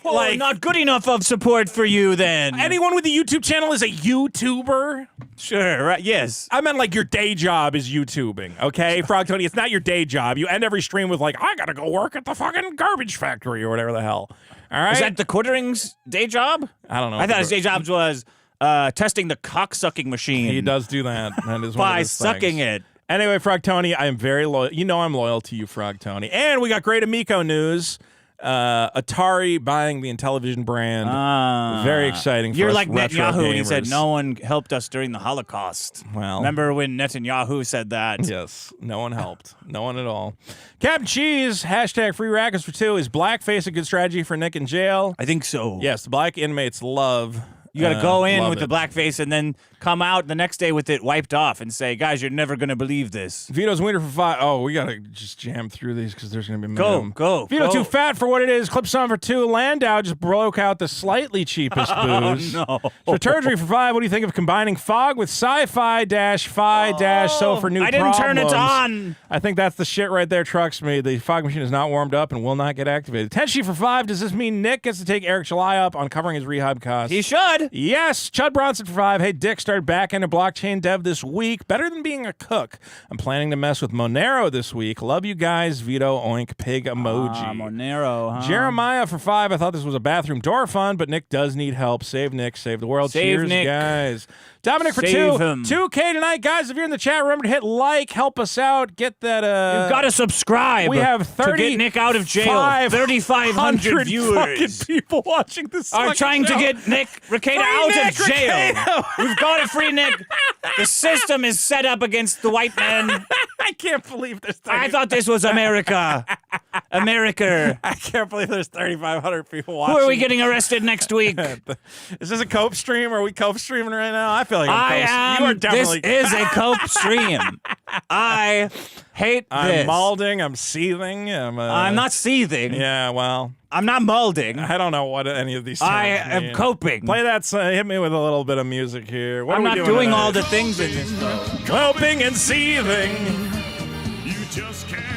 like not good enough of support for you then. anyone with a YouTube channel is a YouTuber. Sure, right? Yes. I meant like your day job is YouTubing, okay? Frog Tony, it's not your day job. You end every stream with like, I gotta go work at the fucking garbage factory or whatever the hell. All right? Is that the Quittering's day job? I don't know. I thought his day job was testing the cock-sucking machine. He does do that. That is one by of his sucking things. it. Anyway, Frog Tony, I am very loyal. You know I'm loyal to you, Frog Tony. And we got great Amico news. Atari buying the Intellivision brand. Very exciting for You're us like retro Netanyahu when he gamers. said no one helped us during the Holocaust. Well. Remember when Netanyahu said that? Yes, no one helped. No one at all. Captain Cheese, hashtag free rackets for 2. Is blackface a good strategy for Nick in jail? I think so. Yes, the black inmates love. You got to go in love with it. the blackface and then come out the next day with it wiped off and say, guys, you're never going to believe this. Vito's winner for 5. Oh, we got to just jam through these because there's going to be a minimum. Go. Vito too fat for what it is. Clips on for 2. Landau just broke out the slightly cheapest booze. Oh, no. Surgery for 5. What do you think of combining fog with sci-fi fi so for new I didn't turn it problems? on. I think that's the shit right there, trucks me. The fog machine is not warmed up and will not get activated. Tenshi for 5. Does this mean Nick gets to take Eric July up on covering his rehab costs? He should. Yes. Chud Bronson for 5. Hey, Dick started back-end and blockchain dev this week. Better than being a cook. I'm planning to mess with Monero this week. Love you guys. Vito oink pig emoji. Monero, huh? Jeremiah for 5. I thought this was a bathroom door fun, but Nick does need help. Save Nick. Save the world. Save Cheers, Nick. guys. Dominic for Save 2. him. 2K tonight, guys. If you're in the chat, remember to hit like. Help us out. Get that. You've got to subscribe. We have to get Nick out of jail. 3,500 viewers fucking people watching this. are fucking trying show. to get Nick Rekieta out Nick of jail. Rekieta. We've got to free Nick. The system is set up against the white man. I can't believe this. I thought this was America. America. I can't believe there's 3,500 people watching. Who are we getting arrested next week? Is this a cope stream? Are we cope streaming right now? I feel like I am. You are definitely. This is a cope stream. I hate I'm this. malding. I'm seething. I'm not seething. Yeah, well, I'm not molding. I don't know what any of these. I terms mean. am coping. Play that. Hit me with a little bit of music here. What I'm are we not doing doing tonight? all the things in this. Coping and seething.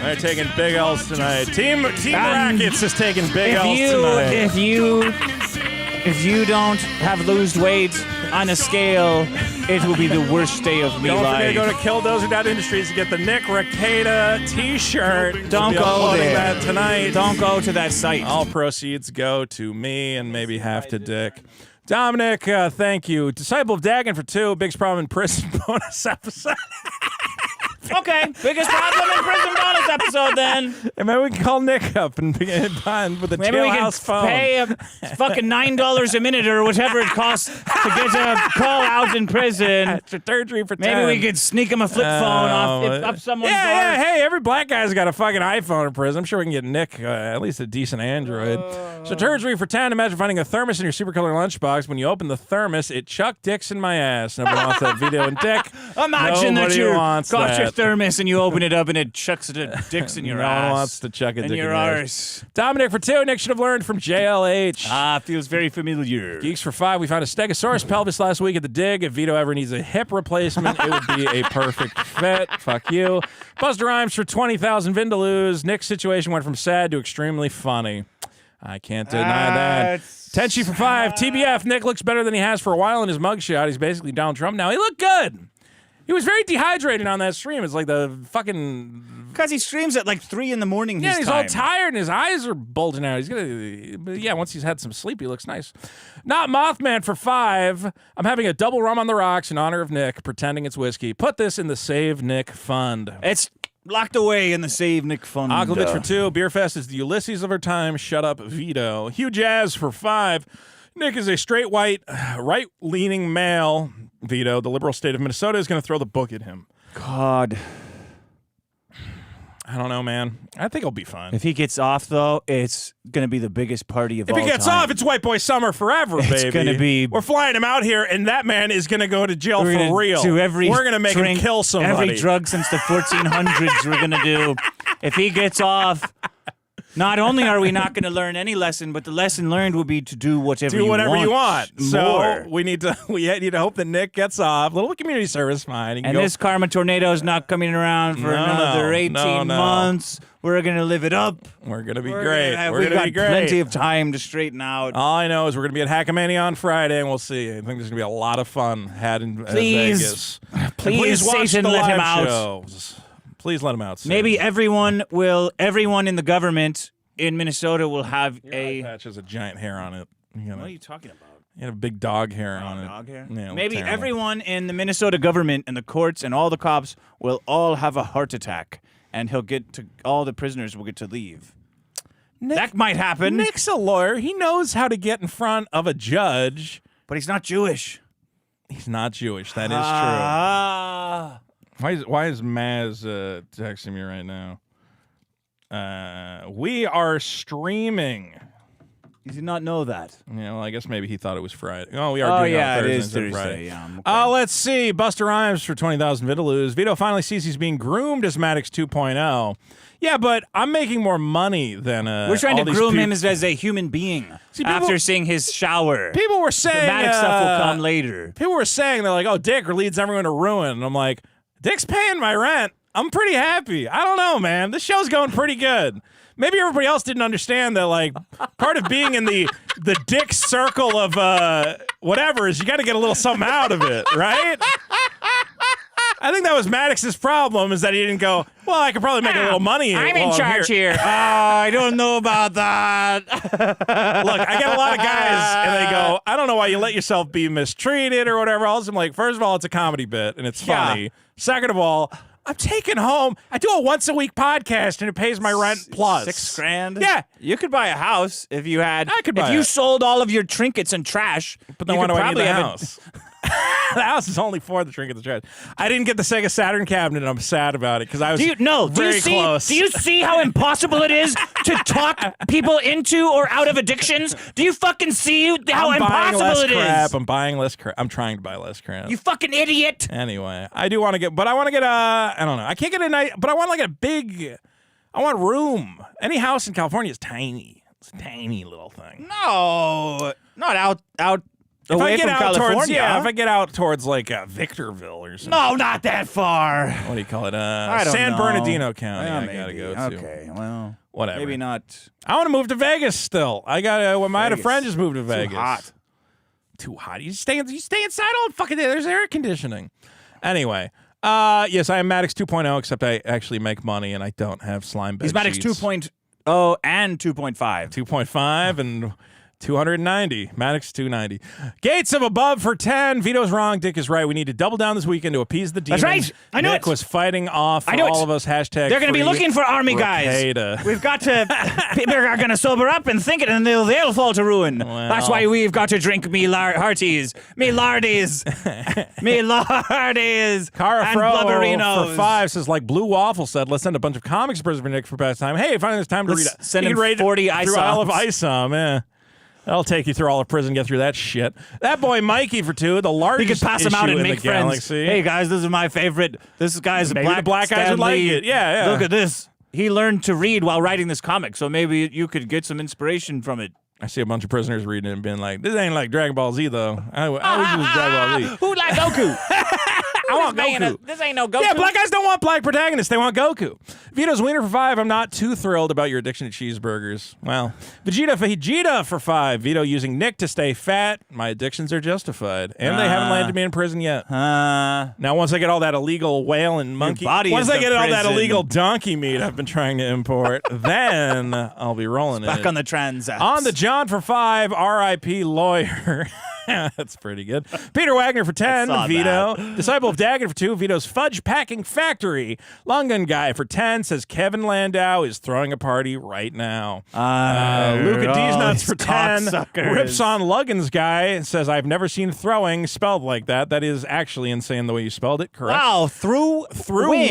They're taking big L's tonight. Team Rackets is taking big L's tonight. If you don't have lose weight on a scale, it will be the worst day of me Don't forget life. to go to Killdozer.Industries to get the Nick Rekieta T-shirt. Don't We'll be go uploading there. that tonight. Don't go to that site. All proceeds go to me and maybe half to Dick. Dominic, thank you. Disciple of Dagon for 2. Biggest problem in prison bonus episode. Okay, biggest problem in prison bonus episode then. And maybe we can call Nick up and begin done with the Maybe we can jailhouse phone. pay fucking $9 a minute or whatever it costs to get a call out in prison. It's a surgery for 10. Maybe we could sneak him a flip phone up someone's door. Yeah, hey, every black guy's got a fucking iPhone in prison. I'm sure we can get Nick at least a decent Android. So surgery for 10. Imagine finding a thermos in your super color lunchbox. When you open the thermos, it chucked dicks in my ass. Nobody wants that video and dick. Imagine that Nobody you wants got your that. thermos and you open it up and it chucks the dicks in your No ass. one wants to chuck a in dick your in your arse. Dominic for 2. Nick should have learned from JLH. Feels very familiar. Geeks for 5. We found a Stegosaurus pelvis last week at the dig. If Vito ever needs a hip replacement, it would be a perfect fit. Fuck you. Buster Rhymes for 20,000 Vindaloos. Nick's situation went from sad to extremely funny. I can't deny that. Tenchi for 5. TBF. Nick looks better than he has for a while in his mugshot. He's basically Donald Trump now. He looked good. He was very dehydrated on that stream. It's like the fucking... Because he streams at like 3 in the morning. Yeah, his he's time. all tired and his eyes are bulging out. He's gonna... But yeah, once he's had some sleep, he looks nice. Not Mothman for 5. I'm having a double rum on the rocks in honor of Nick, pretending it's whiskey. Put this in the Save Nick Fund. It's locked away in the Save Nick Fund. Oglovich for 2. Beerfest is the Ulysses of our time. Shut up, Vito. Hugh Jazz for 5. Nick is a straight white, right-leaning male. Vito, the liberal state of Minnesota, is going to throw the book at him. God. I don't know, man. I think he'll be fine. If he gets off, though, it's going to be the biggest party of all If time. he gets off, it's white boy summer forever, baby. It's gonna be- We're flying him out here, and that man is going to go to jail We're for gonna real. do every We're going to make him drink, kill somebody. Every drug since the 1400s we're going to do. If he gets off, not only are we not going to learn any lesson, but the lesson learned will be to do whatever you want. Do whatever you want. More. So we need to hope that Nick gets off. Little community service, fine. He can And go- this karma tornado is not coming around for another 18 months. We're going to live it up. We're going to be great. We're We've going to got be great. plenty of time to straighten out. All I know is we're going to be at Hackamania on Friday, and we'll see. I think there's going to be a lot of fun had in Please. Vegas. Please, watch Satan, the let him live out. shows. Please let him out. Satan. Maybe everyone in the government in Minnesota will have Eye patch has a giant hair on it. What are you talking about? You had a big dog hair on it. Dog hair? Yeah, it Maybe looked terrible. everyone in the Minnesota government and the courts and all the cops will all have a heart attack, and all the prisoners will get to leave. That might happen. Nick's a lawyer. He knows how to get in front of a judge. But he's not Jewish. He's not Jewish. That is Ah. true. Why is Maz texting me right now? We are streaming. You did not know that. Yeah, well, I guess maybe he thought it was Friday. Oh, we are Oh, doing it yeah, on it Thursday is instead of Thursday. Friday. Yeah, okay. Let's see. Buster Rhymes for 20,000 Vindaloos. Vito finally sees he's being groomed as Maddox 2.0. Yeah, but I'm making more money than We're trying all to these groom peop- him as a human being people- after seeing his shower. People were saying... Dramatic stuff will come later. People were saying, they're like, oh, Dick leads everyone to ruin. And I'm like, Dick's paying my rent. I'm pretty happy. I don't know, man. This show's going pretty good. Maybe everybody else didn't understand that, like, part of being in the Dick circle of whatever is you got to get a little something out of it, right? I think that was Maddox's problem, is that he didn't go, well, I could probably make a little money. I'm in charge here. I don't know about that. Look, I get a lot of guys, and they go, I don't know why you let yourself be mistreated or whatever else. I'm like, first of all, it's a comedy bit, and it's funny. Yeah. Second of all, I'm taking home, I do a once-a-week podcast, and it pays my rent plus. $6,000? Yeah. You could buy a house if you had. I could buy If you it. sold all of your trinkets and trash. But then you why could do I need probably the have house? The house is only for the Drink of the Trash. I didn't get the Sega Saturn cabinet, and I'm sad about it because I was very close. Do you see how impossible it is to talk people into or out of addictions? Do you fucking see how impossible it is? I'm buying less crap. I'm trying to buy less crap. You fucking idiot. Anyway, I do want to get, but I want to get I don't know. I can't get a nice, but I want like a big, I want room. Any house in California is tiny. It's a tiny little thing. No, not out If away I get from out California. towards, if I get out towards like Victorville or something. No, not that far. What do you call it? I don't San know. Bernardino County. Well, I gotta go to. Okay, well, Whatever. maybe not. I want to move to Vegas still. I got. I had a friend just moved to Vegas. hot. Too hot. You stay inside all fucking day. There's air conditioning. Anyway, yes, I am Maddox 2.0, except I actually make money and I don't have slime bed He's Maddox sheets. 2.0 and 2.5. 2.5 and 290. Maddox 290. Gates of above for 10. Vito's wrong. Dick is right. We need to double down this weekend to appease the demons. That's right. I knew Nick it. was fighting off I knew all it. of us. Hashtag They're going to be free looking for army Rekieta. guys. We've got to. People are going to sober up and think it, and they'll fall to ruin. Well. That's why we've got to drink me hearties, me lardies, me lardies, Cara and Fro blubberinos. for 5 says, like Blue Waffle said, let's send a bunch of comics prison for Nick for past time. Hey, finally there's time to Let's read. send you him can read 40 through all of ISOMs. ISOM. That'll take you through all of prison, get through that shit. That boy Mikey for 2, the We largest could pass them out issue and in make the friends. Galaxy. Hey guys, this is my favorite. This guy's Maybe the black guys would like it. Yeah. Look at this. He learned to read while writing this comic, so maybe you could get some inspiration from it. I see a bunch of prisoners reading it and being like, this ain't like Dragon Ball Z, though. I wish it was Dragon Ball Z. Who like Goku? I want Goku. This ain't no Goku. Yeah, black guys don't want black protagonists. They want Goku. Vito's wiener for 5. I'm not too thrilled about your addiction to cheeseburgers. Well, Vegeta for 5. Vito using Nick to stay fat. My addictions are justified. And they haven't landed me in prison yet. Now, once I get all that illegal whale and monkey, body once is I the get all that prison. illegal donkey meat I've been trying to import, then I'll be rolling Back it. on the transats. On the John for 5, R.I.P. lawyer. That's pretty good. Peter Wagner for 10, saw Vito. Disciple of Daggett for 2, Vito's Fudge Packing Factory. Long Gun Guy for 10 says Kevin Landau is throwing a party right now. Luca D's Nuts for 10. Rips on Luggins Guy says, I've never seen throwing spelled like that. That is actually insane the way you spelled it. Correct. Wow, through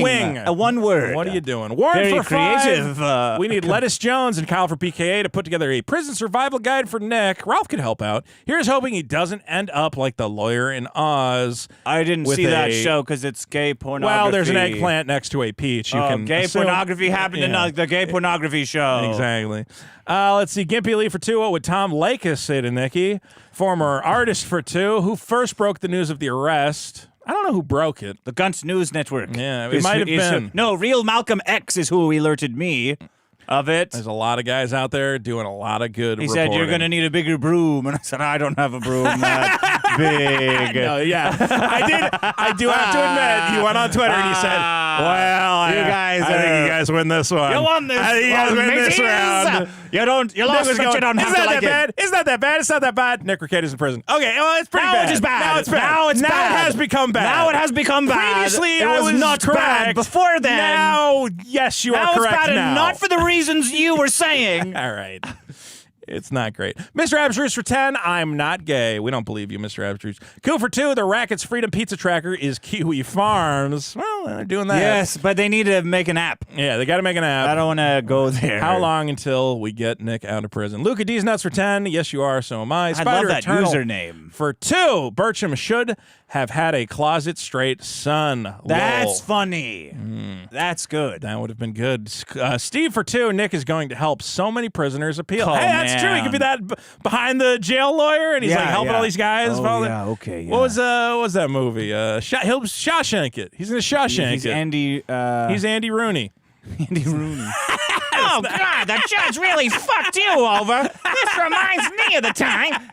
wing. A one word. What are you doing? Warren Very for 5. creative. We need Lettuce Jones and Kyle for PKA to put together a prison survival guide for Nick. Ralph could help out. Here's hoping he doesn't end up like the lawyer in Oz. I didn't with see that a- show because it's gay pornography. Well, there's an eggplant next to a peach. You can gay assume- pornography happened in Yeah. the gay pornography show. Exactly. Let's see. Gimpy Lee for 2. What would Tom Lakis say to Nikki? Former artist for 2. Who first broke the news of the arrest? I don't know who broke it. The Guns News Network. Yeah, it might have been. No, real Malcolm X is who alerted me of it. There's a lot of guys out there doing a lot of good He reporting. said, you're going to need a bigger broom. And I said, I don't have a broom that big. No, yeah. I do have to admit, you went on Twitter and you said, well, you guys I think are- you guys win this one. You won this I think you guys one, win this mateys. round. You lost, but you don't have to like that bad? it. Isn't that that bad? It's not that bad. Nick Rekieta's in prison. Okay, well, it's pretty Now bad. it is bad. Now it's bad. Now it's now bad. it has become bad. Now it has become bad. Previously, it I was not correct. bad before then. Now, yes, you now are correct it's bad, now. and not for the reasons you were saying. All right. It's not great. Mr. Abstruse for 10. I'm not gay. We don't believe you, Mr. Abstruse. Cool for 2. The Rackets Freedom Pizza Tracker is Kiwi Farms. Well, they're doing that. Yes, but they need to make an app. Yeah, they got to make an app. I don't want to go there. How long until we get Nick out of prison? Luca D's Nuts for 10. Yes, you are. So am I. I Spider love that Eternal username. for 2. Bircham should have had a closet straight son. That's Lol. funny. That's good. That would have been good. Steve for 2. Nick is going to help so many prisoners appeal. Oh, hey, that's true. He could be that behind the jail lawyer, and he's Yeah, like helping yeah. all these guys. Oh, follow yeah, them. okay, yeah. What was that movie? He'll Shawshank it. He's in the Shawshank He's it. Andy. He's Andy Rooney. Andy Rooney. Oh God, the judge really fucked you over. This reminds me of the time.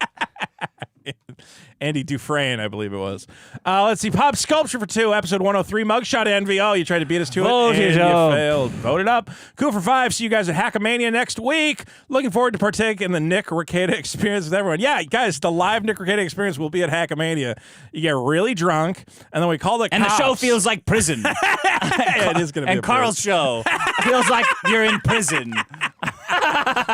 Andy Dufresne, I believe it was. Let's see. Pop Sculpture for 2, episode 103. Mugshot Envy. Oh, you tried to beat us to Vote it, it and you up. failed. Vote it up. Cool for 5. See you guys at Hackamania next week. Looking forward to partake in the Nick Rekieta experience with everyone. Yeah, guys, the live Nick Rekieta experience will be at Hackamania. You get really drunk, and then we call the And cops. the show feels like prison. Yeah, it is going to be And a Carl's show feels like you're in prison.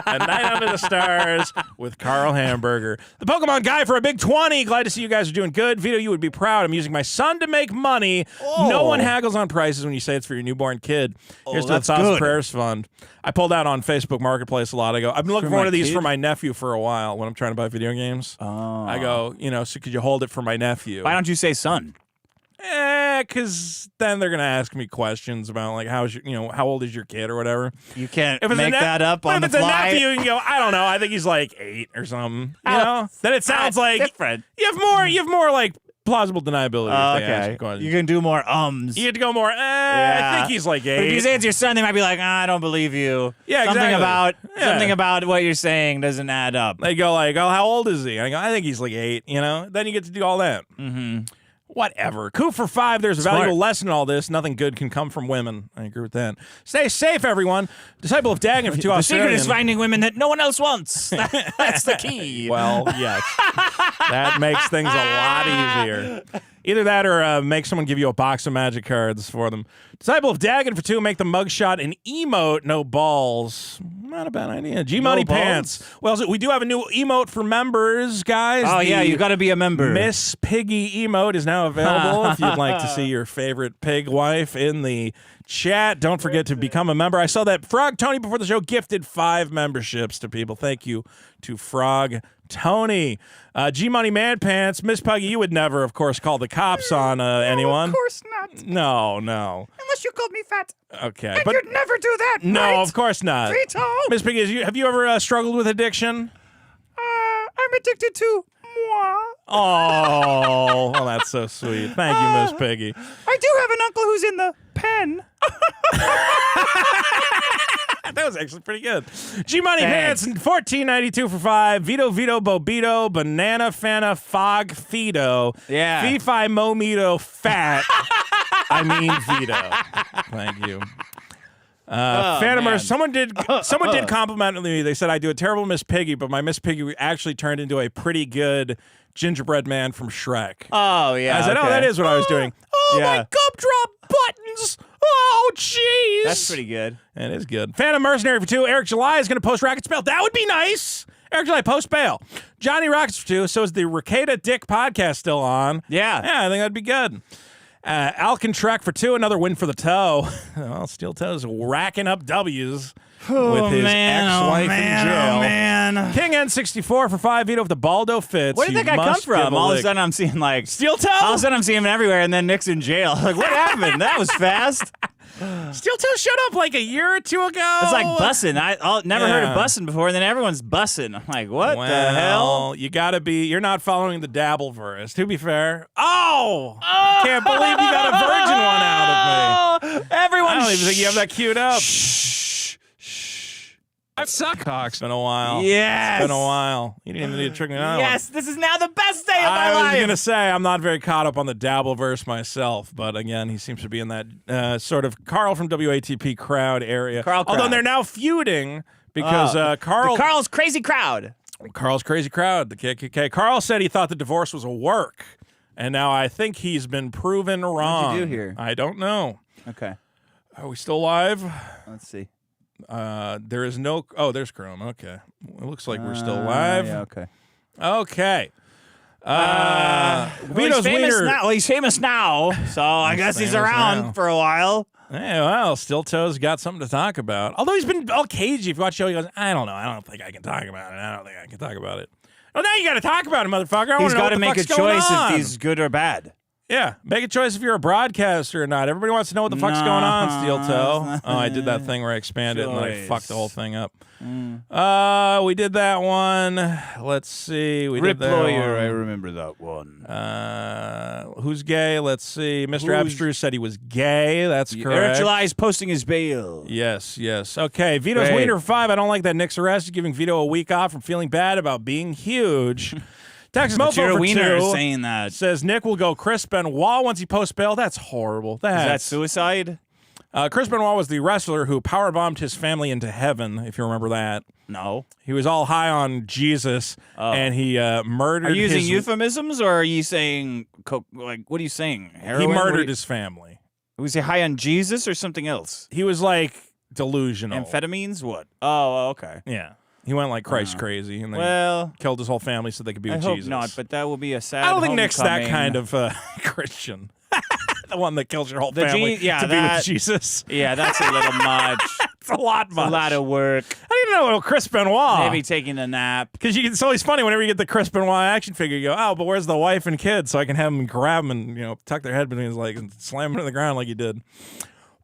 A Night Under the Stars with Carl Hamburger. The Pokemon guy for a big 20. Glad to see you guys are doing good. Vito, you would be proud. I'm using my son to make money. No one haggles on prices when you say it's for your newborn kid. Here's to the Thousand Prayers Fund. I pulled out on Facebook Marketplace a lot ago. I've been looking for one of these for my nephew for a while when I'm trying to buy video games. I go, so could you hold it for my nephew? Why don't you say son? Because then they're gonna ask me questions about like how old is your kid or whatever. You can't make that up on the fly. If it's a nephew, you can go, I don't know. I think he's like 8 or something. You know, then it sounds like different. You have more like plausible deniability. Okay, you can do more ums. You have to go more. I think he's like 8. But if you say it's your son, they might be like, I don't believe you. Yeah, Something about what you're saying doesn't add up. They go like, oh, how old is he? And I go, I think he's like 8. Then you get to do all that. Mm-hmm. Whatever. Coup for 5. There's a valuable lesson in all this. Nothing good can come from women. I agree with that. Stay safe, everyone. Disciple of Dagon for 2 Australian. The secret is finding women that no one else wants. That's the key. Well, yes. That makes things a lot easier. Either that or make someone give you a box of magic cards for them. Disciple of Dagon for 2. Make the mugshot an emote. No balls. Not a bad idea. G-Money Pants. Well, so we do have a new emote for members, guys. Oh, yeah, you got to be a member. Miss Piggy emote is now available if you'd like to see your favorite pig wife in the chat. Don't forget to become a member. I saw that Frog Tony before the show gifted 5 memberships to people. Thank you to Frog Tony. G-Money Man Pants. Miss Puggy, you would never, of course, call the cops on anyone. Of course not. No. Unless you called me fat. Okay. And you'd never do that, No, right? of course not. Vito! Miss Piggy, have you ever struggled with addiction? I'm addicted to moi. Oh, well, that's so sweet. Thank you, Miss Piggy. I do have an uncle who's in the pen. That was actually pretty good. G-Money Pants, $14.92 for 5. Vito, Bobito, Banana, Fana, Fog, Fido. Yeah. Fee-Fi, Momito, Fat. I mean Vito. Thank you. Phantomers, someone did compliment me. They said I do a terrible Miss Piggy, but my Miss Piggy actually turned into a pretty good gingerbread man from Shrek. Oh, yeah. I said, that is what I was doing. Oh, my gumdrop buttons. Oh, jeez. That's pretty good. It is good. Phantom Mercenary for 2. Eric July is going to post Rockets Bail. That would be nice. Eric July, post bail. Johnny Rockets for 2. So is the Rekieta Dick podcast still on? Yeah. I think that'd be good. Alcantrek for 2. Another win for the toe. Well, Steel Toe's racking up W's with his ex-wife in jail. Oh, man. King N64 for 5. Vito with the Baldo fits. Where did that guy come from? All of a sudden I'm seeing like Steel Toe? All of a sudden I'm seeing him everywhere and then Nick's in jail. Like, what happened? That was fast. Steel Toe showed up like a year or 2 ago. It's like bussing. I never heard of bussing before, and then everyone's bussing. I'm like, what the hell? You gotta be. You're not following the Dabbleverse. To be fair, can't believe you got a virgin one out of me. Everyone, I don't even think you have that queued up. I suck, Hawks. It's been a while. Yes. It's been a while. You didn't even need to trick me on that one. Yes, this is now the best day of my I life. was going to say, I'm not very caught up on the Dabbleverse myself, but again, he seems to be in that sort of Carl from WATP crowd area. Although they're now feuding because Carl's crazy crowd. Carl's crazy crowd, the KKK. Carl said he thought the divorce was a work, and now I think he's been proven wrong. What did you do here? I don't know. Okay. Are we still live? Let's see. There is no... Oh, there's Chrome. Okay. It looks like we're still live. Yeah, okay. Okay. Vito's wiener. Well, he's famous now, so I guess he's around for a while. Hey, well, Steel Toe's got something to talk about. Although he's been all cagey. If you watch the show, he goes, I don't know. I don't think I can talk about it. Well, now you got to talk about it, motherfucker. He's got to make a choice if he's good or bad. Yeah, make a choice if you're a broadcaster or not. Everybody wants to know what the fuck's going on, Steel Toe. Oh, I did that thing where I expanded it and then I fucked the whole thing up. We did that one. Let's see. We did that one. I remember that one. Who's gay? Let's see. Mr. Abstruse said he was gay. That's correct. Eric July is posting his bail. Yes. Okay, Vito's wiener for 5. I don't like that Nick's arrested, giving Vito a week off from feeling bad about being huge. Texas Mofo for 2 saying that. Says Nick will go Chris Benoit once he posts bail. That's horrible. Is that suicide? Chris Benoit was the wrestler who powerbombed his family into heaven, if you remember that. No. He was all high on Jesus, and he murdered Are you using euphemisms, or are you saying, what are you saying? Heroin? He murdered his family. Was he high on Jesus or something else? He was like delusional. Amphetamines? What? Oh, okay. Yeah. He went like Christ crazy, and then killed his whole family so they could be with I hope Jesus. not, but that will be a sad I don't think Nick's that homecoming. kind of Christian. The one that kills your whole family to be with Jesus. Yeah, that's a little much. It's a lot much. A lot of work. I didn't know Chris Benoit. Maybe taking a nap. Because it's always funny whenever you get the Chris Benoit action figure, you go, oh, but where's the wife and kids? So I can have them grab them and, tuck their head between his legs and slam them to the ground like he did.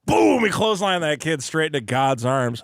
Boom! He clotheslined that kid straight into God's arms.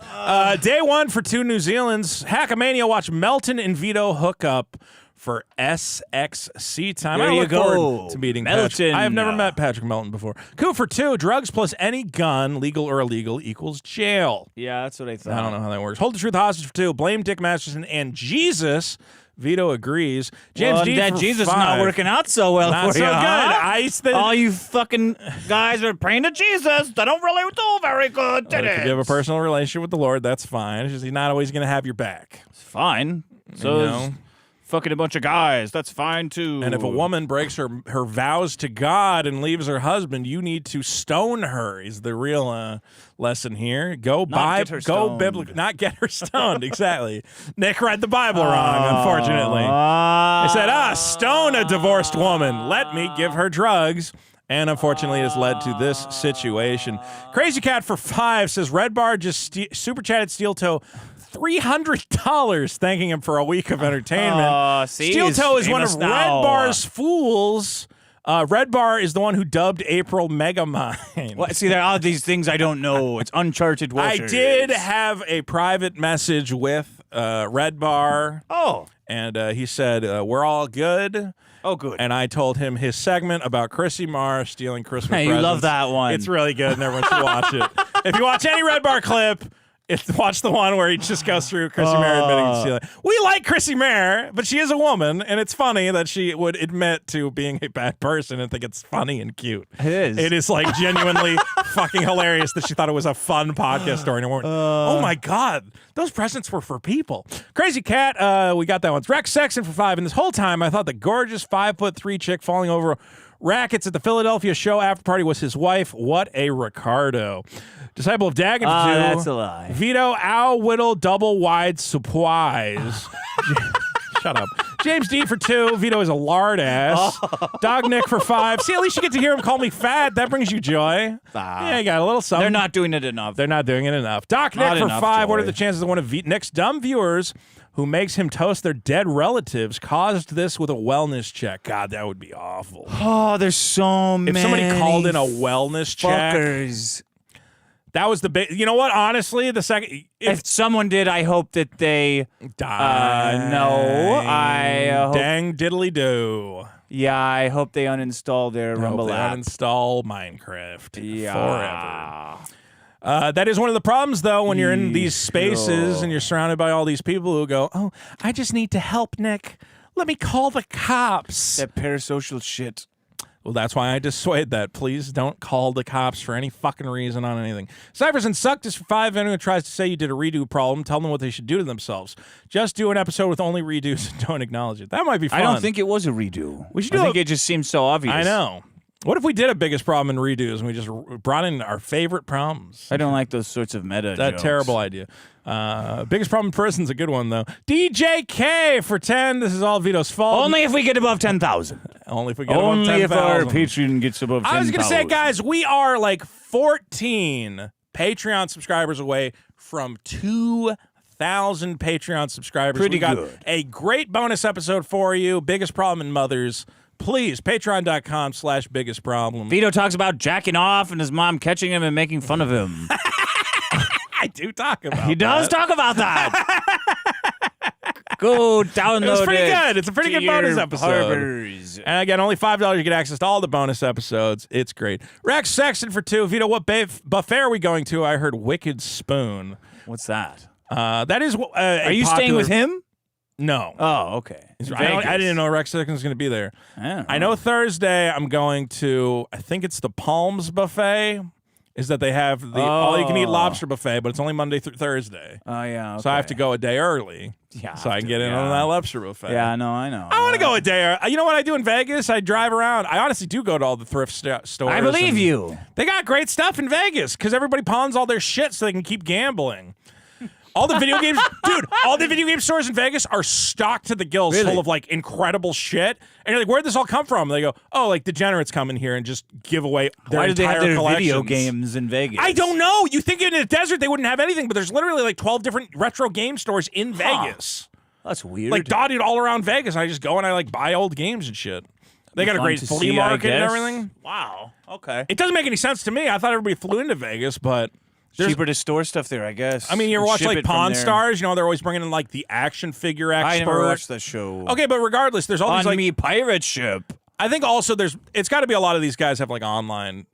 Day one for 2 New Zealands. Hackamania watch Melton and Vito hook up for SXC time. There I you look go. forward to meeting Melton. Patrick. I have never met Patrick Melton before. Coup for 2. Drugs plus any gun, legal or illegal, equals jail. Yeah, that's what I thought. I don't know how that works. Hold the truth hostage for 2. Blame Dick Masterson and Jesus. Vito agrees. James D that for Jesus 5. not working out so well Not for so you, good. huh? All you fucking guys are praying to Jesus. They don't really do very good, did If it? you have a personal relationship with the Lord, that's fine. It's just he's not always going to have your back. It's fine. So is fucking a bunch of guys. That's fine, too. And if a woman breaks her vows to God and leaves her husband, you need to stone her. Is the real lesson here? Go biblical, not get her stoned. Exactly. Nick read the Bible wrong. Unfortunately, they said, stone a divorced woman. Let me give her drugs. And unfortunately, it has led to this situation. Crazy Cat for 5 says Red Bar just super chatted Steel Toe $300, thanking him for a week of entertainment. Steel Toe is one of Red Bar's fools. Red Bar is the one who dubbed April Megamind. Well, see, there are these things I don't know. It's uncharted waters. I did have a private message with Red Bar. Oh. And he said, we're all good. Oh, good. And I told him his segment about Chrissy Marr stealing Christmas presents. You love that one. It's really good, and everyone should watch it. If you watch any Red Bar clip, watch the one where he just goes through Chrissy Marr admitting to stealing. We like Chrissy Marr, but she is a woman, and it's funny that she would admit to being a bad person and think it's funny and cute. It is. It is like genuinely fucking hilarious that she thought it was a fun podcast story. And oh my God, those presents were for people. Crazy Cat, we got that one. Rex Sexton for 5. And this whole time, I thought the gorgeous 5'3" chick falling over rackets at the Philadelphia show after party was his wife. What a Ricardo. Disciple of Dagon for 2. That's a lie. Vito Owl Whittle double wide supplies. Shut up. James D for 2. Vito is a lard ass. Dog Nick for 5. See, at least you get to hear him call me fat. That brings you joy. Yeah, you got a little something. They're not doing it enough. They're not doing it enough. Doc Nick for 5. What are the chances that one of Nick's dumb viewers who makes him toast their dead relatives caused this with a wellness check? God, that would be awful. Oh, there's so many. If somebody called in a wellness check. That was the big. You know what? Honestly, the second. If someone did, I hope that they die. No, I hope, dang diddly do. Yeah, I hope they uninstall their Rumble app. Uninstall Minecraft forever. That is one of the problems, though, when you're in these spaces and you're surrounded by all these people who go, "Oh, I just need to help Nick. Let me call the cops." That parasocial shit. Well, that's why I dissuade that. Please don't call the cops for any fucking reason on anything. Cyphers and Sucked is for 5. Anyone who tries to say you did a redo problem, tell them what they should do to themselves. Just do an episode with only redos and don't acknowledge it. That might be fun. I don't think it was a redo. We should I think it just seems so obvious. I know. What if we did a biggest problem in redos and we just brought in our favorite problems? I don't like those sorts of meta That jokes. terrible idea. Biggest problem in prison's a good one, though. DJK for 10. This is all Vito's fault. Only if we get above 10,000. Only if we get above 10,000. Only if our Patreon gets above 10,000. I was going to say, guys, we are like 14 Patreon subscribers away from 2,000 Patreon subscribers. Pretty we got good. a great bonus episode for you. Biggest problem in mothers. Please, patreon.com/biggest problem. Vito talks about jacking off and his mom catching him and making fun of him. I do talk about He does talk about that. Go download it. It's pretty good. It's a pretty good bonus episode. Harbors. And again, only $5 you get access to all the bonus episodes. It's great. Rex Sexton for 2. Vito, what buffet are we going to? I heard Wicked Spoon. What's that? That is. Are you staying with him? No. Oh, okay. I didn't know Rex Sexton was going to be there. I know Thursday I'm going to, I think it's the Palms Buffet. Is that they have the all-you-can-eat lobster buffet, but it's only Monday through Thursday. Oh, yeah. Okay. So I have to go a day early. Yeah, so I can get in on that lobster buffet. Yeah, no, I know. I want to go a day early. You know what I do in Vegas? I drive around. I honestly do go to all the thrift stores. I believe you. They got great stuff in Vegas because everybody pawns all their shit so they can keep gambling. All the video games, dude, all the video game stores in Vegas are stocked to the gills full of like incredible shit. And you're like, where'd this all come from? They go, oh, like degenerates come in here and just give away their Why do they have their video collections. games in Vegas? I don't know. You think in the desert they wouldn't have anything, but there's literally like 12 different retro game stores in Vegas. That's weird. Like dotted all around Vegas. I just go and I like buy old games and shit. They got a great flea market and everything. Wow. Okay. It doesn't make any sense to me. I thought everybody flew into Vegas, but cheaper to store stuff there, I guess. I mean, you ever watch Ship like it from Pawn there. Stars? You know, they're always bringing in like the action figure expert. I never watched that show. Okay, but regardless, there's all On these like me pirate ship. I think also it's got to be a lot of these guys have like online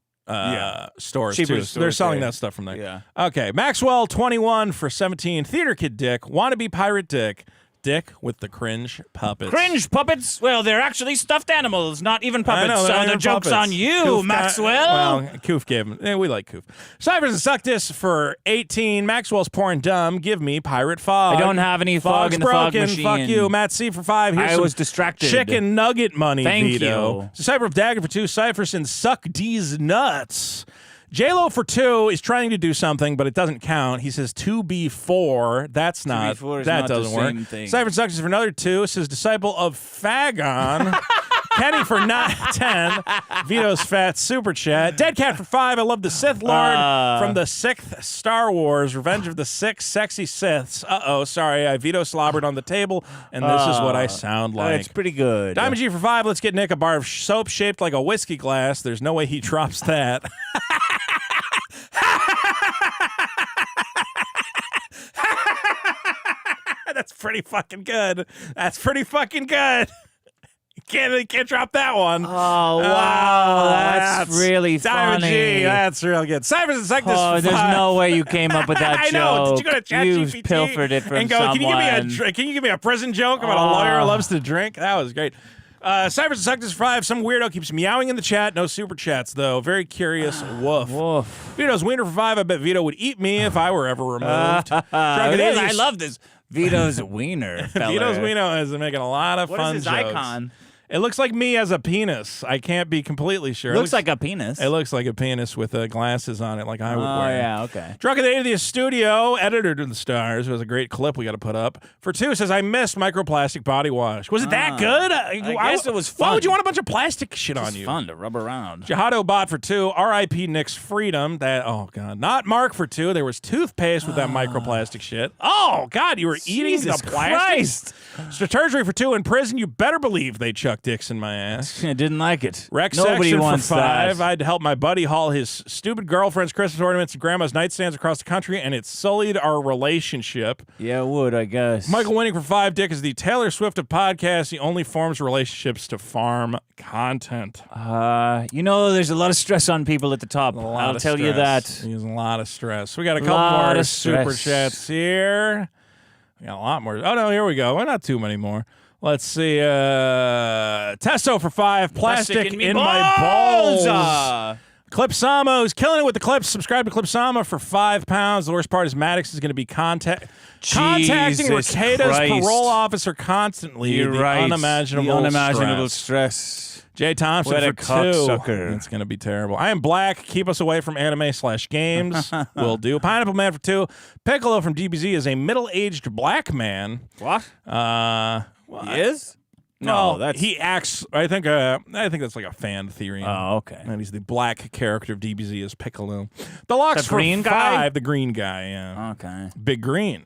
stores Cheaper too. So they're stores selling there. that stuff from there. Yeah. Okay, Maxwell 21 for 17. Theater Kid Dick, wannabe pirate Dick. Dick with the cringe puppets. Cringe puppets? Well, they're actually stuffed animals, not even puppets. I know, So they're not the even joke's puppets. on you, Koof Maxwell. well, Koof gave him. We like Koof. Cyphers and Suckdis for 18. Maxwell's pouring dumb. Give me Pirate Fog. I don't have any fog Fog's in the fog broken. machine. Fuck you. Matt C for 5. Here's I some was distracted. Chicken nugget money, Thank Vito. you. Cypher of Dagger for 2. Cyphers and Suck D's nuts. J-Lo for 2 is trying to do something, but it doesn't count. He says 2B4. That's not. 2B4 is that not the doesn't work. same thing. Cypher Sucks for another 2. Says disciple of Fagon. Kenny for 10. Vito's fat super chat. Dead Cat for 5. I love the Sith Lord from the 6th Star Wars, Revenge of the 6 Sexy Siths. Sorry, I Vito slobbered on the table, and this is what I sound like. It's pretty good. Diamond G for 5. Let's get Nick a bar of soap shaped like a whiskey glass. There's no way he drops that. That's pretty fucking good. That's pretty fucking good. You can't drop that one. Oh, wow. That's really Diamond funny. G, that's real good. Cyphers and Suckdis Oh, for there's 5. no way you came up with that I know. joke. Did you go to You ChatGPT pilfered it from and go, someone. Can you give me a prison joke about a lawyer who loves to drink? That was great. Cyphers and Suckdis for 5. Some weirdo keeps meowing in the chat. No super chats, though. Very curious. Woof. Woof. Vito's wiener for 5. I bet Vito would eat me if I were ever removed. I love this. Vito's wiener. Fella. Vito's wiener is making a lot of What fun is his jokes. icon? It looks like me as a penis. I can't be completely sure. Looks like a penis. It looks like a penis with glasses on it, like I would Oh, wear. yeah, okay. Drunk at the 80th Studio, editor to the stars, was a great clip we got to put up. For 2, says, I missed microplastic body wash. Was it that good? I guess it was Why fun. would you want a bunch of plastic shit on It's you? fun to rub around. Jihado bot for 2. R.I.P. Nick's freedom. That God. Not Mark for 2. There was toothpaste with that microplastic shit. Oh, God, you were eating Jesus the plastic? Christ. Strategy for 2. In prison, you better believe they chuck dicks in my ass. I didn't like it. Rex Nobody section wants for 5. that. I had to help my buddy haul his stupid girlfriend's Christmas ornaments and grandma's nightstands across the country, and it sullied our relationship. Yeah, it would, I guess. Michael Winning for 5. Dick is the Taylor Swift of podcasts. He only forms relationships to farm content. There's a lot of stress on people at the top. I'll tell you that. He's a lot of stress. We got a couple Lot more of super stress. chats here. We got a lot more. Oh, no, here we go. Well, not too many more. Let's see. Testo for 5. Plastic in my balls. Clipsama, who's killing it with the clips. Subscribe to Clipsama for £5. The worst part is Maddox is going to be contacting Jesus Rekieta's Christ. parole officer constantly. You're the right. unimaginable stress. Jay Thompson What a for 2. cocksucker. It's going to be terrible. I am black. Keep us away from anime/games. Will do. Pineapple Man for 2. Piccolo from DBZ is a middle-aged black man. What? He is? Well, that's... he acts. I think that's like a fan theory. Oh, okay. And he's the black character of DBZ as Piccolo. The Locks The for green 5. guy? The green guy, yeah. Okay. Big Green.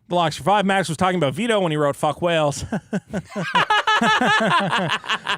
The Locks for 5. Max was talking about Vito when he wrote "fuck whales."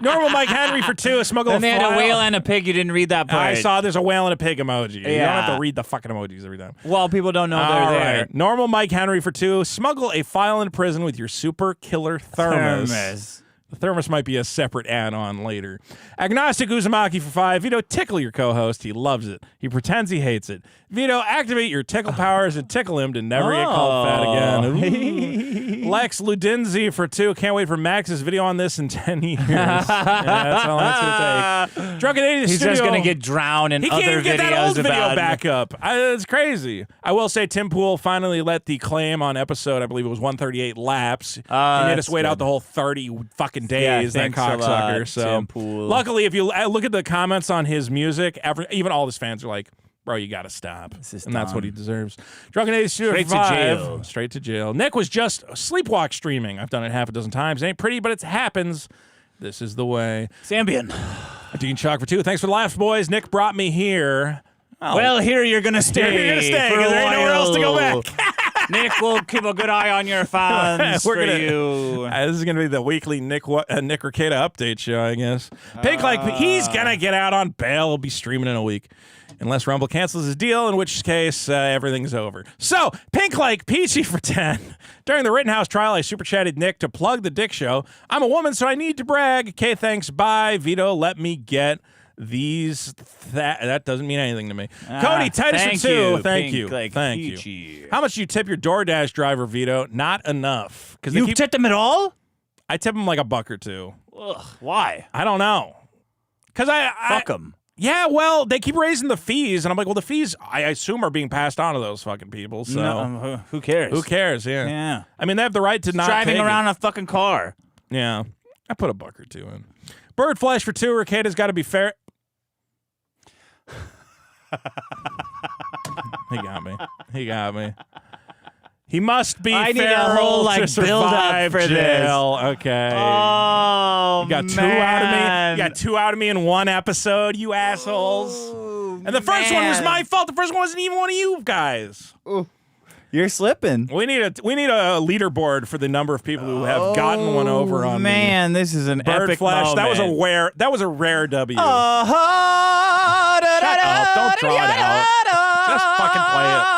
Normal Mike Henry for 2. A smuggle. And they had a whale and a pig. You didn't read that part. I saw there's a whale and a pig emoji. You don't Yeah. have to read the fucking emojis every time. Well, people don't know they're All there. right. Normal Mike Henry for 2. Smuggle a file in prison with your super killer thermos. The thermos might be a separate add-on later. Agnostic Uzumaki for 5. Vito, tickle your co-host. He loves it. He pretends he hates it. Vito, activate your tickle powers and tickle him to never get called fat again. Lex Ludinzi for 2. Can't wait for Max's video on this in 10 years. Yeah, that's all that's going to take. Drunken 80 He's Studio. just going to get drowned in He other can't even get that old videos video about back up. It's crazy. I will say Tim Pool finally let the claim on episode, I believe it was 138, lapse. He made us that's wait out good. the whole 30 fucking days, Yeah, that thanks a cocksucker. lot, So Tim Pool. luckily, if you look at the comments on his music, even all his fans are like, bro, you got to stop. is And that's what he dumb. deserves. Drunken 80 Straight to 5. jail. Straight to jail. Nick was just sleepwalk streaming. I've done it half a dozen times. It ain't pretty, but it happens. This is the way. Zambian. Dean Chalk for 2. Thanks for the laughs, boys. Nick brought me here. Oh. Well, here you're going to stay. You're going to stay for a because there ain't nowhere else to go while. back. Nick will keep a good eye on your fans We're for gonna- you. This is going to be the weekly Nick Rekieta update show, I guess. Pink he's going to get out on bail. He'll be streaming in a week. Unless Rumble cancels his deal, in which case everything's over. So, Pink like Peachy for 10. During the Rittenhouse trial, I super chatted Nick to plug the Dick Show. I'm a woman, so I need to brag. Okay, thanks. Bye. Vito, let me get these. That doesn't mean anything to me. Cody, Titus for 2. Thank you. Thank you. How much do you tip your DoorDash driver, Vito? Not enough. You tipped him at all? I tip him like a buck or two. Ugh, why? I don't know. Because Fuck him. Yeah, well, they keep raising the fees, and I'm like, well, the fees, I assume, are being passed on to those fucking people, so... No, who cares? Who cares, yeah. Yeah. I mean, they have the right to not Driving take around it. a fucking car. Yeah. I put a buck or two in. Bird Flesh for 2. Rekieta's got to be fair... He got me. He must be I need a feral whole, like, to build-up survive for jail. Okay. Oh, You got 2 out of me. You got 2 out of me in one episode, you assholes. And the first one was my fault. The first one wasn't even one of you guys. You're slipping. We need a leaderboard for the number of people who have gotten one over on man, this is an Bird epic Flesh. moment. That was a rare W. Shut up. Don't draw it out. Just fucking play it.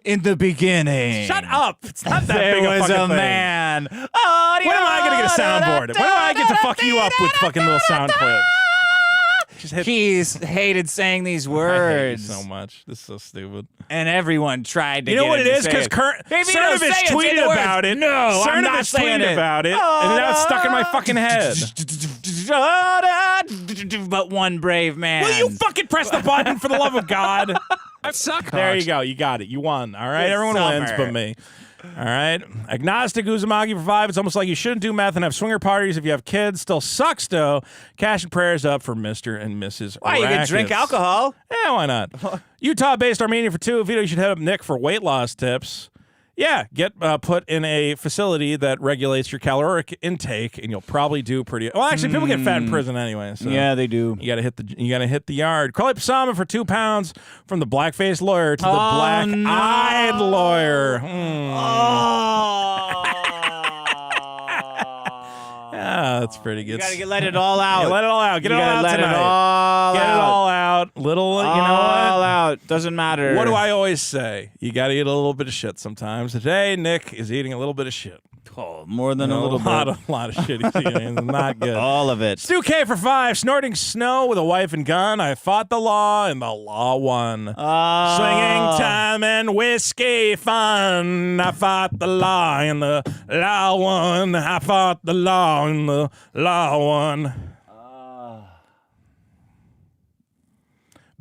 In the beginning. Shut up. It's not that There big a was fucking a thing. man. When am I going to get a soundboard? When do I get to fuck you up with fucking little sound clips? Just hit. He's hated saying these I hate you words. so much. This is so stupid. And everyone tried to You know get what him it to is? say Because Baby, Cernovich tweeted about it. No, I'm not Cernovich saying tweeted it. about it, and now it's stuck in my fucking head. But one brave man. Will you fucking press the button for the love of God? I suck. There you go. You got it. You won. All right. This Everyone summer. wins but me. All right. Agnostic Uzumaki for 5. It's almost like you shouldn't do meth and have swinger parties if you have kids. Still sucks, though. Cash and prayers up for Mr. and Mrs. Why, you can drink alcohol. Yeah, why not? Utah-based Armenian for 2. Vito, you should head up Nick for weight loss tips. Yeah, get put in a facility that regulates your caloric intake, and you'll probably do pretty. Well, actually, people get fat in prison anyway. So Yeah, they do. you gotta hit the yard. Carly Pasama for £2 from the black-faced lawyer to the black-eyed lawyer. Yeah, that's pretty good. You gotta let it all out. Yeah, let it all out. Get it all out let tonight. it all Get out. it all out. Little, you know what? All out. Doesn't matter. What do I always say? You got to eat a little bit of shit sometimes. Today, Nick is eating a little bit of shit. Oh, more than a little lot bit. of shit he's eating. It's not good. All of it. Stu K for 5. Snorting snow with a wife and gun. I fought the law and the law won. Swinging time and whiskey fun. I fought the law and the law won. I fought the law and the law won.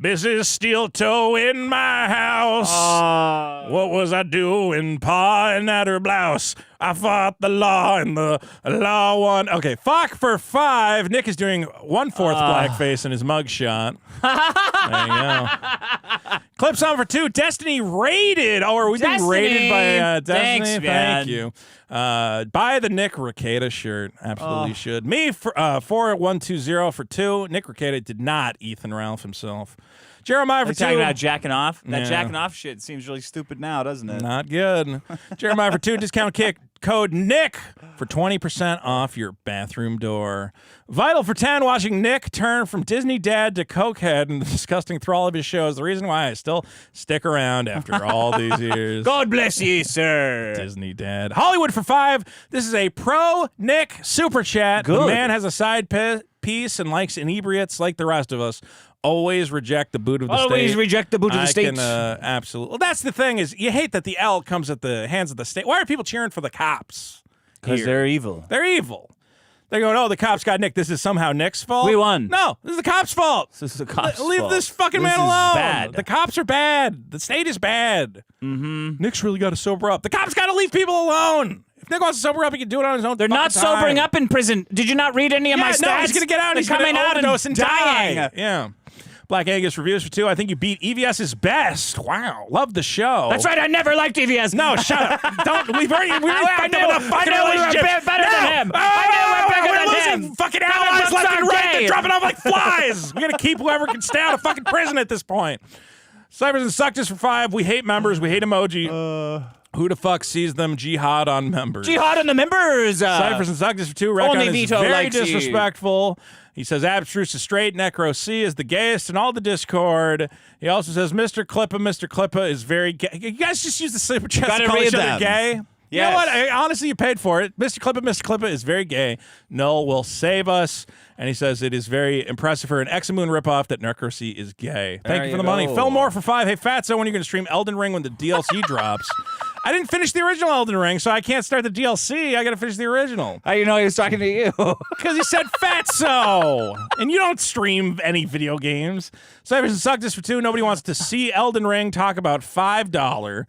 Mrs. Steel Toe in my house. What was I doing, pawing at her blouse? I fought the law and the law won. Okay, fuck for 5. Nick is doing 1/4 blackface in his mugshot. There you go. Clips on for 2. Destiny raided. Oh, are we being raided by Destiny? Thanks, man. Thank you. Buy the Nick Rekieta shirt. Absolutely should. Me for 4120 for 2. Nick Rekieta did not Ethan Ralph himself. Jeremiah for 2. Talking about jacking off. That Yeah. jacking off shit seems really stupid now, doesn't it? Not good. Jeremiah for 2. Discount kick code Nick for 20% off your bathroom door. Vital for 10. Watching Nick turn from Disney dad to cokehead and the disgusting thrall of his shows. The reason why I still stick around after all these years. God bless you, sir. Disney dad. Hollywood for 5. This is a pro Nick super chat. The Good. man has a side piece and likes inebriates like the rest of us. Always reject the boot of the state. Always reject the boot of the I state. can absolutely. Well, that's the thing is you hate that the L comes at the hands of the state. Why are people cheering for the cops? Because here? they're evil. They're evil. They're going, oh, the cops got Nick. This is somehow Nick's fault. We won. No, this is the cops' fault. This is the cops' Leave fault. this fucking This man is alone. bad. The cops are bad. The state is bad. Mm-hmm. Nick's really got to sober up. The cops got to leave people alone. If Nick wants to sober up, he can do it on his own. They're not fucking time. sobering up in prison. Did you not read any of my stats? No, he's gonna get out and They're he's gonna coming out overdose and dying. die. Yeah. Black Angus reviews for 2. I think you beat EVS's best. Wow, love the show. That's right. I never liked EVS. No, shut up. Don't. We've already I knew we were better than him. I knew we were better than him. Fucking allies left and right. They're dropping off like flies. We're gonna keep whoever can stay out of fucking prison at this point. Cyphers and Sucked for 5. We hate members. We hate emoji. Who the fuck sees them jihad on members? Jihad on the members. Cyphers and Sucked for 2. Recon Only is Vito very likes disrespectful. He says Abstruse is straight. Necro C is the gayest in all the Discord. He also says Mr. Klippa is very gay. You guys just use the super chat to call each other gay. You know what? Honestly, you paid for it. Mr. Klippa is very gay. Null will save us. And he says it is very impressive for an Examoon ripoff that Necrocy is gay. Thank you for the money. Phil Moore for 5. Hey, Fatso, when are you going to stream Elden Ring when the DLC drops? I didn't finish the original Elden Ring, so I can't start the DLC. I got to finish the original. How do you know he was talking to you? Because he said Fatso. And you don't stream any video games. Cyphers and Sucked for 2. Nobody wants to see Elden Ring. Talk about $5.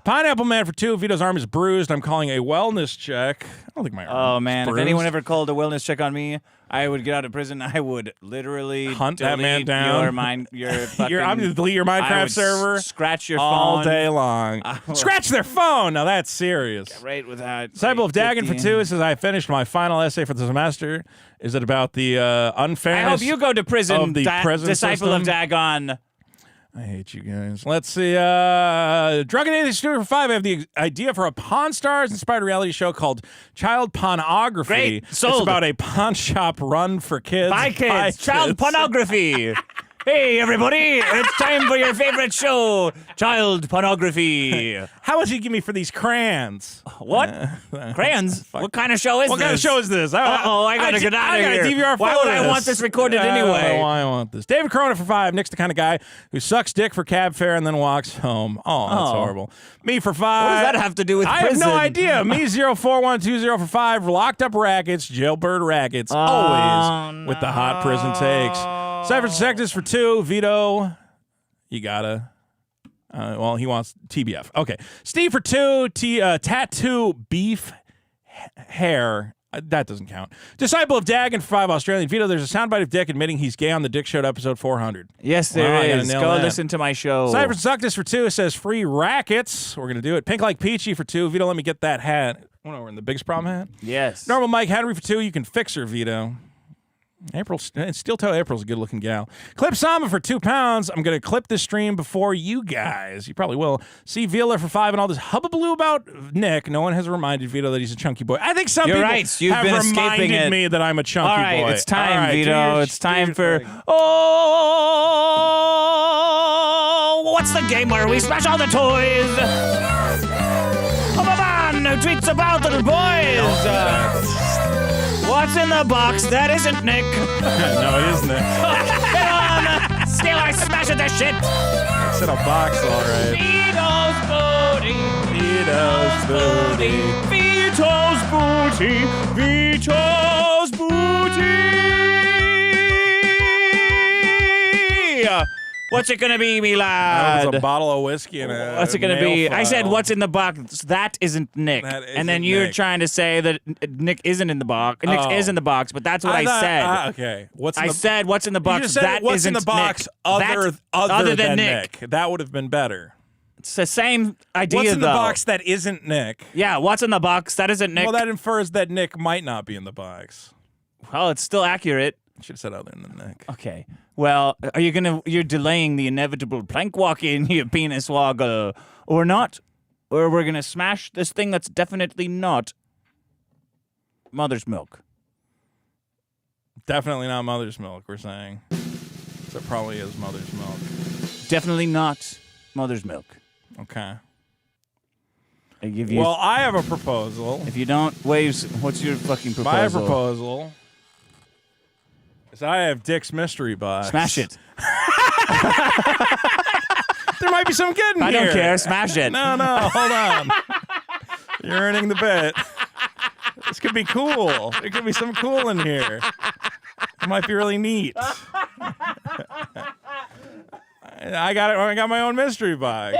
Pineapple Man for 2. Vito's arm is bruised. I'm calling a wellness check. I don't think my arm Oh, man. is If bruised. anyone ever called a wellness check on me, I would get out of prison. I would literally Hunt that man down. Your fucking, I'm going to delete your I Minecraft would server scratch your all phone. day long. Scratch their phone. Now that's serious. Right with that. Disciple of Dagon for 2 says, I finished my final essay for the semester. Is it about the unfairness I hope you go to prison, of the prison Disciple system? of Dagon. I hate you guys. Let's see. Drug and Atheist Studio for 5. I have the idea for a Pawn Stars inspired reality show called Child Pornography. Great. Sold. It's about a pawn shop run for kids. By kids. Child pornography. Hey, everybody. It's time for your favorite show, Child Pornography. How much you give me for these crayons? What? Crayons? What kind of show is What this? kind of show is this? I gotta get out of here. I got a DVR Why would photo I of this. want this recorded anyway? I don't know why I want this. David Corona for 5. Nick's the kind of guy who sucks dick for cab fare and then walks home. Oh, that's horrible. Me for 5. What does that have to do with I prison? have no idea. Me 04120 for 5. Locked up rackets, jailbird rackets, always with the hot prison takes. Cyphers and Sectors for 2. Vito, you gotta. Well, he wants TBF. Okay. Steve for 2. Tattoo beef hair. That doesn't count. Disciple of Dagon for 5. Australian Vito. There's a soundbite of Dick admitting he's gay on the Dick Show episode 400. Yes, there Wow, I gotta is. nail Go that. listen to my show. Cyphers and Sucktus for 2 says free rackets. We're gonna do it. Pink Like Peachy for 2. Vito, let me get that hat. Oh, we're in the Biggest Problem hat. Yes. Normal Mike Henry for 2. You can fix her, Vito. Steel Toe April's a good-looking gal. Clip Sama for £2. I'm going to clip this stream before you guys. You probably will. See Vila for 5 and all this hubbubaloo about Nick. No one has reminded Vito that he's a chunky boy. I think some You're people right. You've have been escaping reminded it. me that I'm a chunky All right, boy. it's time, All right, Vito. It's time for... Oh, what's the game where we smash all the toys? Of a man who tweets about little boys. What's in the box? That isn't Nick. No, it is Nick. Get on! Still, I smash at the shit. It's in a box, all right. Vito's booty. Vito's booty. Vito's booty. What's it gonna be, me lad? That was a bottle of whiskey and a What's it gonna be? nail I said, file. "What's in the box?" That isn't Nick. That and then isn't you're Nick. trying to say that Nick isn't in the box. Nick Oh. is in the box, but that's what I thought- said. Okay. What's in I the said, "What's in the box?" You just said that what's isn't in the box Nick. other than Nick. That would have been better. It's the same idea. What's in the though. box that isn't Nick? Yeah, what's in the box? That isn't Nick. Well, that infers that Nick might not be in the box. Well, it's still accurate. Should have said other than Nick. Okay. Well, you're delaying the inevitable plank walking, you penis woggle, or not? Or we're gonna smash this thing that's definitely not mother's milk. Definitely not mother's milk, we're saying. So it probably is mother's milk. Definitely not mother's milk. Okay. I give you. Well, I have a proposal. if you don't, waves. What's your fucking proposal? My proposal is I have Dick's mystery box. Smash it. There might be some good in I here. don't care. Smash it. No, hold on. You're earning the bet. This could be cool. There could be some cool in here. It might be really neat. I got it. I got my own mystery box.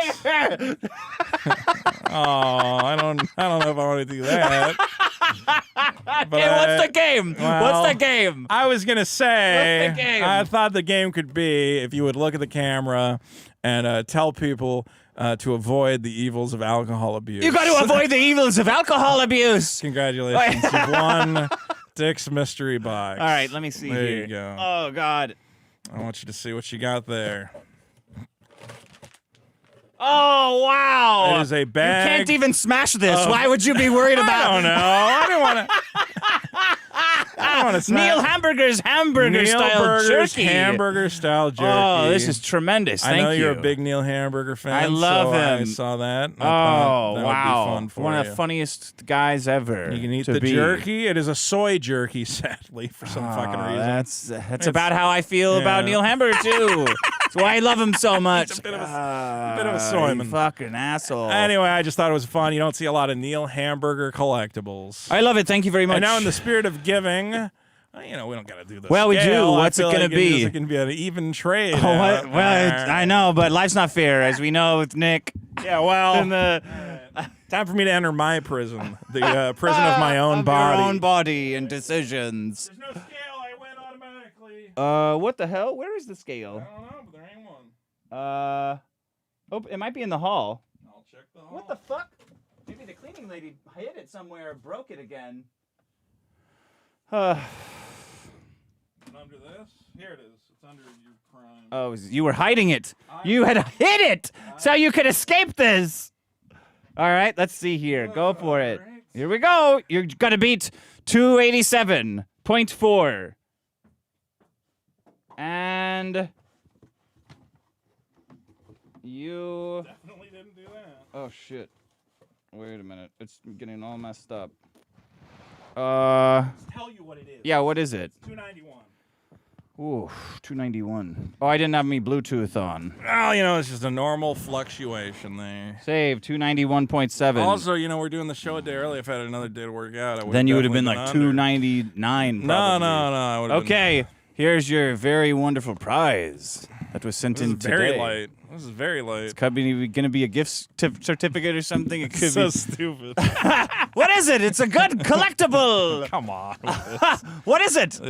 Oh, I don't know if I want to do that. What's the game? What's the game? I was gonna say, What's the game? I thought the game could be if you would look at the camera and tell people to avoid the evils of alcohol abuse. You got to avoid the evils of alcohol abuse. Congratulations, you've won Dick's mystery box. All right, let me see there here. You go. Oh God. I want you to see what you got there. Oh wow! It is a bag. You can't even smash this. Why would you be worried about? I don't know. I didn't want to. I don't want to. Neil Hamburger's hamburger-style jerky. Hamburger-style jerky. Oh, this is tremendous. Thank you. I know you're a big Neil Hamburger fan. I love him. I saw that. Oh wow! Would be fun for one you. of the funniest guys ever. You can eat the jerky. It is a soy jerky, sadly, for some fucking reason. That's about how I feel about Neil Hamburger too. That's why I love him so much. He's a bit of a soyman. Fucking asshole. Anyway, I just thought it was fun. You don't see a lot of Neil Hamburger collectibles. I love it. Thank you very much. And now, in the spirit of giving, we don't got to do this. Well, we do. What's it going to be? It can be an even trade. Oh, what? Well, I know, but life's not fair, as we know with Nick. Yeah, well, And time for me to enter my prison, the prison of my own body. Your own body and decisions. There's no scale. I went automatically. What the hell? Where is the scale? I don't know, but there ain't one. Oh, it might be in the hall. I'll check the hall. What the fuck? Maybe the cleaning lady hid it somewhere or broke it again. Under this? Here it is. It's under your crime. Oh, you were hiding it. You had hid it so you could escape this. All right, let's see here. Go for it. Right. Here we go. You're going to beat 287.4. And you... Definitely didn't do that. Oh, shit. Wait a minute. It's getting all messed up. Tell you what it is. Yeah, what is it? 291. Ooh, 291. Oh, I didn't have me Bluetooth on. Well, it's just a normal fluctuation there. Save, 291.7. Also, we're doing the show a day early. If I had another day to work out, Then you would have been like under. 299 No, probably. I would have Okay, here's your very wonderful prize that was sent in today. very light. This is very light. It's going to be a gift certificate or something. It could so be. stupid. What is it? It's a good collectible. Come on. What is it?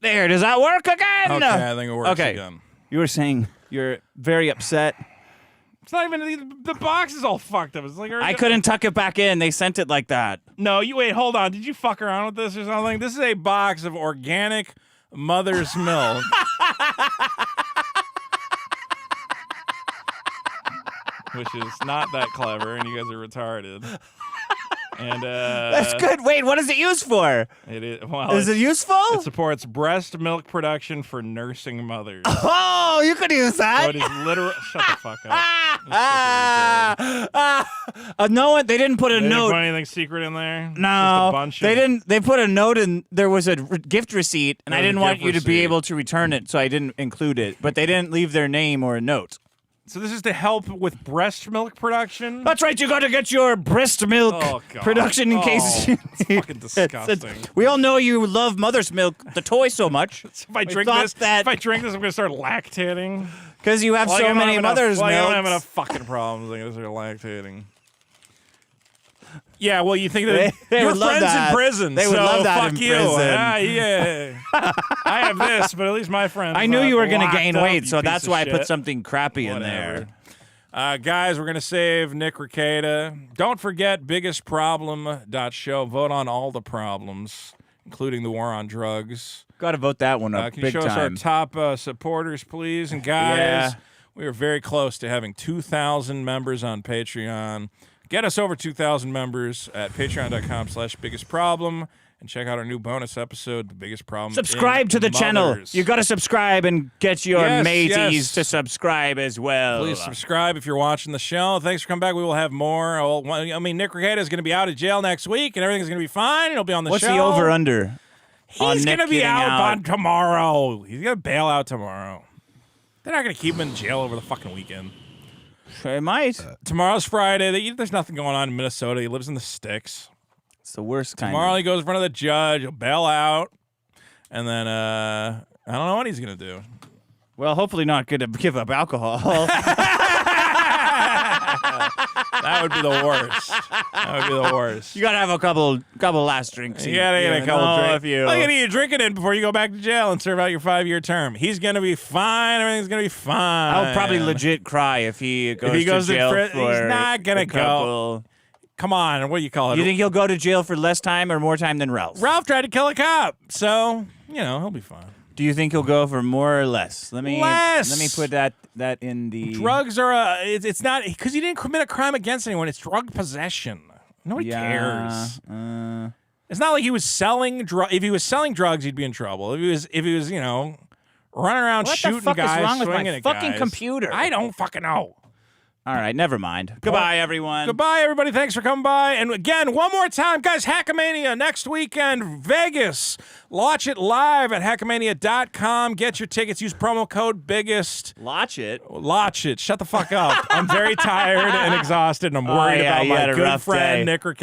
There, does that work again? Okay, I think it works Okay. again. You were saying you're very upset. It's not even the box is all fucked up. It's like I couldn't tuck it back in. They sent it like that. No, wait, hold on. Did you fuck around with this or something? This is a box of organic mother's milk. Which is not that clever, and you guys are retarded. And That's good. Wait, what is it used for? It is. Well, Is it useful? It supports breast milk production for nursing mothers. Oh, you could use So that. it is literal. Shut the fuck up. No one. They didn't put a They didn't note. put anything secret in there. Just No, a bunch they of, didn't. They put a note in. There was a gift receipt, and I There was didn't a want gift you to be receipt. able to return it, so I didn't include it. But they didn't leave their name or a note. So this is to help with breast milk production. That's right. You got to get your breast milk Oh, God. production in case. It's fucking disgusting. We all know you love mother's milk, the toy, so much. If I We drink thought this, that- I'm gonna start lactating. Because you have Like, so I don't many have enough- mother's like, I milk. don't have enough fucking problems. I'm gonna start lactating. Yeah, well, you think that They your would love friends that. in prison. They would so love that fuck in you. prison. Yeah. I have this, but at least my friends. I knew you were going to locked gain up, weight, you so piece that's of why I shit. put something crappy in there. Guys, we're going to save Nick Rekieta. Don't forget biggestproblem.show. Vote on all the problems, including the war on drugs. Got to vote that one up Can you big show time. us our top supporters, please? And guys, we are very close to having 2,000 members on Patreon. Get us over 2,000 members at patreon.com/biggestproblem. And check out our new bonus episode, The Biggest Problem. Subscribe to the channel. Mothers. You got to subscribe and get your Yes, mateys yes. to subscribe as well. Please subscribe if you're watching the show. Thanks for coming back. We will have more. I mean, Nick Rekieta is going to be out of jail next week, and everything's going to be fine. He'll be on the What's show. the over-under? He's going to be getting out out. on tomorrow. He's going to bail out tomorrow. They're not going to keep him in jail over the fucking weekend. It might. Tomorrow's Friday. There's nothing going on in Minnesota. He lives in the sticks. It's the worst kind. Tomorrow he goes in front of the judge. He'll bail out. And then I don't know what he's going to do. Well, hopefully not going to give up alcohol. That would be the worst. That would be the worst. You got to have a couple last drinks. You gotta get a couple drinks. You Look at you drinking it before you go back to jail and serve out your 5-year term. He's gonna be fine. Everything's gonna be fine. I'll probably legit cry if he goes to jail prison. for He's not gonna a go. couple. Come on, what do you call it? You think he'll go to jail for less time or more time than Ralph? Ralph tried to kill a cop, so he'll be fine. Do you think he'll go for more or less? Let me Less. put that in the Drugs are it's not because he didn't commit a crime against anyone. It's drug possession. Nobody cares. It's not like he was selling drugs. If he was selling drugs, he'd be in trouble. If he was, running around What the shooting fuck is guys, wrong with my swinging at fucking guys. computer? I don't fucking know. All right, never mind. Goodbye, everyone. Goodbye, everybody. Thanks for coming by. And again, one more time, guys, Hackamania next weekend, Vegas. Watch it live at hackamania.com. Get your tickets. Use promo code BIGGEST. Watch it. Watch it. Shut the fuck up. I'm very tired and exhausted, and I'm worried yeah, about you my had a good rough friend, day. Nick Rekieta.